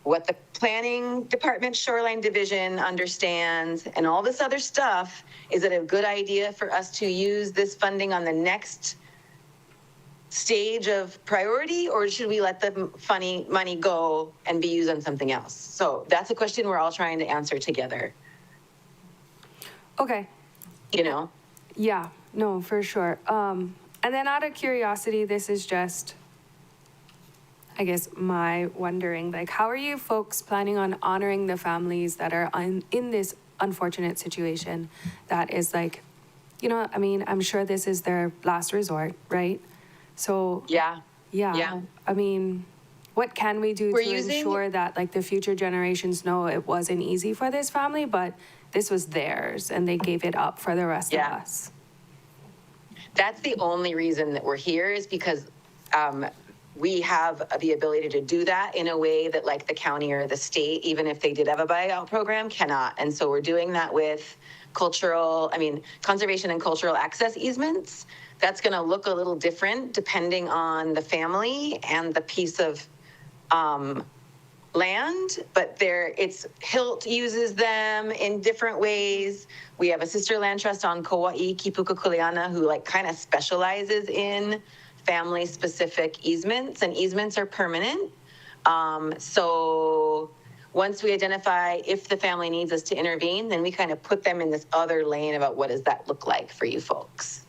what the planning department shoreline division understands and all this other stuff, is it a good idea for us to use this funding on the next stage of priority, or should we let the money go and be used on something else? So that's a question we're all trying to answer together. Okay. You know? Yeah, no, for sure. And then out of curiosity, this is just, I guess, my wondering, like, how are you folks planning on honoring the families that are in this unfortunate situation that is like, you know, I mean, I'm sure this is their last resort, right? So yeah. I mean, what can we do to ensure that like the future generations know it wasn't easy for this family, but this was theirs and they gave it up for the rest of us? That's the only reason that we're here, is because we have the ability to do that in a way that like the county or the state, even if they did have a buyout program, cannot. And so we're doing that with conservation and cultural access easements. That's going to look a little different depending on the family and the piece of land, but HILT uses them in different ways. We have a sister land trust on Kauai, Kipuka Kuleana, who like kind of specializes in family-specific easements, and easements are permanent. So once we identify if the family needs us to intervene, then we kind of put them in this other lane about what does that look like for you folks.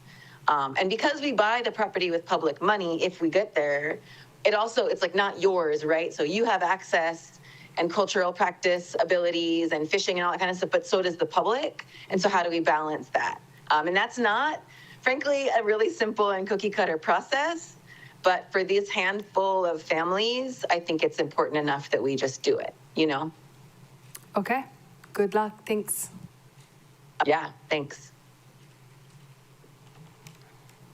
And because we buy the property with public money, if we get there, it's like not yours, right? So you have access and cultural practice abilities and fishing and all that kind of stuff, but so does the public. And so how do we balance that? And that's not, frankly, a really simple and cookie cutter process, but for this handful of families, I think it's important enough that we just do it, you know? Okay, good luck, thanks. Yeah, thanks.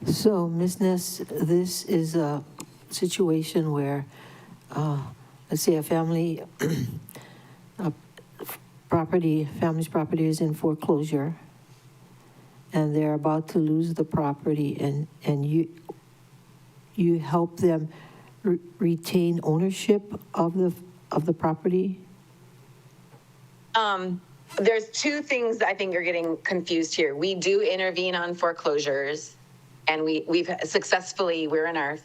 So, Ms. Ness, this is a situation where, let's say a family, family's property is in foreclosure, and they're about to lose the property, and you help them retain ownership of the property? There's 2 things I think are getting confused here. We do intervene on foreclosures, and we've successfully, we're in our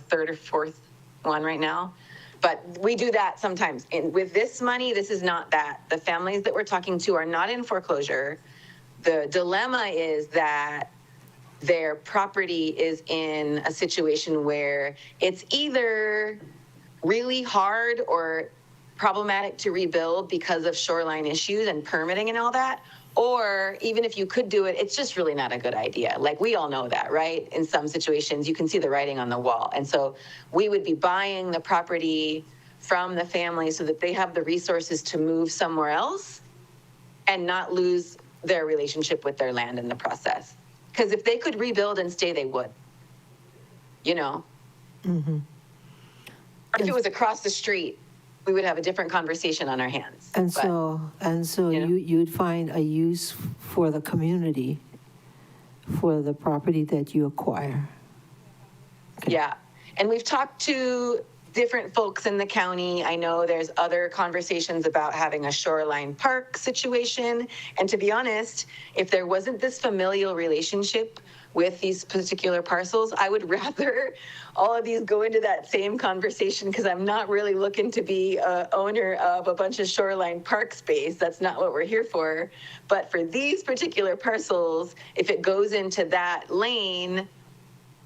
third or fourth one right now, but we do that sometimes. And with this money, this is not that. The families that we're talking to are not in foreclosure. The dilemma is that their property is in a situation where it's either really hard or problematic to rebuild because of shoreline issues and permitting and all that. Or even if you could do it, it's just really not a good idea. Like, we all know that, right? In some situations, you can see the writing on the wall. And so we would be buying the property from the family so that they have the resources to move somewhere else and not lose their relationship with their land in the process. Because if they could rebuild and stay, they would. You know? Mm-hmm. Or if it was across the street, we would have a different conversation on our hands. And But- so you'd find a use for the community for the property that you acquire. Yeah. And we've talked to different folks in the county. I know there's other conversations about having a shoreline park situation. And to be honest, if there wasn't this familial relationship with these particular parcels, I would rather all of these go into that same conversation, because I'm not really looking to be a owner of a bunch of shoreline park space. That's not what we're here for. But for these particular parcels, if it goes into that lane,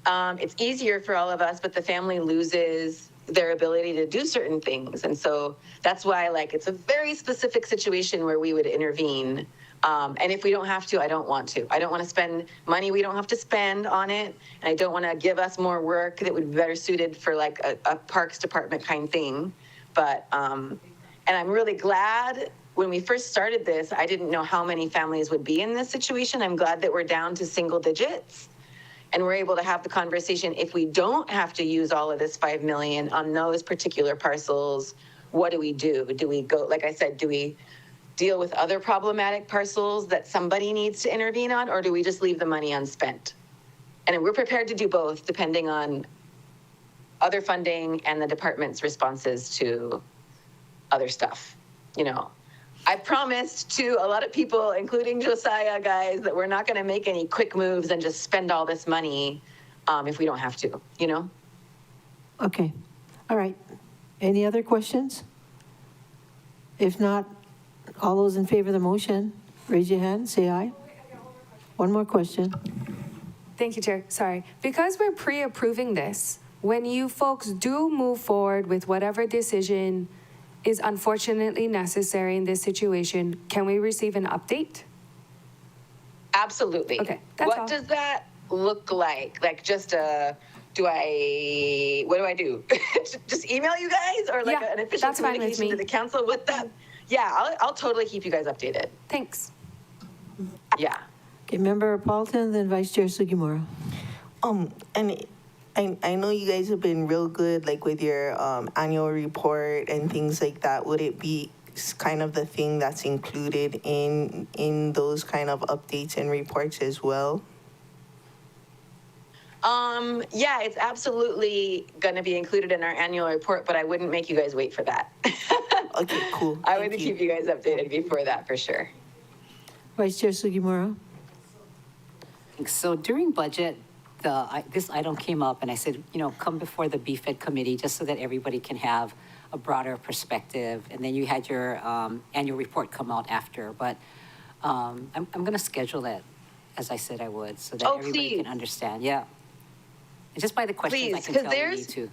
it's easier for all of us, but the family loses their ability to do certain things. And so that's why, like, it's a very specific situation where we would intervene. And if we don't have to, I don't want to. I don't want to spend money we don't have to spend on it. And I don't want to give us more work that would be better suited for like a parks department kind thing. But, and I'm really glad when we first started this, I didn't know how many families would be in this situation. I'm glad that we're down to single digits. And we're able to have the conversation. If we don't have to use all of this $5 million on those particular parcels, what do we do? Do we go, like I said, do we deal with other problematic parcels that somebody needs to intervene on, or do we just leave the money unspent? And we're prepared to do both, depending on other funding and the department's responses to other stuff. You know, I promised to a lot of people, including Josiah, guys, that we're not going to make any quick moves and just spend all this money if we don't have to, you know? Okay. All right. Any other questions? If not, all those in favor of the motion, raise your hand, say aye. One more question. Thank you, Chair. Sorry. Because we're pre-approving this, when you folks do move forward with whatever decision is unfortunately necessary in this situation, can we receive an update? Absolutely. Okay, that's what all. does that look like? Like, just what do I do? Just email you guys, or like Yeah, an official that's fine with communication me. to the council with that? Yeah, I'll totally keep you guys updated. Thanks. Yeah. Okay, Member Paulton, then Vice Chair Sugimura. And I know you guys have been real good, like with your annual report and things like that. Would it be kind of the thing that's included in those kind of updates and reports as well? Yeah, it's absolutely going to be included in our annual report, but I wouldn't make you guys wait for that. Okay, cool. I would keep you guys updated before that, for sure. Vice Chair Sugimura. So during budget, this item came up, and I said, come before the BFED committee just so that everybody can have a broader perspective. And then you had your annual report come out after. But I'm going to schedule it, as I said I would, so that everybody can understand. Yeah. And just by the questions, I can tell you need to.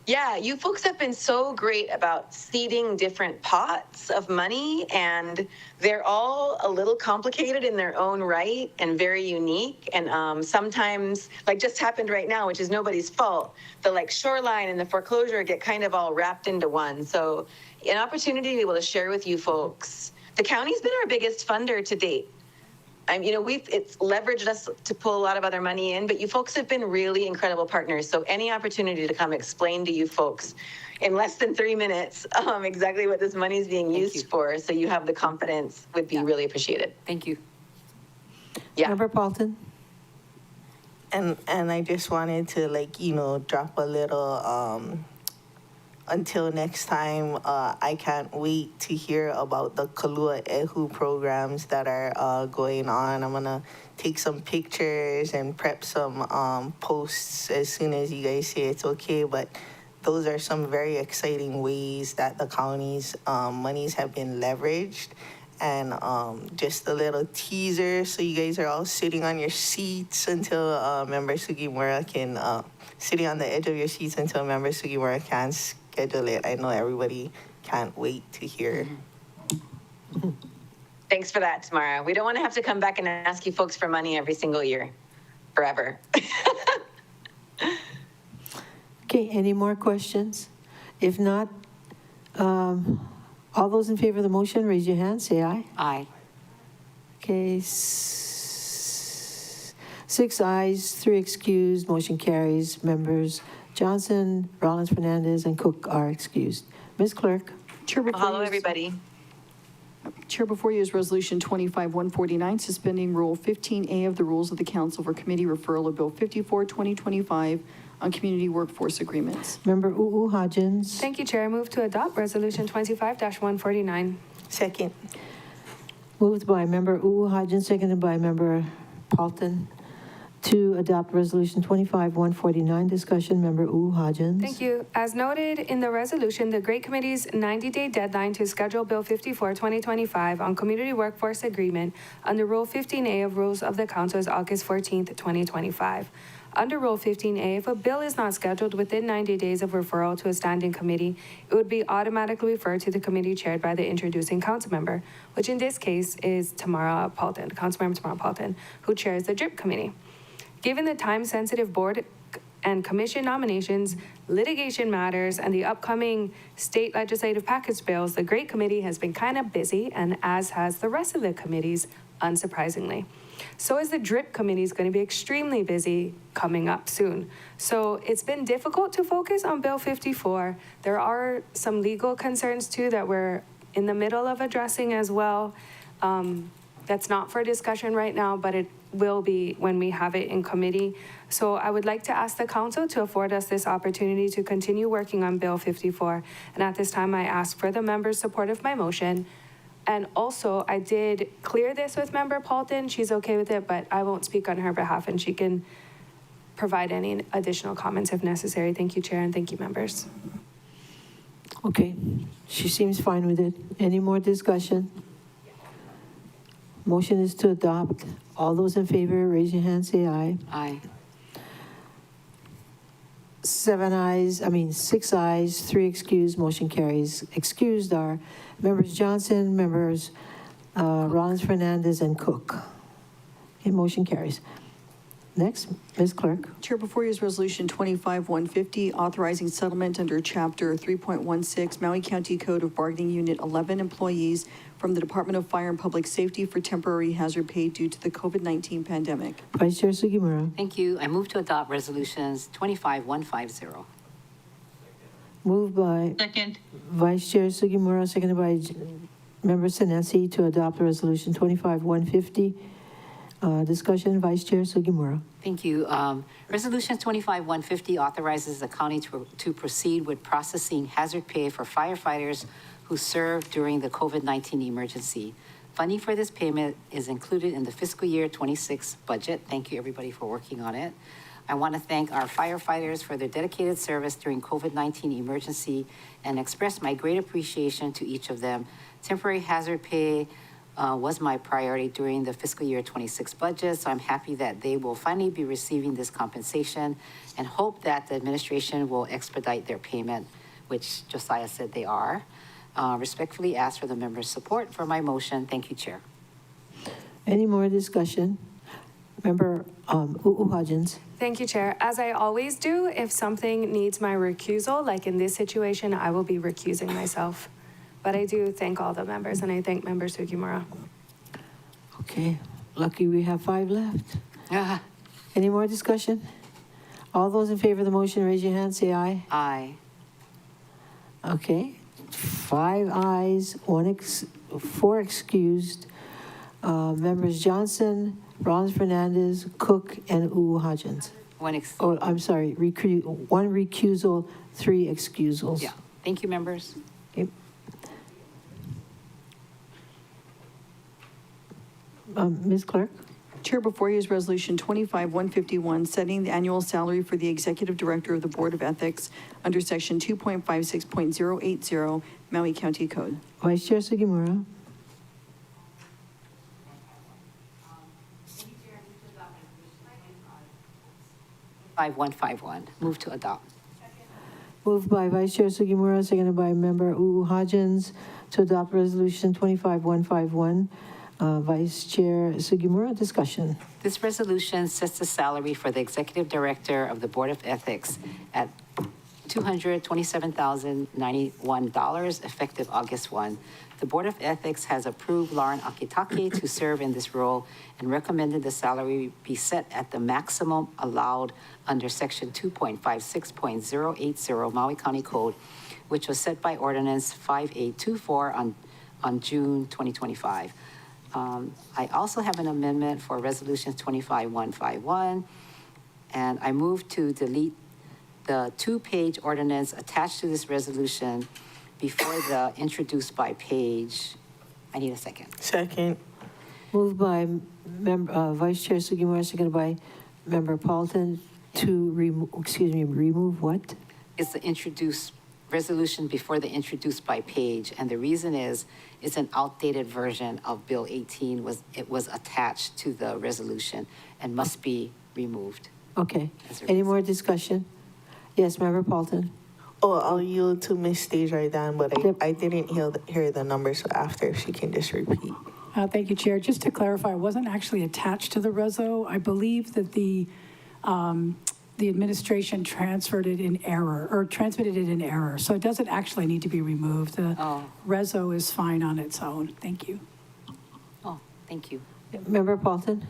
Yeah, you folks have been so great about seeding different pots of money, and they're all a little complicated in their own right and very unique. And sometimes, like just happened right now, which is nobody's fault, the like shoreline and the foreclosure get kind of all wrapped into one. So an opportunity to be able to share with you folks. The county's been our biggest funder to date. It's leveraged us to pull a lot of other money in, but you folks have been really incredible partners. So any opportunity to come explain to you folks in less than 3 minutes exactly what this money is being used for, so you have the confidence, would be really appreciated. Thank you. Yeah. Member Paulton. And I just wanted to drop a little until next time, I can't wait to hear about the Kalua Ehu programs that are going on. I'm going to take some pictures and prep some posts as soon as you guys say it's okay. But those are some very exciting ways that the county's monies have been leveraged. And just a little teaser, so you guys are all sitting on your seats until Member Sugimura can, sitting on the edge of your seats until Member Sugimura schedule it. I know everybody can't wait to hear. Thanks for that, Tamara. We don't want to have to come back and ask you folks for money every single year, forever. Okay, any more questions? If not, all those in favor of the motion, raise your hand, say aye. Aye. Okay, 6 ayes, 3 excused, motion carries. Members Johnson, Rollins Fernandez, and Cook are excused. Ms. Clerk? Chair, before Hello, you- everybody. Chair, before you is Resolution 25-149, suspending Rule 15A of the Rules of the Council for committee referral of Bill 54, 2025 on community workforce agreements. Member Hodgins. Thank you, Chair. I move to adopt Resolution 25-149. Second. Moved by Member Hodgins, seconded by Member Paulton to adopt Resolution 25-149. Discussion, Member Hodgins. Thank you. As noted in the resolution, the Great Committee's 90-day deadline to schedule Bill 54, 2025 on community workforce agreement under Rule 15A of Rules of the Council is August 14th, 2025. Under Rule 15A, if a bill is not scheduled within 90 days of referral to a standing committee, it would be automatically referred to the committee chaired by the introducing council member, which in this case is Tamara Paulton, Councilmember Tamara Paulton, who chairs the DRIP committee. Given the time-sensitive board and commission nominations, litigation matters, and the upcoming state legislative package bills, the Great Committee has been kind of busy, and as has the rest of the committees, unsurprisingly. So is the DRIP committee is going to be extremely busy coming up soon. So it's been difficult to focus on Bill 54. There are some legal concerns too that we're in the middle of addressing as well. That's not for discussion right now, but it will be when we have it in committee. So I would like to ask the council to afford us this opportunity to continue working on Bill 54. And at this time, I ask for the members' support of my motion. And also, I did clear this with Member Paulton. She's okay with it, but I won't speak on her behalf, and she can provide any additional comments if necessary. Thank you, Chair, and thank you, members. Okay, she seems fine with it. Any more discussion? Motion is to adopt. All those in favor, raise your hand, say aye. Aye. 6 ayes, 3 excused, motion carries. Excused are members Johnson, members Rollins Fernandez, and Cook. Okay, motion carries. Next, Ms. Clerk. Chair, before you is Resolution 25-150, authorizing settlement under Chapter 3.16 Maui County Code of Bargaining Unit 11 employees from the Department of Fire and Public Safety for temporary hazard pay due to the COVID-19 pandemic. Vice Chair Sugimura. Thank you. I move to adopt Resolutions 25-150. Moved by Second. Vice Chair Sugimura, seconded by Member Senesi to adopt Resolution 25-150. Discussion, Vice Chair Sugimura. Thank you. Resolution 25-150 authorizes the county to proceed with processing hazard pay for firefighters who served during the COVID-19 emergency. Funding for this payment is included in the fiscal year 26 budget. Thank you, everybody, for working on it. I want to thank our firefighters for their dedicated service during COVID-19 emergency and express my great appreciation to each of them. Temporary hazard pay was my priority during the fiscal year 26 budget, so I'm happy that they will finally be receiving this compensation and hope that the administration will expedite their payment, which Josiah said they are. Respectfully ask for the members' support for my motion. Thank you, Chair. Any more discussion? Member Hodgins. Thank you, Chair. As I always do, if something needs my recusal, like in this situation, I will be recusing myself. But I do thank all the members, and I thank Member Sugimura. Okay, lucky we have 5 left. Any more discussion? All those in favor of the motion, raise your hand, say aye. Aye. Okay, 5 ayes, 4 excused. Members Johnson, Rollins Fernandez, Cook, and Hodgins. One 1 recusal, 3 excusals. Yeah. Thank you, members. Okay. Ms. Clerk? Chair, before you is Resolution 25-151, setting the annual salary for the Executive Director of the Board of Ethics under Section 2.56.080 Maui County Code. Vice Chair Sugimura. Five one. Move to adopt. Moved by Vice Chair Sugimura, seconded by Member Hodgins to adopt Resolution 25151. Vice Chair Sugimura, discussion. This resolution sets the salary for the Executive Director of the Board of Ethics at $227,091 effective August 1. The Board of Ethics has approved Lauren Akitake to serve in this role and recommended the salary be set at the maximum allowed under Section 2.56.080 Maui County Code, which was set by Ordinance 5824 on June 2025. I also have an amendment for Resolution 25151, and I move to delete the two-page ordinance attached to this resolution before the introduced by page. I need a second. Second. Moved by Vice Chair Sugimura, seconded by Member Paulton to remove what? It's the introduced resolution before the introduced by page, and the reason is it's an outdated version of Bill 18. It was attached to the resolution and must be removed. Okay. Any more discussion? Yes, Member Paulton. Oh, I'll yield to Ms. Desjardins, but I didn't hear the numbers, so after, if she can just repeat. Thank you, Chair. Just to clarify, it wasn't actually attached to the reso. I believe that the administration transferred it in error, or transmitted it in error. So it doesn't actually need to be removed. The reso is fine on its own. Thank you. Oh, thank you. Member Paulton?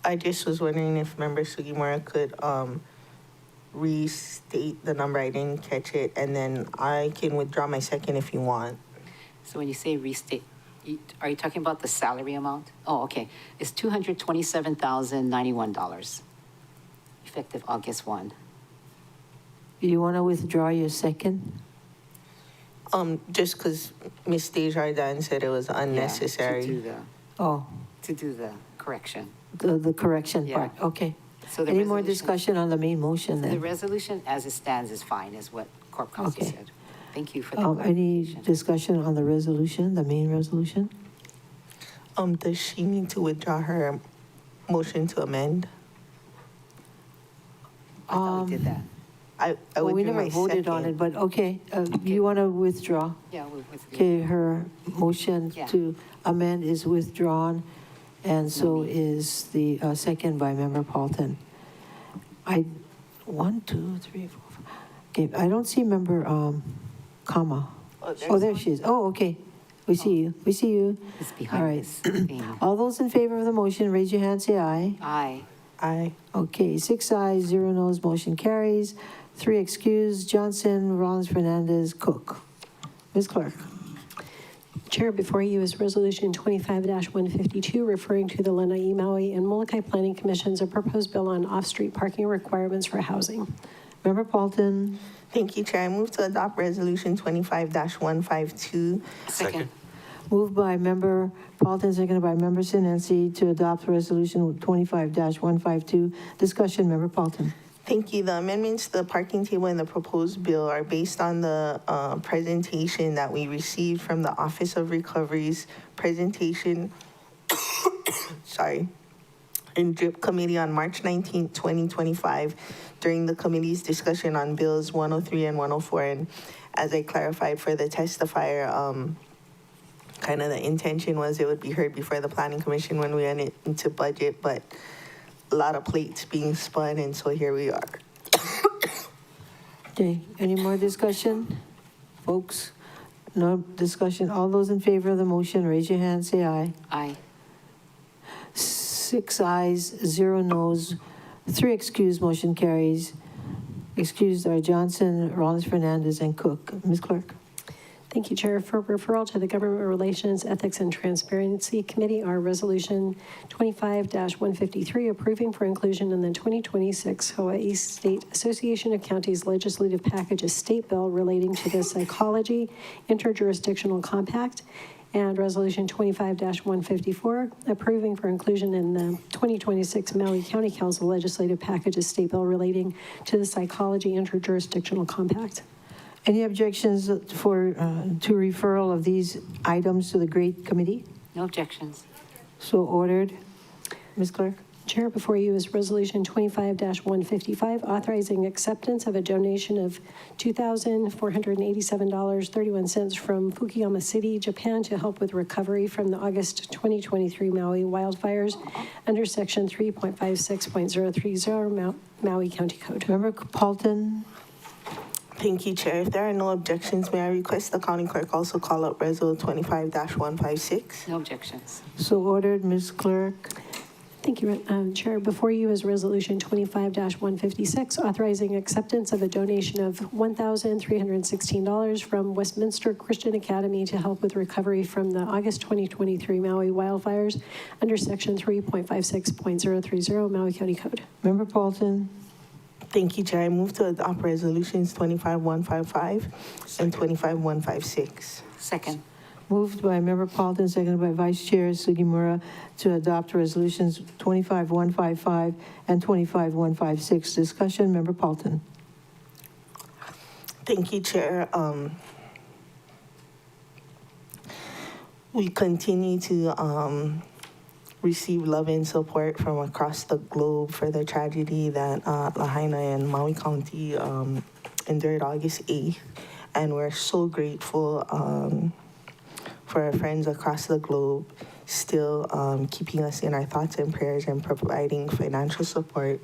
I just was wondering if Member Sugimura could restate the number. I didn't catch it, and then I can withdraw my second if you want. So when you say restate, are you talking about the salary amount? Oh, okay. It's $227,091, effective August 1. You want to withdraw your second? Just because Ms. Desjardins said it was unnecessary. To do the correction. The correction part, okay. So the Any more resolution- discussion on the main motion The then? resolution as it stands is fine, is what Corp Counsel Okay. said. Thank you for the Any clarification. discussion on the resolution, the main resolution? Does she need to withdraw her motion to amend? I thought we did that. I Well, we withdrew never my voted on second. it, but okay, you want to withdraw? Yeah, we withdrew. Okay, her motion Yeah. to amend is withdrawn, and so is the second by Member Paulton. One, two, three, four, five. Okay, I don't see Member Kama. Oh, there she is. Oh, okay. We see you. We see you. It's All behind right. this thing. All those in favor of the motion, raise your hand, say aye. Aye. Aye. Okay, 6 ayes, 0 noes, motion carries. 3 excused, Johnson, Rollins, Fernandez, Cook. Ms. Clerk. Chair, before you is Resolution 25-152, referring to the Lanai, Maui, and Molokai Planning Commissions, a proposed bill on off-street parking requirements for housing. Member Paulton. Thank you, Chair. I move to adopt Resolution 25-152. Second. Moved by Member Paulton, seconded by Member Sinensi to adopt Resolution 25-152. Discussion, Member Paulton. Thank you. The amendments to the parking table in the proposed bill are based on the presentation that we received from the Office of Recovery's presentation, in DRIP Committee on March 19, 2025, during the committee's discussion on Bills 103 and 104. And as I clarified for the testifier, kind of the intention was it would be heard before the Planning Commission when we went into budget, but a lot of plates being spun, and so here we are. Okay, any more discussion, folks? No discussion. All those in favor of the motion, raise your hand, say aye. Aye. 6 ayes, 0 noes, 3 excused, motion carries. Excused are Johnson, Rollins, Fernandez, and Cook. Ms. Clerk. Thank you, Chair. For referral to the Government Relations, Ethics, and Transparency Committee, our Resolution 25-153, approving for inclusion in the 2026 Hawaii State Association of Counties Legislative Package a state bill relating to the Psychology Interjurisdictional Compact, and Resolution 25-154, approving for inclusion in the 2026 Maui County Council Legislative Package a state bill relating to the Psychology Interjurisdictional Compact. Any objections to referral of these items to the Great Committee? No objections. So ordered. Ms. Clerk. Chair, before you is Resolution 25-155, authorizing acceptance of a donation of $2,487.31 from Fukuyama City, Japan, to help with recovery from the August 2023 Maui wildfires under Section 3.56.030 Maui County Code. Member Paulton? Thank you, Chair. If there are no objections, may I request the county clerk also call up Resolution 25-156? No objections. So ordered, Ms. Clerk. Thank you, Chair. Before you is Resolution 25-156, authorizing acceptance of a donation of $1,316 from Westminster Christian Academy to help with recovery from the August 2023 Maui wildfires under Section 3.56.030 Maui County Code. Member Paulton? Thank you, Chair. I move to adopt Resolutions 25-155 and 25-156. Second. Moved by Member Paulton, seconded by Vice Chair Sugimura to adopt resolutions 25-155 and 25-156. Discussion, Member Paulton. Thank you, Chair. We continue to receive love and support from across the globe for the tragedy that Lahaina and Maui County endured August 8th. And we're so grateful for our friends across the globe still keeping us in our thoughts and prayers and providing financial support.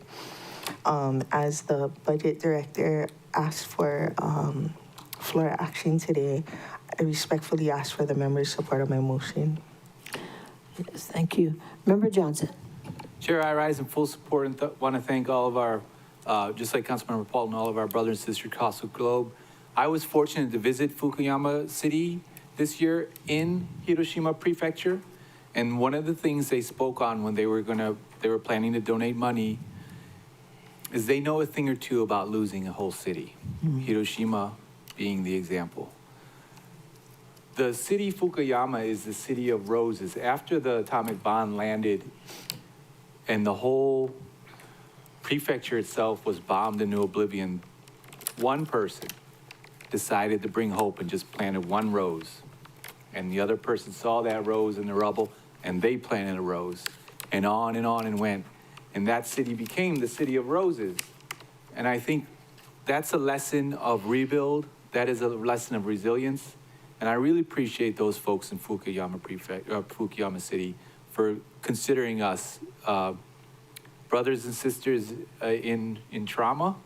As the budget director asked for floor action today, I respectfully ask for the members' support of my motion. Yes, thank you. Member Johnson. Chair, I rise in full support and want to thank all of our, just like Councilmember Paulton, all of our brothers and sisters across the globe. I was fortunate to visit Fukuyama City this year in Hiroshima Prefecture, and one of the things they spoke on when they were planning to donate money is they know a thing or two about losing a whole city, Hiroshima being the example. The city Fukuyama is the city of roses. After the atomic bomb landed and the whole prefecture itself was bombed into oblivion, one person decided to bring hope and just planted one rose. And the other person saw that rose in the rubble, and they planted a rose, and on and went. And that city became the city of roses. And I think that's a lesson of rebuild. That is a lesson of resilience. And I really appreciate those folks in Fukuyama City for considering us brothers and sisters in trauma.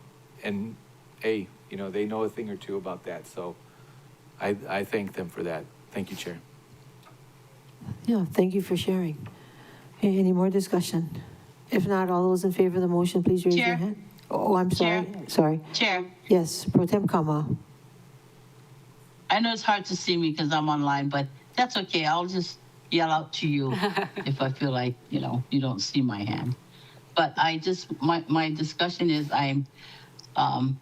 And hey, you know, they know a thing or two about that. So I thank them for that. Thank you, Chair. Yeah, thank you for sharing. Any more discussion? If not, all those in favor of the motion, please raise your hand. Oh, I'm sorry. Chair. Sorry. Chair, Yes, Pro Tem Kama. I know it's hard to see me because I'm online, but that's okay. I'll just yell out to you if I feel like, you know, you don't see my hand. But my discussion is I'm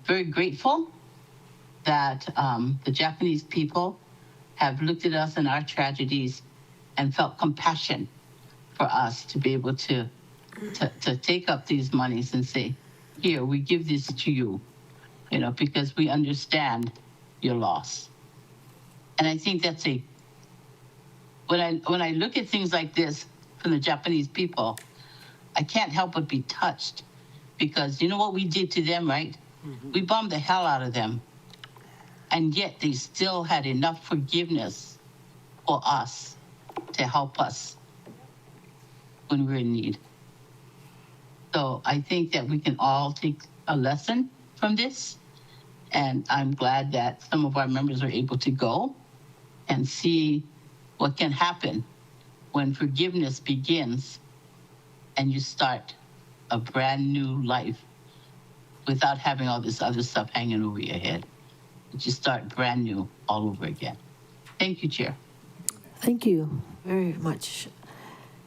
very grateful that the Japanese people have looked at us and our tragedies and felt compassion for us to be able to take up these monies and say, here, we give this to you, you know, because we understand your loss. And I think that's when I look at things like this from the Japanese people, I can't help but be touched because you know what we did to them, right? Mm-hmm. We bombed the hell out of them. And yet they still had enough forgiveness for us to help us when we're in need. So I think that we can all take a lesson from this. And I'm glad that some of our members are able to go and see what can happen when forgiveness begins and you start a brand new life without having all this other stuff hanging over your head. You start brand new all over again. Thank you, Chair. Thank you very much.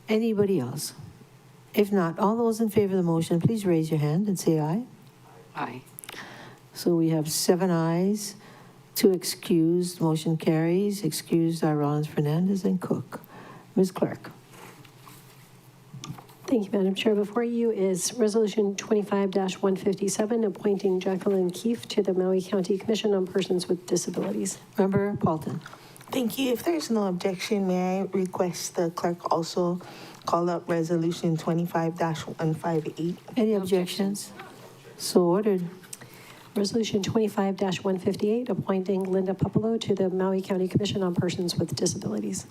Anybody else? If not, all those in favor of the motion, please raise your hand and say aye. Aye. So we have 7 ayes, 2 excused, motion carries. Excused are Rollins, Fernandez, and Cook. Ms. Clerk. Thank you, Madam Chair. Before you is Resolution 25-157, appointing Jacqueline Keefe to the Maui County Commission on Persons with Disabilities. Member Paulton. Thank you. If there's no objection, may I request the clerk also call up Resolution 25-158. Any objections? So ordered. Resolution 25-158, appointing Linda Popolo to the Maui County Commission on Persons with Disabilities.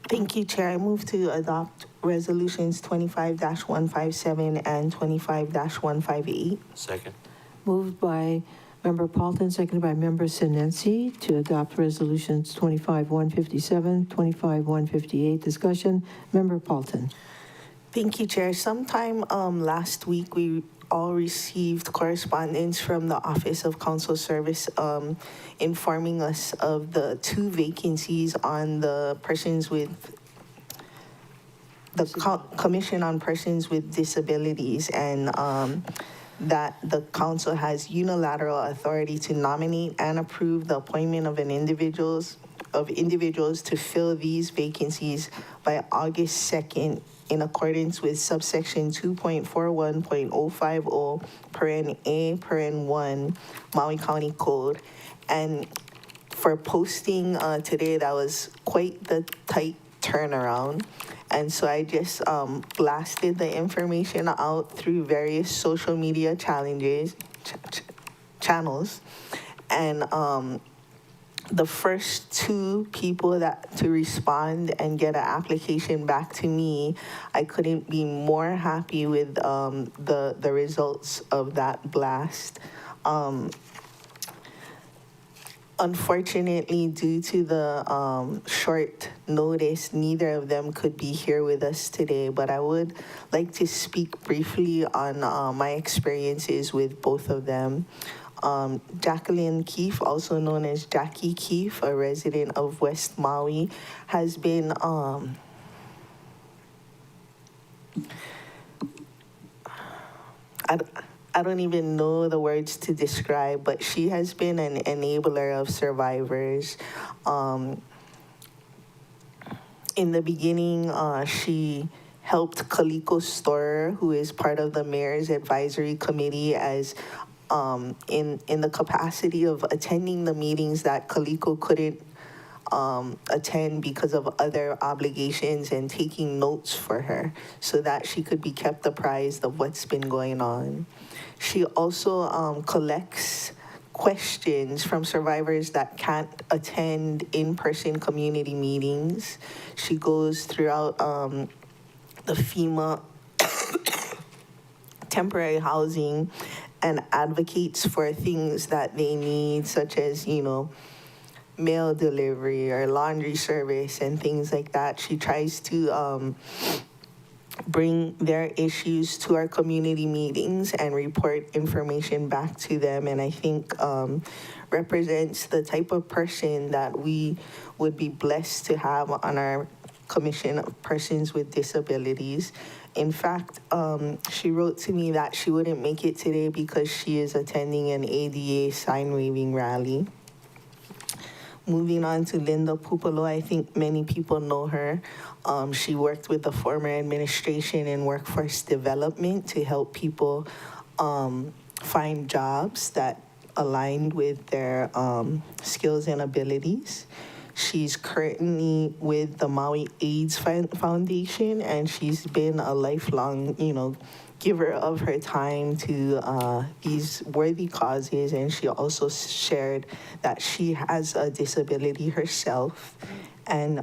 Thank you, Chair. I move to adopt Resolutions 25-157 and 25-158. Second. Moved by Member Paulton, seconded by Member Sinensi to adopt resolutions 25-157, 25-158. Discussion. Member Paulton. Thank you, Chair. Sometime last week, we all received correspondence from the Office of Council Service informing us of the 2 vacancies on the Commission on Persons with Disabilities, and that the council has unilateral authority to nominate and approve the appointment of individuals to fill these vacancies by August 2nd, in accordance with subsection 2.41.050 paren A paren 1 Maui County Code. And for posting today, that was quite the tight turnaround. And so I just blasted the information out through various social media channels. And the first 2 people to respond and get an application back to me, I couldn't be more happy with the results of that blast. Unfortunately, due to the short notice, neither of them could be here with us today, but I would like to speak briefly on my experiences with both of them. Jacqueline Keefe, also known as Jackie Keefe, a resident of West Maui, has been I don't even know the words to describe, but she has been an enabler of survivors. In the beginning, she helped Kaliko Storer, who is part of the Mayor's Advisory Committee, as in the capacity of attending the meetings that Kaliko couldn't attend because of other obligations, and taking notes for her so that she could be kept apprised of what's been going on. She also collects questions from survivors that can't attend in-person community meetings. She goes throughout the FEMA temporary housing and advocates for things that they need, such as, mail delivery or laundry service and things like that. She tries to bring their issues to our community meetings and report information back to them, and I think represents the type of person that we would be blessed to have on our Commission of Persons with Disabilities. In fact, she wrote to me that she wouldn't make it today because she is attending an ADA sign waving rally. Moving on to Linda Popolo, I think many people know her. She worked with the former administration in workforce development to help people find jobs that aligned with their skills and abilities. She's currently with the Maui AIDS Foundation, and she's been a lifelong, giver of her time to these worthy causes. And she also shared that she has a disability herself, and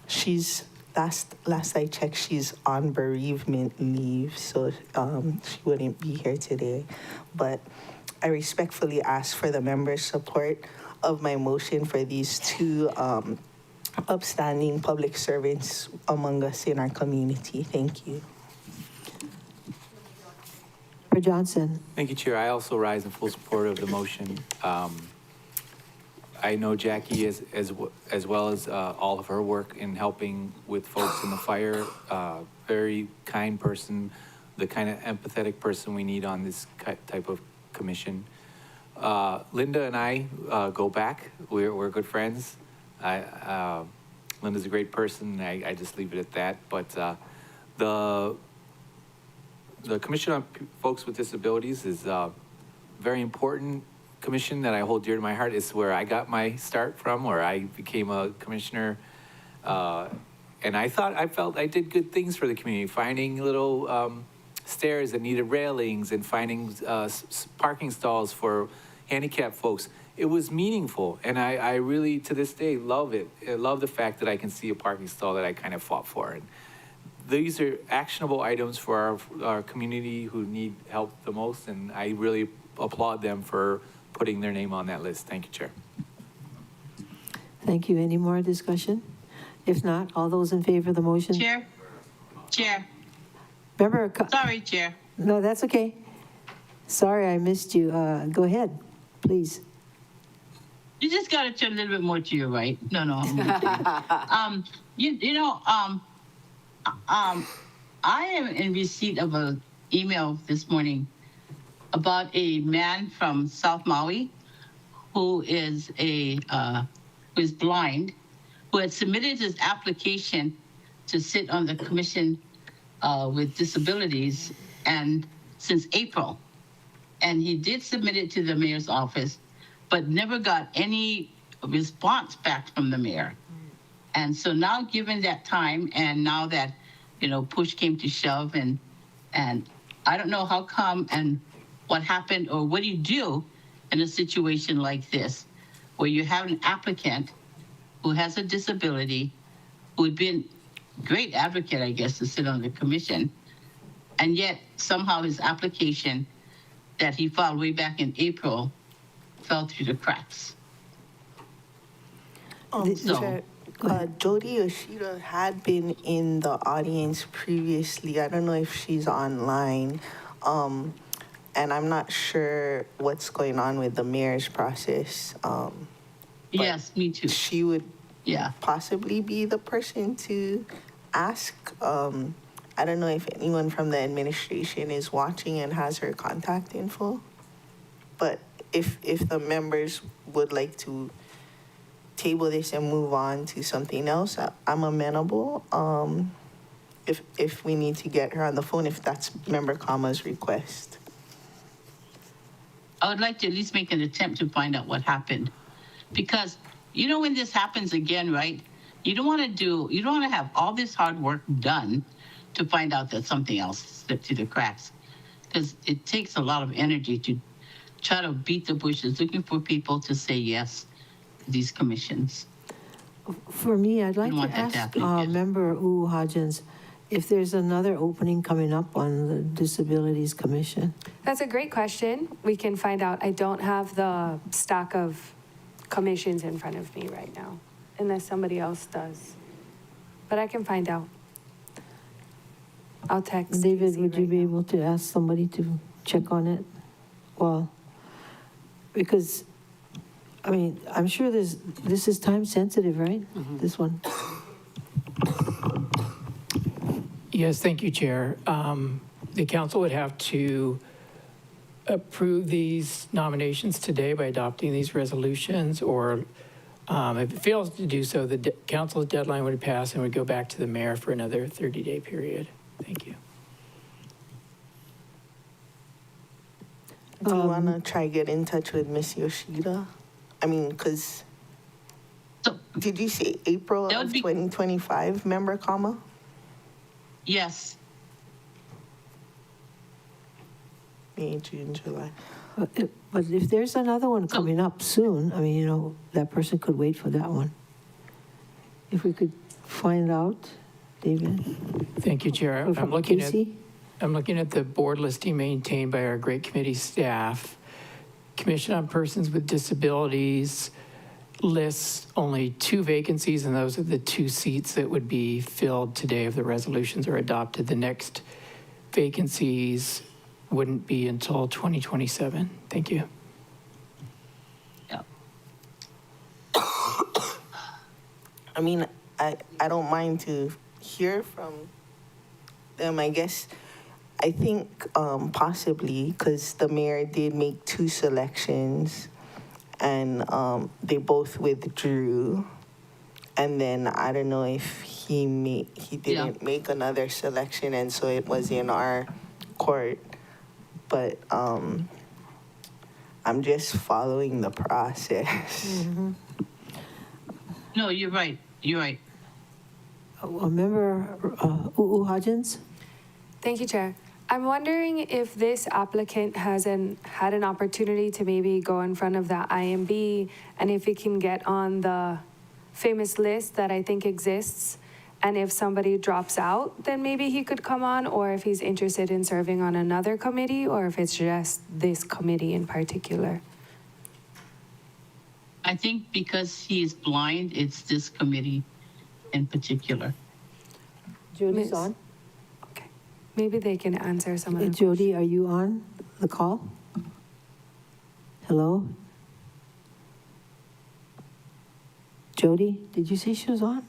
she's last I checked, she's on bereavement leave, so she wouldn't be here today. But I respectfully ask for the members' support of my motion for these 2 upstanding public servants among us in our community. Thank you. Member Johnson. Thank you, Chair. I also rise in full support of the motion. I know Jackie as well as all of her work in helping with folks in the fire. Very kind person, the kind of empathetic person we need on this type of commission. Linda and I go back. We're good friends. Linda's a great person. I just leave it at that. But the Commission on Folks with Disabilities is a very important commission that I hold dear to my heart. It's where I got my start from, where I became a commissioner And I felt I did good things for the community, finding little stairs that needed railings and finding parking stalls for handicapped folks. It was meaningful, and I really, to this day, love it. I love the fact that I can see a parking stall that I kind of fought for. And these are actionable items for our community who need help the most, and I really applaud them for putting their name on that list. Thank you, Chair. Thank you. Any more discussion? If not, all those in favor of the motion? Chair. Remember, Sorry, Chair. no, that's okay. Sorry, I missed you. Go ahead, please. You just got to turn a little bit more to your right. No, I'm kidding. I am in receipt of an email this morning about a man from South Maui who is blind, who had submitted his application to sit on the commission with disabilities and since April. And he did submit it to the mayor's office, but never got any response back from the mayor. And so now, given that time, and now that, push came to shove, and I don't know how come and what happened, or what do you do in a situation like this, where you have an applicant who has a disability, who would be a great advocate, I guess, to sit on the commission, and yet somehow his application that he filed way back in April fell through the cracks. Jody Yoshida had been in the audience previously. I don't know if she's online. And I'm not sure what's going on with the mayor's process. Yes, me too. She would possibly be the person to ask. I don't know if anyone from the administration is watching and has her contact info. But if the members would like to table this and move on to something else, I'm amenable. If we need to get her on the phone, if that's Member Kama's request. I would like to at least make an attempt to find out what happened. Because, when this happens again, right? You don't want to have all this hard work done to find out that something else slipped through the cracks. Because it takes a lot of energy to try to beat the bushes, looking for people to say yes to these commissions. For me, I'd like to ask Member Hodgins if there's another opening coming up on the Disabilities Commission. That's a great question. We can find out. I don't have the stack of commissions in front of me right now, unless somebody else does. But I can find out. I'll text David, would you be able to ask somebody to check on it? Well, because, I'm sure this is time sensitive, right? This one. Yes, thank you, Chair. The council would have to approve these nominations today by adopting these resolutions, or if it fails to do so, the council's deadline would pass and would go back to the mayor for another 30-day period. Thank you. Do you want to try get in touch with Miss Yoshida? Because did you say April of 2025, Member Kama? Yes. May, June, July. But if there's another one coming up soon, that person could wait for that one. If we could find out, David. Thank you, Chair. Or from Casey? I'm looking at the board listing maintained by our great committee staff. Commission on Persons with Disabilities lists only 2 vacancies, and those are the 2 seats that would be filled today if the resolutions are adopted. The next vacancies wouldn't be until 2027. Thank you. I don't mind to hear from them. I think possibly because the mayor did make 2 selections and they both withdrew. And then I don't know if he didn't make another selection, and so it was in our court. But I'm just following the process. No, you're right. You're right. Member Uu Hodgins? Thank you, Chair. I'm wondering if this applicant had an opportunity to maybe go in front of the IMB and if he can get on the famous list that I think exists. And if somebody drops out, then maybe he could come on, or if he's interested in serving on another committee, or if it's just this committee in particular. I think because he is blind, it's this committee in particular. Jody's on? Maybe they can answer some of the Jody, are you on the call? Hello? Jody, did you say she was on?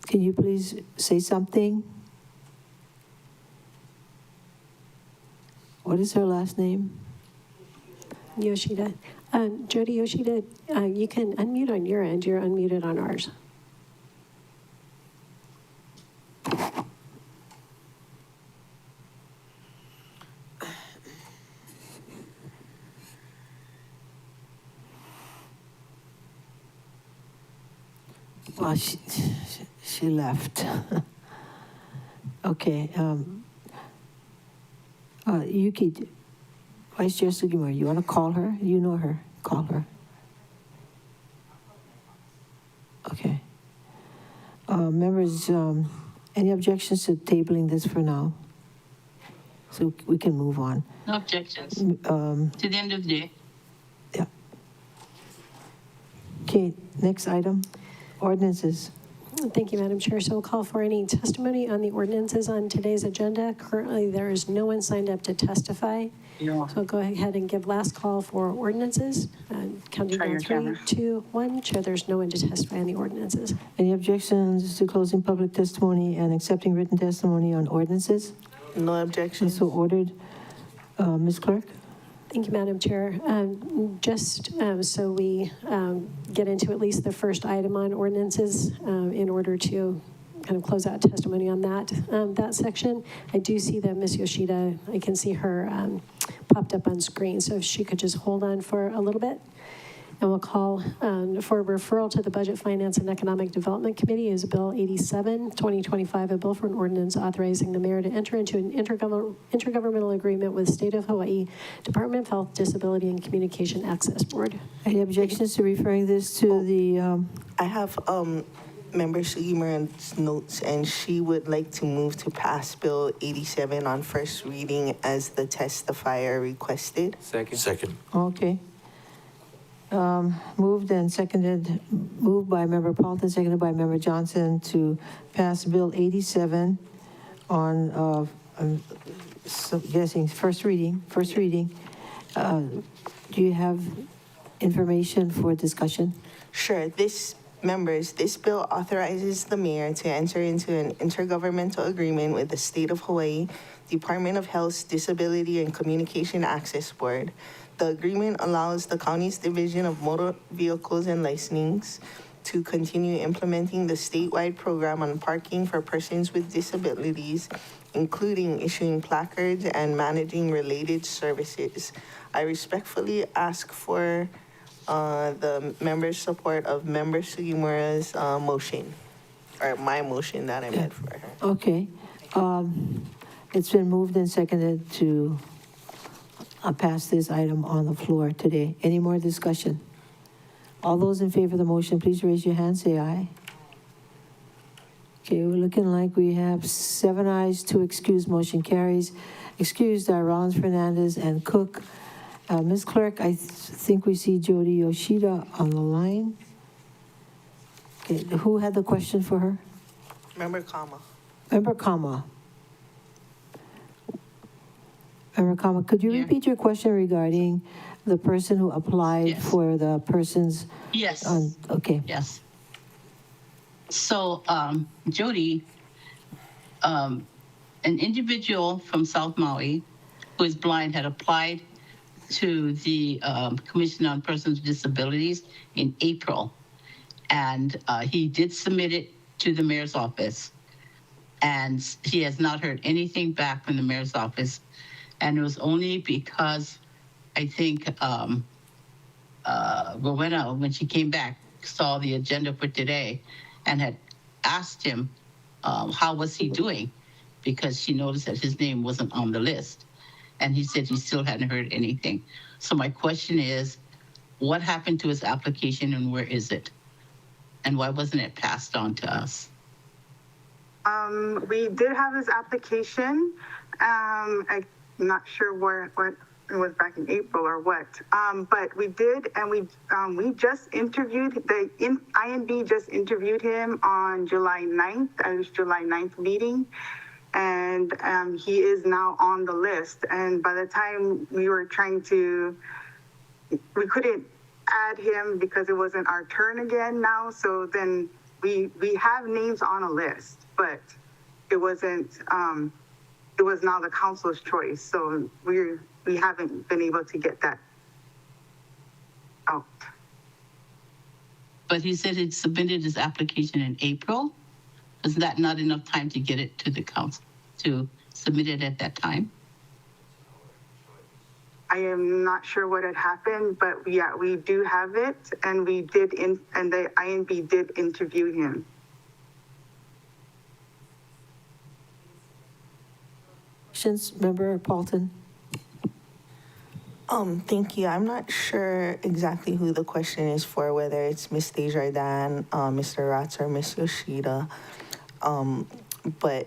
Can you please say something? What is her last name? Yoshida. Jody Yoshida, you can unmute on your end. You're unmuted on ours. Well, she left. Okay. Yuki, Vice Chair Sugimura, you want to call her? You know her. Call her. Okay. Members, any objections to tabling this for now? So we can move on. No objections. To the end of the day. Yeah. Okay, next item, ordinances. Thank you, Madam Chair. So we'll call for any testimony on the ordinances on today's agenda. Currently, there is no one signed up to testify. So I'll go ahead and give last call for ordinances. Counting down 3, 2, 1. Chair, there's no one to testify on the ordinances. Any objections to closing public testimony and accepting written testimony on ordinances? No objections. So ordered. Ms. Clerk? Thank you, Madam Chair. Just so we get into at least the first item on ordinances in order to kind of close out testimony on that section. I do see that Ms. Yoshida, I can see her popped up on screen. So if she could just hold on for a little bit. And we'll call for referral to the Budget, Finance, and Economic Development Committee is Bill 87, 2025, a bill for an ordinance authorizing the mayor to enter into an intergovernmental agreement with State of Hawaii Department of Health, Disability, and Communication Access Board. Any objections to referring this to the? I have Member Sugimura's notes, and she would like to move to pass Bill 87 on first reading as the testifier requested. Second. Okay. Moved and seconded, moved by Member Paulton, seconded by Member Johnson to pass Bill 87 on, guessing, first reading. Do you have information for discussion? Sure. This bill authorizes the mayor to enter into an intergovernmental agreement with the State of Hawaii Department of Health, Disability, and Communication Access Board. The agreement allows the county's Division of Motor Vehicles and Licensings to continue implementing the statewide program on parking for persons with disabilities, including issuing placards and managing related services. I respectfully ask for the members' support of Member Sugimura's motion, or my motion that I made for her. Okay. It's been moved and seconded to pass this item on the floor today. Any more discussion? All those in favor of the motion, please raise your hand, say aye. Okay, we're looking like we have 7 ayes, 2 excused, motion carries. Excused are Rollins, Fernandez, and Cook. Ms. Clerk, I think we see Jody Yoshida on the line. Okay, who had the question for her? Member Kama. Member Kama. Member Kama, could you repeat your question regarding the person who applied for the person's? Yes. Okay. Yes. So, Jody, an individual from South Maui who is blind had applied to the Commission on Persons with Disabilities in April. And he did submit it to the mayor's office. And he has not heard anything back from the mayor's office. And it was only because I think Rowena, when she came back, saw the agenda for today and had asked him how was he doing, because she noticed that his name wasn't on the list. And he said he still hadn't heard anything. So my question is, what happened to his application and where is it? And why wasn't it passed on to us? We did have his application. I'm not sure what it was back in April or what. But we did, and we just interviewed, INB just interviewed him on July 9th, at his July 9th meeting. And he is now on the list. And by the time we were trying to, we couldn't add him because it wasn't our turn again now. So then we have names on a list, but it wasn't, it was now the council's choice. So we haven't been able to get that out. But he said he submitted his application in April. Was that not enough time to get it to the council, to submit it at that time? I am not sure what had happened, but yeah, we do have it, and we did, and the INB did interview him. Questions, Member Paulton? Thank you. I'm not sure exactly who the question is for, whether it's Ms. Desjardins, Mr. Ratz, or Ms. Yoshida. But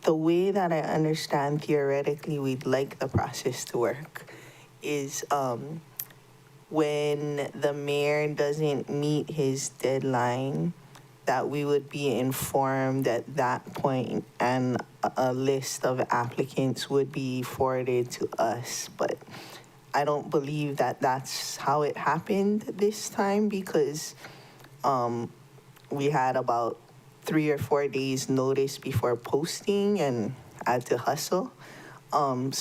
the way that I understand theoretically we'd like the process to work is when the mayor doesn't meet his deadline, that we would be informed at that point and a list of applicants would be forwarded to us. But I don't believe that that's how it happened this time, because we had about 3 or 4 days notice before posting and had to hustle. Am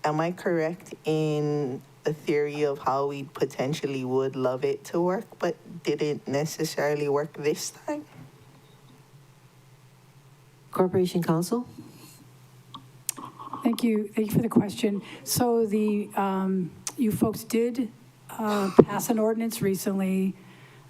I correct in the theory of how we potentially would love it to work, but didn't necessarily work this time? Corporation Counsel? Thank you for the question. So you folks did pass an ordinance recently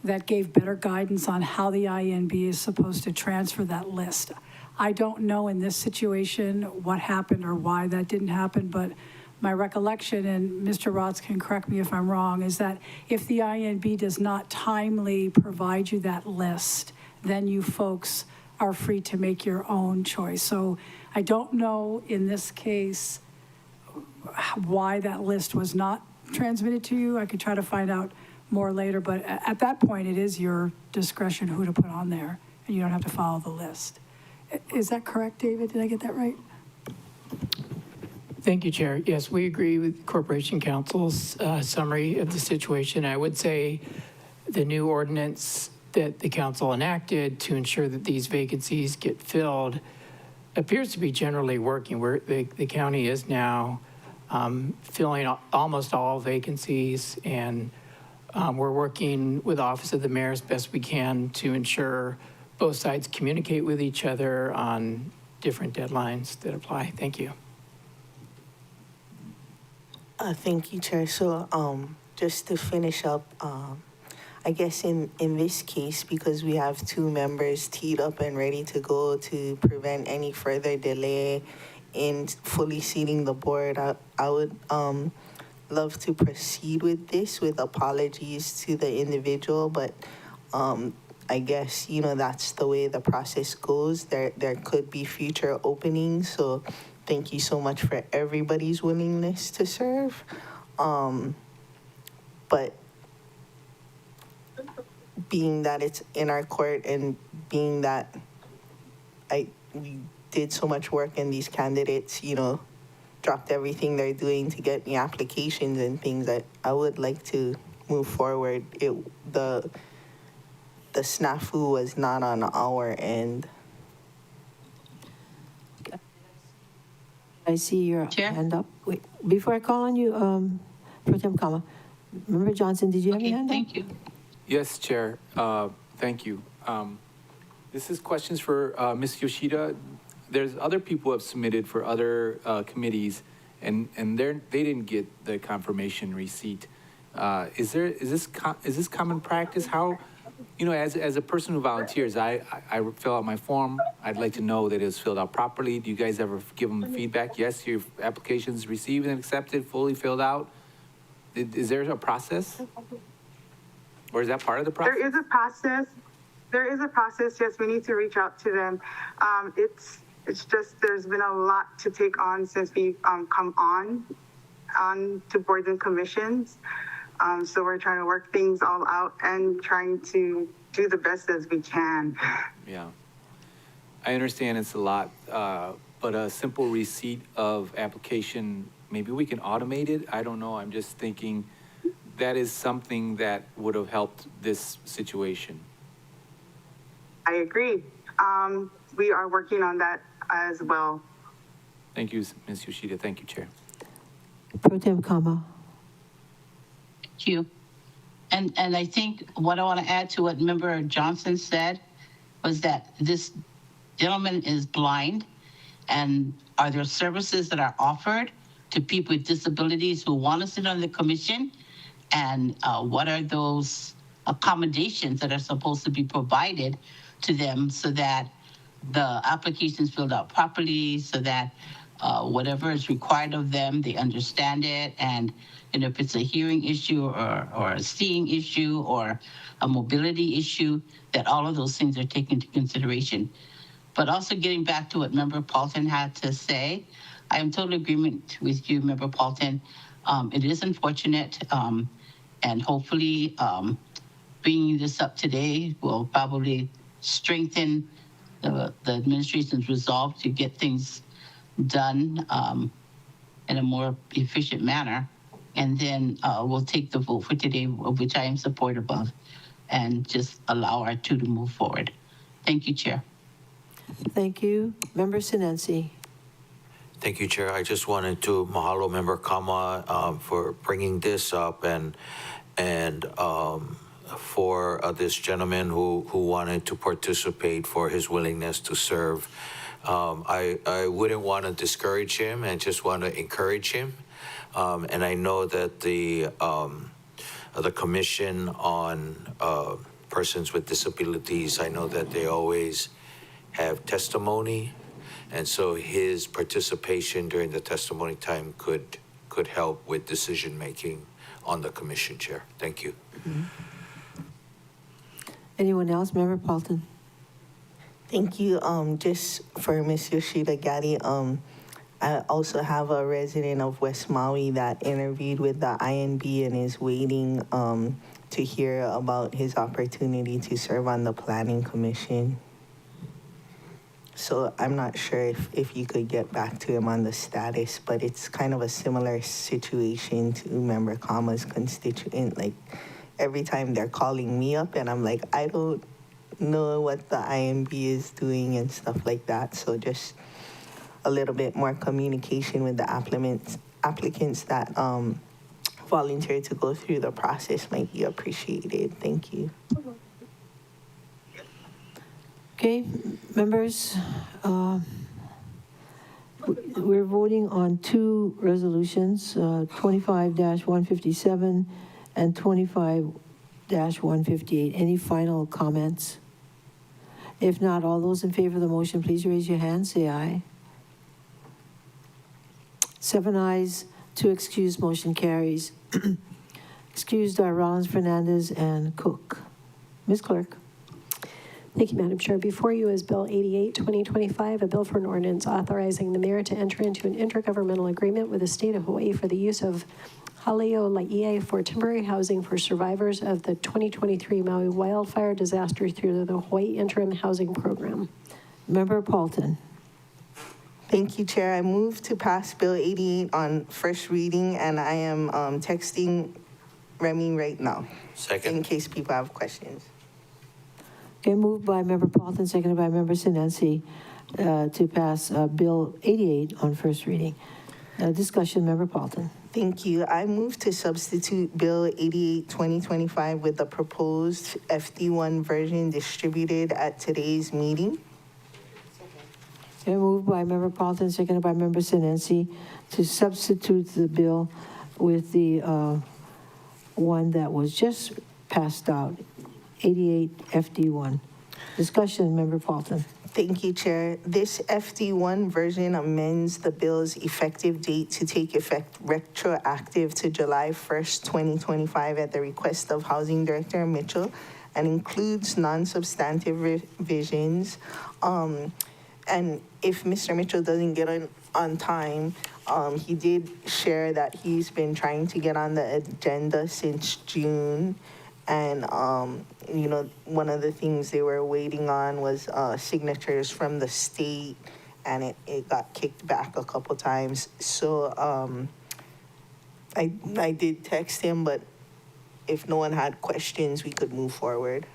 that gave better guidance on how the INB is supposed to transfer that list. I don't know in this situation what happened or why that didn't happen, but my recollection, and Mr. Rotz can correct me if I'm wrong, is that if the INB does not timely provide you that list, then you folks are free to make your own choice. So I don't know in this case why that list was not transmitted to you. I could try to find out more later, but at that point, it is your discretion who to put on there, and you don't have to follow the list. Is that correct, David? Did I get that right? Thank you, Chair. Yes, we agree with Corporation Counsel's summary of the situation. I would say the new ordinance that the council enacted to ensure that these vacancies get filled appears to be generally working. The county is now filling almost all vacancies, and we're working with the Office of the Mayor as best we can to ensure both sides communicate with each other on different deadlines that apply. Thank you. Thank you, Chair. So just to finish up, I guess in this case, because we have 2 members teed up and ready to go to prevent any further delay in fully seating the board, I would love to proceed with this with apologies to the individual, but I guess, that's the way the process goes. There could be future openings, so thank you so much for everybody's willingness to serve. But being that it's in our court and being that we did so much work and these candidates, dropped everything they're doing to get me applications and things, I would like to move forward. The snafu was not on our end. I see your hand up. Wait, before I call on you, Pro Tem Kama, Member Johnson, did you have your hand up? Thank you. Yes, Chair. Thank you. This is questions for Ms. Yoshida. There's other people who have submitted for other committees, and they didn't get the confirmation receipt. Is this common practice? How, as a person who volunteers, I fill out my form. I'd like to know that it was filled out properly. Do you guys ever give them feedback? Yes, your application's received and accepted, fully filled out. Is there a process? Or is that part of the process? There is a process. There is a process. Yes, we need to reach out to them. It's just there's been a lot to take on since we've come on to boards and commissions. So we're trying to work things all out and trying to do the best as we can. Yeah. I understand it's a lot, but a simple receipt of application, maybe we can automate it. I don't know. I'm just thinking that is something that would have helped this situation. I agree. We are working on that as well. Thank you, Ms. Yoshida. Thank you, Chair. Pro Tem Kama. Thank you. And I think what I want to add to what Member Johnson said was that this gentleman is blind, and are there services that are offered to people with disabilities who want to sit on the commission? And what are those accommodations that are supposed to be provided to them so that the application is filled out properly, so that whatever is required of them, they understand it. And if it's a hearing issue or a seeing issue or a mobility issue, that all of those things are taken into consideration. But also getting back to what Member Paulton had to say, I am totally in agreement with you, Member Paulton. It is unfortunate, and hopefully bringing this up today will probably strengthen the administration's resolve to get things done in a more efficient manner. And then we'll take the vote for today, which I am supportive of, and just allow our two to move forward. Thank you, Chair. Thank you. Member Sinensi. Thank you, Chair. I just wanted to mahalo Member Kama for bringing this up and for this gentleman who wanted to participate, for his willingness to serve. I wouldn't want to discourage him and just want to encourage him. And I know that the Commission on Persons with Disabilities, I know that they always have testimony. And so his participation during the testimony time could help with decision-making on the Commission, Chair. Thank you. Mm-hmm. Anyone else? Member Paulton. Thank you. Just for Ms. Yoshida Gatti, I also have a resident of West Maui that interviewed with the INB and is waiting to hear about his opportunity to serve on the Planning Commission. So I'm not sure if you could get back to him on the status, but it's kind of a similar situation to Member Kama's constituent. Like, every time they're calling me up and I'm like, I don't know what the INB is doing and stuff like that. So just a little bit more communication with the applicants that volunteer to go through the process might be appreciated. Thank you. Okay, members, we're voting on two resolutions, 25-157 and 25-158. Any final comments? If not, all those in favor of the motion, please raise your hand, say aye. 7 ayes, 2 excused, motion carries. Excused are Rollins, Fernandez, and Cook. Ms. Clerk. Thank you, Madam Chair. Before you is Bill 88, 2025, a bill for an ordinance authorizing the mayor to enter into an intergovernmental agreement with the state of Hawaii for the use of Haleola'iai for temporary housing for survivors of the 2023 Maui wildfire disaster through the Hawaii Interim Housing Program. Member Paulton. Thank you, Chair. I move to pass Bill 88 on first reading, and I am texting Remy right now. Second. In case people have questions. Okay, moved by Member Paulton, seconded by Member Sinensi to pass Bill 88 on first reading. Discussion, Member Paulton. Thank you. I move to substitute Bill 88, 2025 with the proposed FD1 version distributed at today's meeting. Okay, moved by Member Paulton, seconded by Member Sinensi to substitute the bill with the one that was just passed out, 88 FD1. Discussion, Member Paulton. Thank you, Chair. This FD1 version amends the bill's effective date to take effect retroactive to July 1st, 2025 at the request of Housing Director Mitchell and includes non-substantive revisions. And if Mr. Mitchell doesn't get on time, he did share that he's been trying to get on the agenda since June. And, one of the things they were waiting on was signatures from the state, and it got kicked back a couple times. So I did text him, but if no one had questions, we could move forward.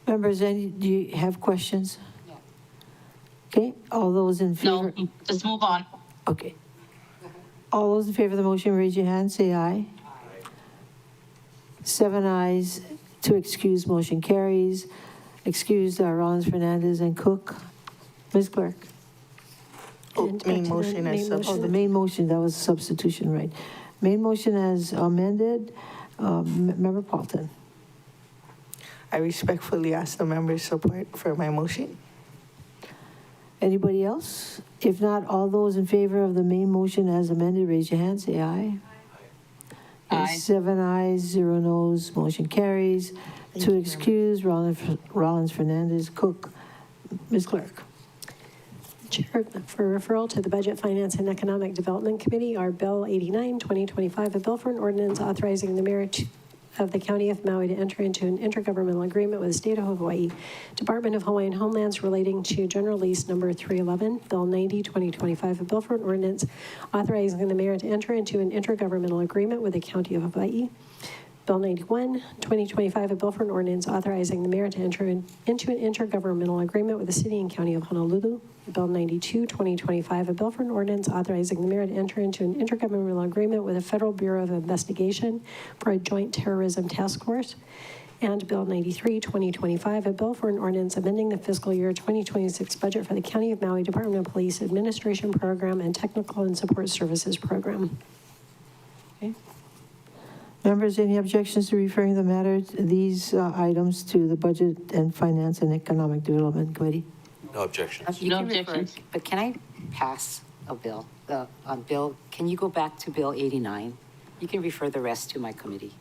Members, do you have questions? Okay, all those in favor? No, just move on. Okay. All those in favor of the motion, raise your hand, say aye. 7 ayes, to excuse, motion carries. Excused are Rollins, Fernandez, and Cook. Ms. Clerk? Main motion as Oh, the main motion, that was substitution, right. Main motion as amended, Member Paulton. I respectfully ask the members' support for my motion. Anybody else? If not, all those in favor of the main motion as amended, raise your hand, say aye. Aye. 7 ayes, 0 noes, motion carries. To excuse, Rollins, Fernandez, Cook. Ms. Clerk. Chair, for referral to the Budget, Finance, and Economic Development Committee are Bill 89, 2025, a bill for an ordinance authorizing the mayor of the County of Maui to enter into an intergovernmental agreement with the State of Hawaii, Department of Hawaiian Homelands relating to General Lease Number 311, Bill 90, 2025, a bill for an ordinance authorizing the mayor to enter into an intergovernmental agreement with the County of Hawaii. Bill 91, 2025, a bill for an ordinance authorizing the mayor to enter into an intergovernmental agreement with the City and County of Honolulu. Bill 92, 2025, a bill for an ordinance authorizing the mayor to enter into an intergovernmental agreement with the Federal Bureau of Investigation for a joint terrorism task force. And Bill 93, 2025, a bill for an ordinance amending the fiscal year 2026 budget for the County of Maui Department of Police Administration Program and Technical and Support Services Program. Okay. Members, any objections to referring the matter, these items to the Budget and Finance and Economic Development Committee? No objections. You No can refer- objections. But can I pass a bill? Bill, can you go back to Bill 89? You can refer the rest to my committee.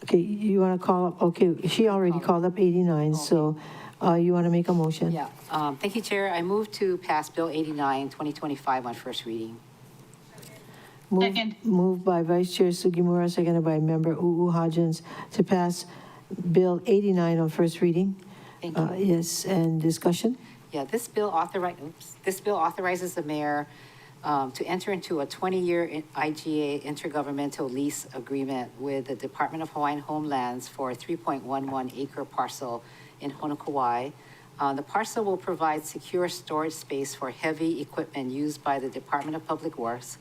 Okay, you want to call up, okay, she already called up 89, so you want to make a motion? Yeah, thank you, Chair. I move to pass Bill 89, 2025 on first reading. Second. Moved by Vice Chair Sugimura, seconded by Member Hodgins, to pass Bill 89 on first reading. Thank you. Yes, and discussion? Yeah, this bill authorizes the mayor to enter into a 20-year IGA intergovernmental lease agreement with the Department of Hawaiian Homelands for a 3.11 acre parcel in Honokawai. The parcel will provide secure storage space for heavy equipment used by the Department of Public Works,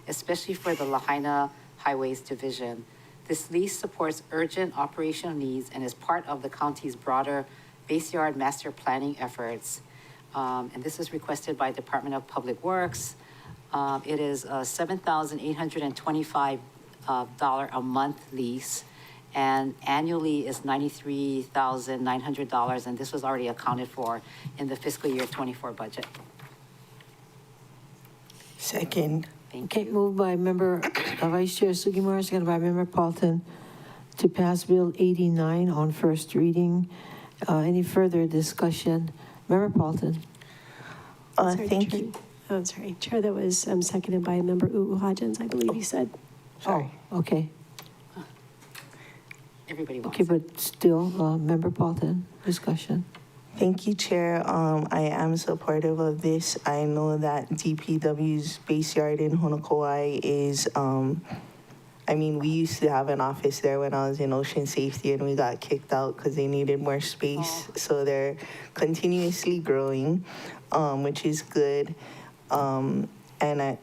especially for the Lahaina Highways Division. This lease supports urgent operational needs and is part of the county's broader base yard master planning efforts. And this is requested by Department of Public Works. It is a $7,825 a month lease, and annually is $93,900, and this was already accounted for in the fiscal year 24 budget. Second. Okay, moved by Member Vice Chair Sugimura, seconded by Member Paulton, to pass Bill 89 on first reading. Any further discussion? Member Paulton. Thank you. Oh, sorry, Chair, that was seconded by Member Hodgins, I believe he said. Oh, okay. Everybody wants Okay, but still, Member Paulton, discussion. Thank you, Chair. I am supportive of this. I know that DPW's base yard in Honokawai is, we used to have an office there when I was in ocean safety, and we got kicked out because they needed more space. So they're continuously growing, which is good. And I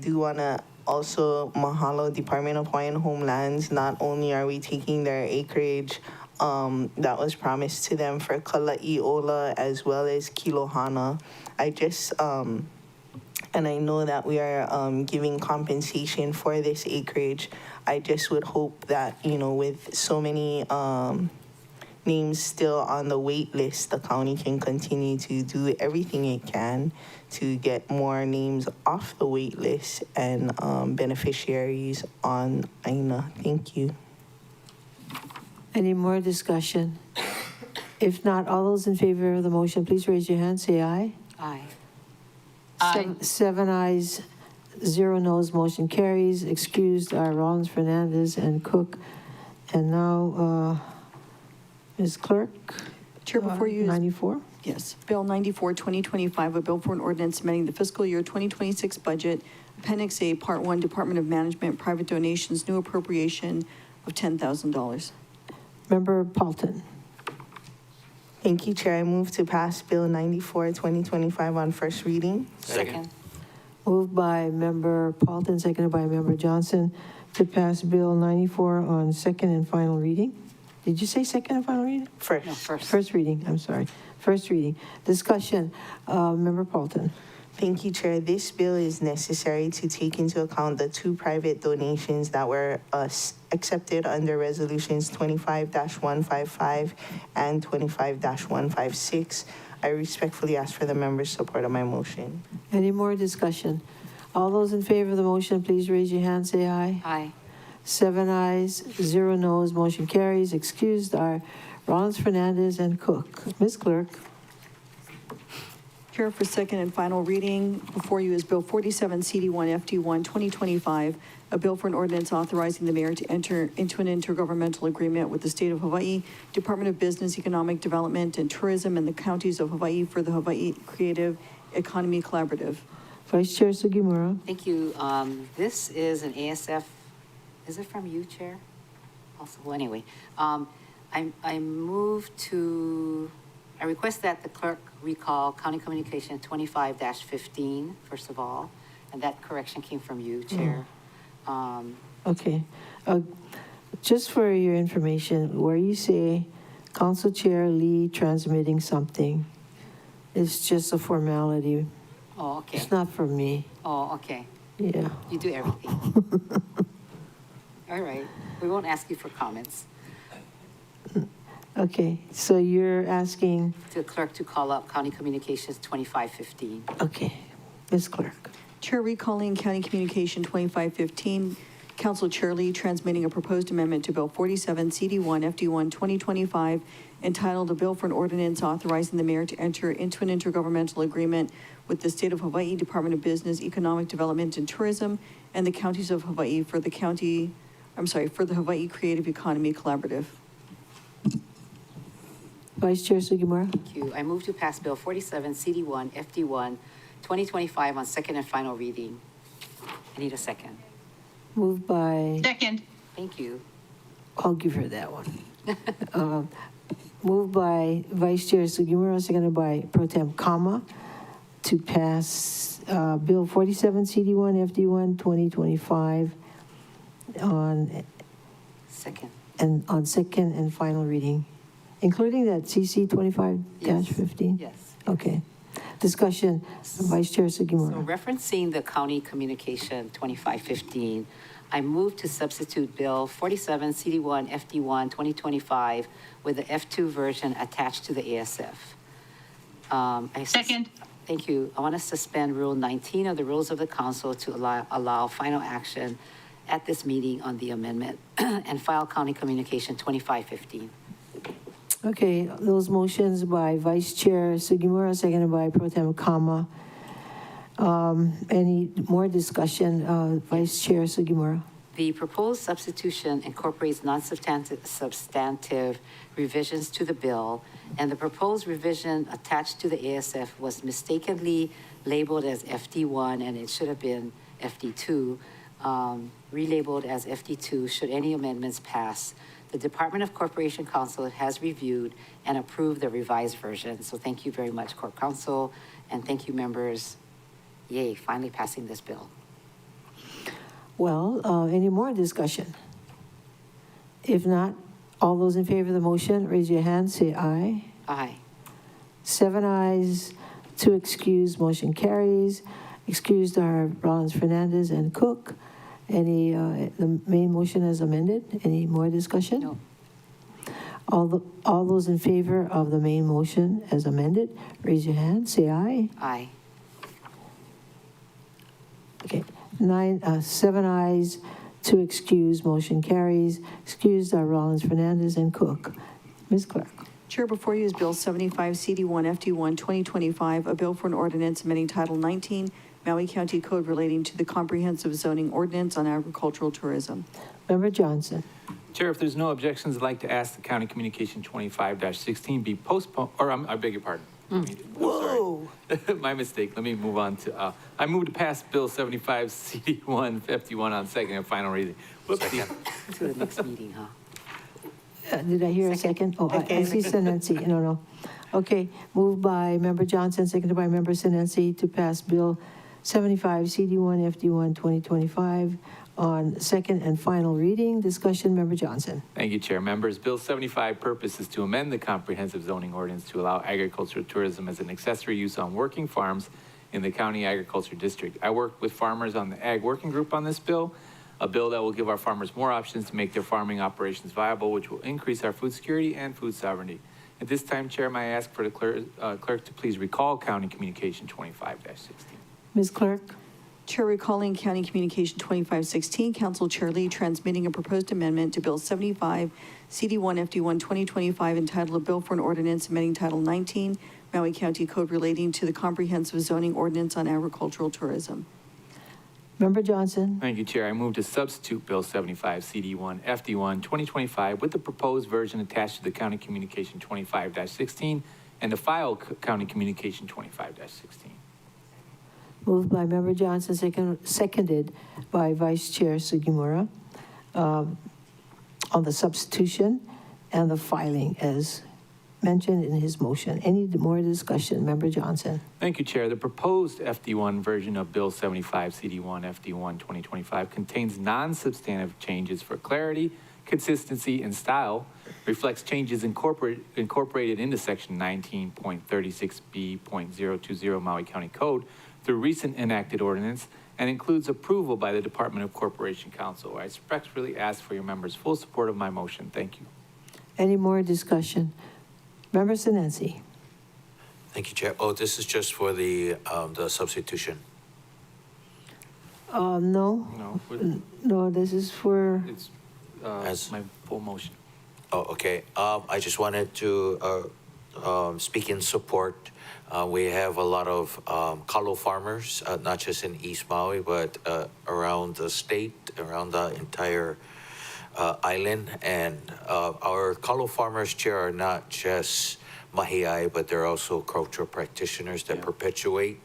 do want to also mahalo Department of Hawaiian Homelands. Not only are we taking their acreage that was promised to them for Kala'i Ola as well as Kilohana. I just and I know that we are giving compensation for this acreage. I just would hope that, with so many names still on the wait list, the county can continue to do everything it can to get more names off the wait list and beneficiaries on Aina. Thank you. Any more discussion? If not, all those in favor of the motion, please raise your hand, say aye. Aye. Seven ayes, 0 noes, motion carries. Excused are Rollins, Fernandez, and Cook. And now, Ms. Clerk? Chair, before you is- 94? Yes, Bill 94, 2025, a bill for an ordinance amending the fiscal year 2026 budget, Appendix A, Part 1, Department of Management, Private Donations, new appropriation of $10,000. Member Paulton. Thank you, Chair. I move to pass Bill 94, 2025 on first reading. Second. Moved by Member Paulton, seconded by Member Johnson, to pass Bill 94 on second and final reading. Did you say second and final reading? First. No, first. First reading, I'm sorry. First reading. Discussion, Member Paulton. Thank you, Chair. This bill is necessary to take into account the 2 private donations that were accepted under Resolutions 25-155 and 25-156. I respectfully ask for the members' support of my motion. Any more discussion? All those in favor of the motion, please raise your hand, say aye. Aye. 7 ayes, 0 noes, motion carries. Excused are Rollins, Fernandez, and Cook. Ms. Clerk? Chair, for second and final reading, before you is Bill 47, CD1, FD1, 2025, a bill for an ordinance authorizing the mayor to enter into an intergovernmental agreement with the state of Hawaii, Department of Business, Economic Development, and Tourism, and the counties of Hawaii for the Hawaii Creative Economy Collaborative. Vice Chair Sugimura. Thank you. This is an ASF, is it from you, Chair? Also, well, anyway, I move to, I request that the clerk recall County Communication 25-15, first of all, and that correction came from you, Chair. Okay. Just for your information, where you say Council Chair Lee transmitting something, it's just a formality. Oh, okay. It's not from me. Oh, okay. Yeah. You do everything. All right. We won't ask you for comments. Okay, so you're asking, The clerk to call up County Communications 2515. okay, Ms. Clerk. Chair recalling County Communication 2515, Council Chair Lee transmitting a proposed amendment to Bill 47, CD1, FD1, 2025, entitled "A Bill for an Ordinance Authorizing the Mayor to Enter into an Intergovernmental Agreement with the State of Hawaii Department of Business, Economic Development, and Tourism, and the counties of Hawaii for the Hawaii Creative Economy Collaborative." Vice Chair Sugimura. Thank you. I move to pass Bill 47, CD1, FD1, 2025 on second and final reading. I need a second. Moved by, Second. Thank you. I'll give her that one. Moved by Vice Chair Sugimura, seconded by Pro Tem Kama, to pass Bill 47, CD1, FD1, 2025 on Second. second and final reading, including that CC 25-15? Yes. Okay. Discussion, Vice Chair So Sugimura. referencing the County Communication 2515, I move to substitute Bill 47 CD1 FD1 2025 with the F2 version attached to the ASF. Second. Thank you. I want to suspend Rule 19 of the Rules of the Council to allow final action at this meeting on the amendment and file County Communication 2515. Okay, those motions by Vice Chair Sugimura, seconded by Pro Tem Kama. Any more discussion, Vice Chair Sugimura? The proposed substitution incorporates non-substantive revisions to the bill, and the proposed revision attached to the ASF was mistakenly labeled as FD1, and it should have been FD2, relabeled as FD2 should any amendments pass. The Department of Corporation Counsel has reviewed and approved the revised version. So thank you very much, Corp Counsel, and thank you, members. Yay, finally passing this bill. Well, any more discussion? If not, all those in favor of the motion, raise your hand, say aye. Aye. 7 ayes, 2 excused, motion carries. Excused are Rollins, Fernandez, and Cook. The main motion as amended? Any more discussion? No. All those in favor of the main motion as amended, raise your hand, say aye. Aye. Okay, 7 ayes, 2 excused, motion carries. Excused are Rollins, Fernandez, and Cook. Ms. Clerk. Chair, before you is Bill 75, CD1, FD1, 2025, a bill for an ordinance amending Title 19, Maui County Code relating to the comprehensive zoning ordinance on agricultural tourism. Member Johnson. Chair, if there's no objections, I'd like to ask the County Communication 25-16 be postponed, or I beg your pardon. Whoa. My mistake. Let me move on to, I move to pass Bill 75, CD1, FD1 on second and final reading. Whoopsie. To the next meeting, huh? Did I hear a second? Oh, I see Sinensi. No. Okay, moved by Member Johnson, seconded by Member Sinensi to pass Bill 75, CD1, FD1, 2025 on second and final reading. Discussion, Member Johnson. Thank you, Chair. Members, Bill 75 purpose is to amend the comprehensive zoning ordinance to allow agricultural tourism as an accessory use on working farms in the county agriculture district. I worked with farmers on the Ag Working Group on this bill, a bill that will give our farmers more options to make their farming operations viable, which will increase our food security and food sovereignty. At this time, Chair, may I ask for the clerk to please recall County Communication 25-16. Ms. Clerk. Chair recalling County Communication 2516, Council Chair Lee transmitting a proposed amendment to Bill 75, CD1, FD1, 2025, entitled A Bill for an Ordinance amending Title 19, Maui County Code relating to the comprehensive zoning ordinance on agricultural tourism. Member Johnson. Thank you, Chair. I move to substitute Bill 75, CD1, FD1, 2025 with the proposed version attached to the County Communication 25-16 and to file County Communication 25-16. Moved by Member Johnson, seconded by Vice Chair Sugimura on the substitution and the filing as mentioned in his motion. Any more discussion? Member Johnson. Thank you, Chair. The proposed FD1 version of Bill 75, CD1, FD1, 2025 contains non-substantive changes for clarity, consistency, and style, reflects changes incorporated into Section 19.36B.020 Maui County Code through recent enacted ordinance, and includes approval by the Department of Corporation Counsel. I respectfully ask for your members' full support of my motion. Thank you. Any more discussion? Member Sinensi. Thank you, Chair. Oh, this is just for the substitution. No. No, this is for. It's As- my full motion. Oh, okay. I just wanted to speak in support. We have a lot of kalo farmers, not just in East Maui, but around the state, around the entire island. And our kalo farmers, Chair, are not just mahiai, but they're also cultural practitioners that perpetuate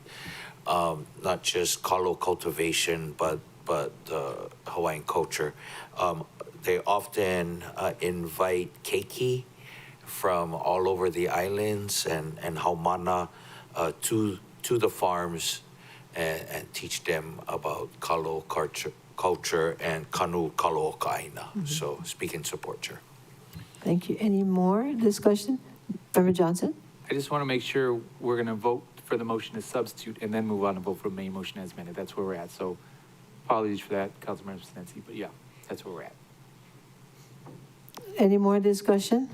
not just kalo cultivation, but Hawaiian culture. They often invite keiki from all over the islands and haumana to the farms and teach them about kalo culture and kanu kalo kaina. So speak in support, Chair. Thank you. Any more discussion? Member Johnson? I just want to make sure we're going to vote for the motion to substitute and then move on to vote for the main motion as amended. That's where we're at. So apologies for that, Councilmember Sinensi, but yeah, that's where we're at. Any more discussion?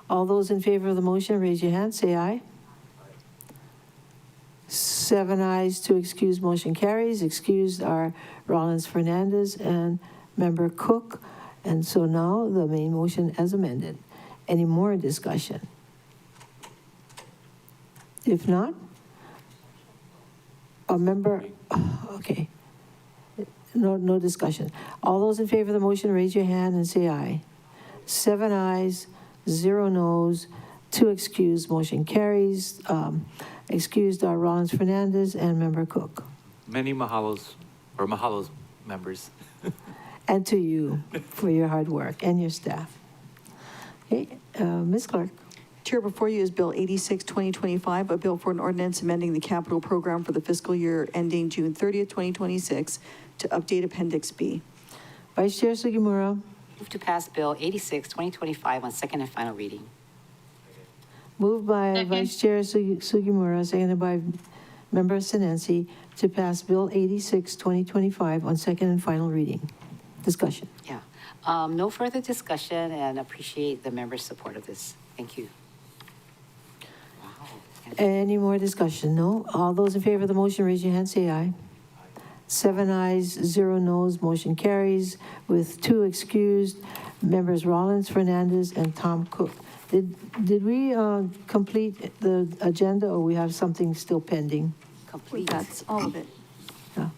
All those in favor of the motion, raise your hand, say aye. 7 ayes, 2 excused, motion carries. Excused are Rollins, Fernandez, and Member Cook. And so now the main motion as amended. Any more discussion? If not, a member, okay. No discussion. All those in favor of the motion, raise your hand and say aye. 7 ayes, 0 noes, 2 excused, motion carries. Excused are Rollins, Fernandez, and Member Cook. Many mahalos, members. And to you for your hard work and your staff. Okay, Ms. Clark. Chair, before you is Bill 86, 2025, a bill for an ordinance amending the capital program for the fiscal year ending June 30th, 2026 to update Appendix B. Vice Chair Sugimura. Move to pass Bill 86, 2025 on second and final reading. Moved by Vice Chair Sugimura, seconded by Member Sinensi, to pass Bill 86, 2025 on second and final reading. Discussion. Yeah. No further discussion and appreciate the members' support of this. Thank you. Any more discussion? No? All those in favor of the motion, raise your hand, say aye. 7 ayes, 0 noes, motion carries with 2 excused, members Rollins, Fernandez, and Tom Cook. Did we complete the agenda, or we have something still pending? Complete. That's all of it. Yeah.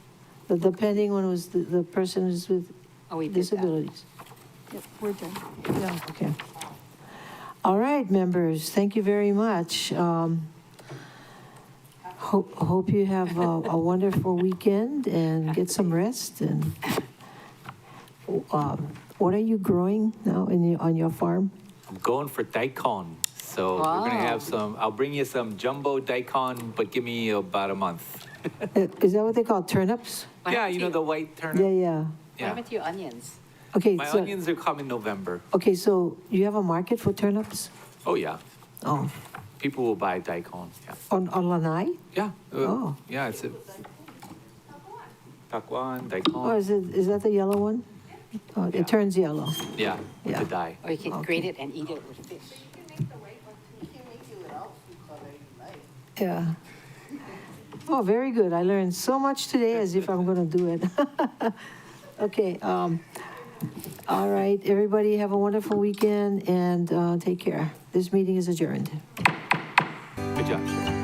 The pending one was the person who's with disabilities. Yep, we're done. Yeah, okay. All right, members, thank you very much. Hope you have a wonderful weekend and get some rest. And what are you growing now on your farm? I'm going for daikon. So we're going to have some, I'll bring you some jumbo daikon, but give me about a month. Is that what they call turnips? Yeah, you know the white turnip? Yeah. What Yeah. happened to your onions? Okay, My so, onions are coming November. okay, so you have a market for turnips? Oh, yeah. Oh, People will buy daikon. Yeah. on Lanai? Yeah. Oh. Yeah, it's a takwan, daikon. Oh, is that the yellow one? Oh, it turns yellow. Yeah, with Yeah. the dye. Or you can grate it and eat it with fish. Yeah. Oh, very good. I learned so much today as if I'm going to do it. Okay. All right. Everybody have a wonderful weekend and take care. This meeting is adjourned. Good job, Sharon.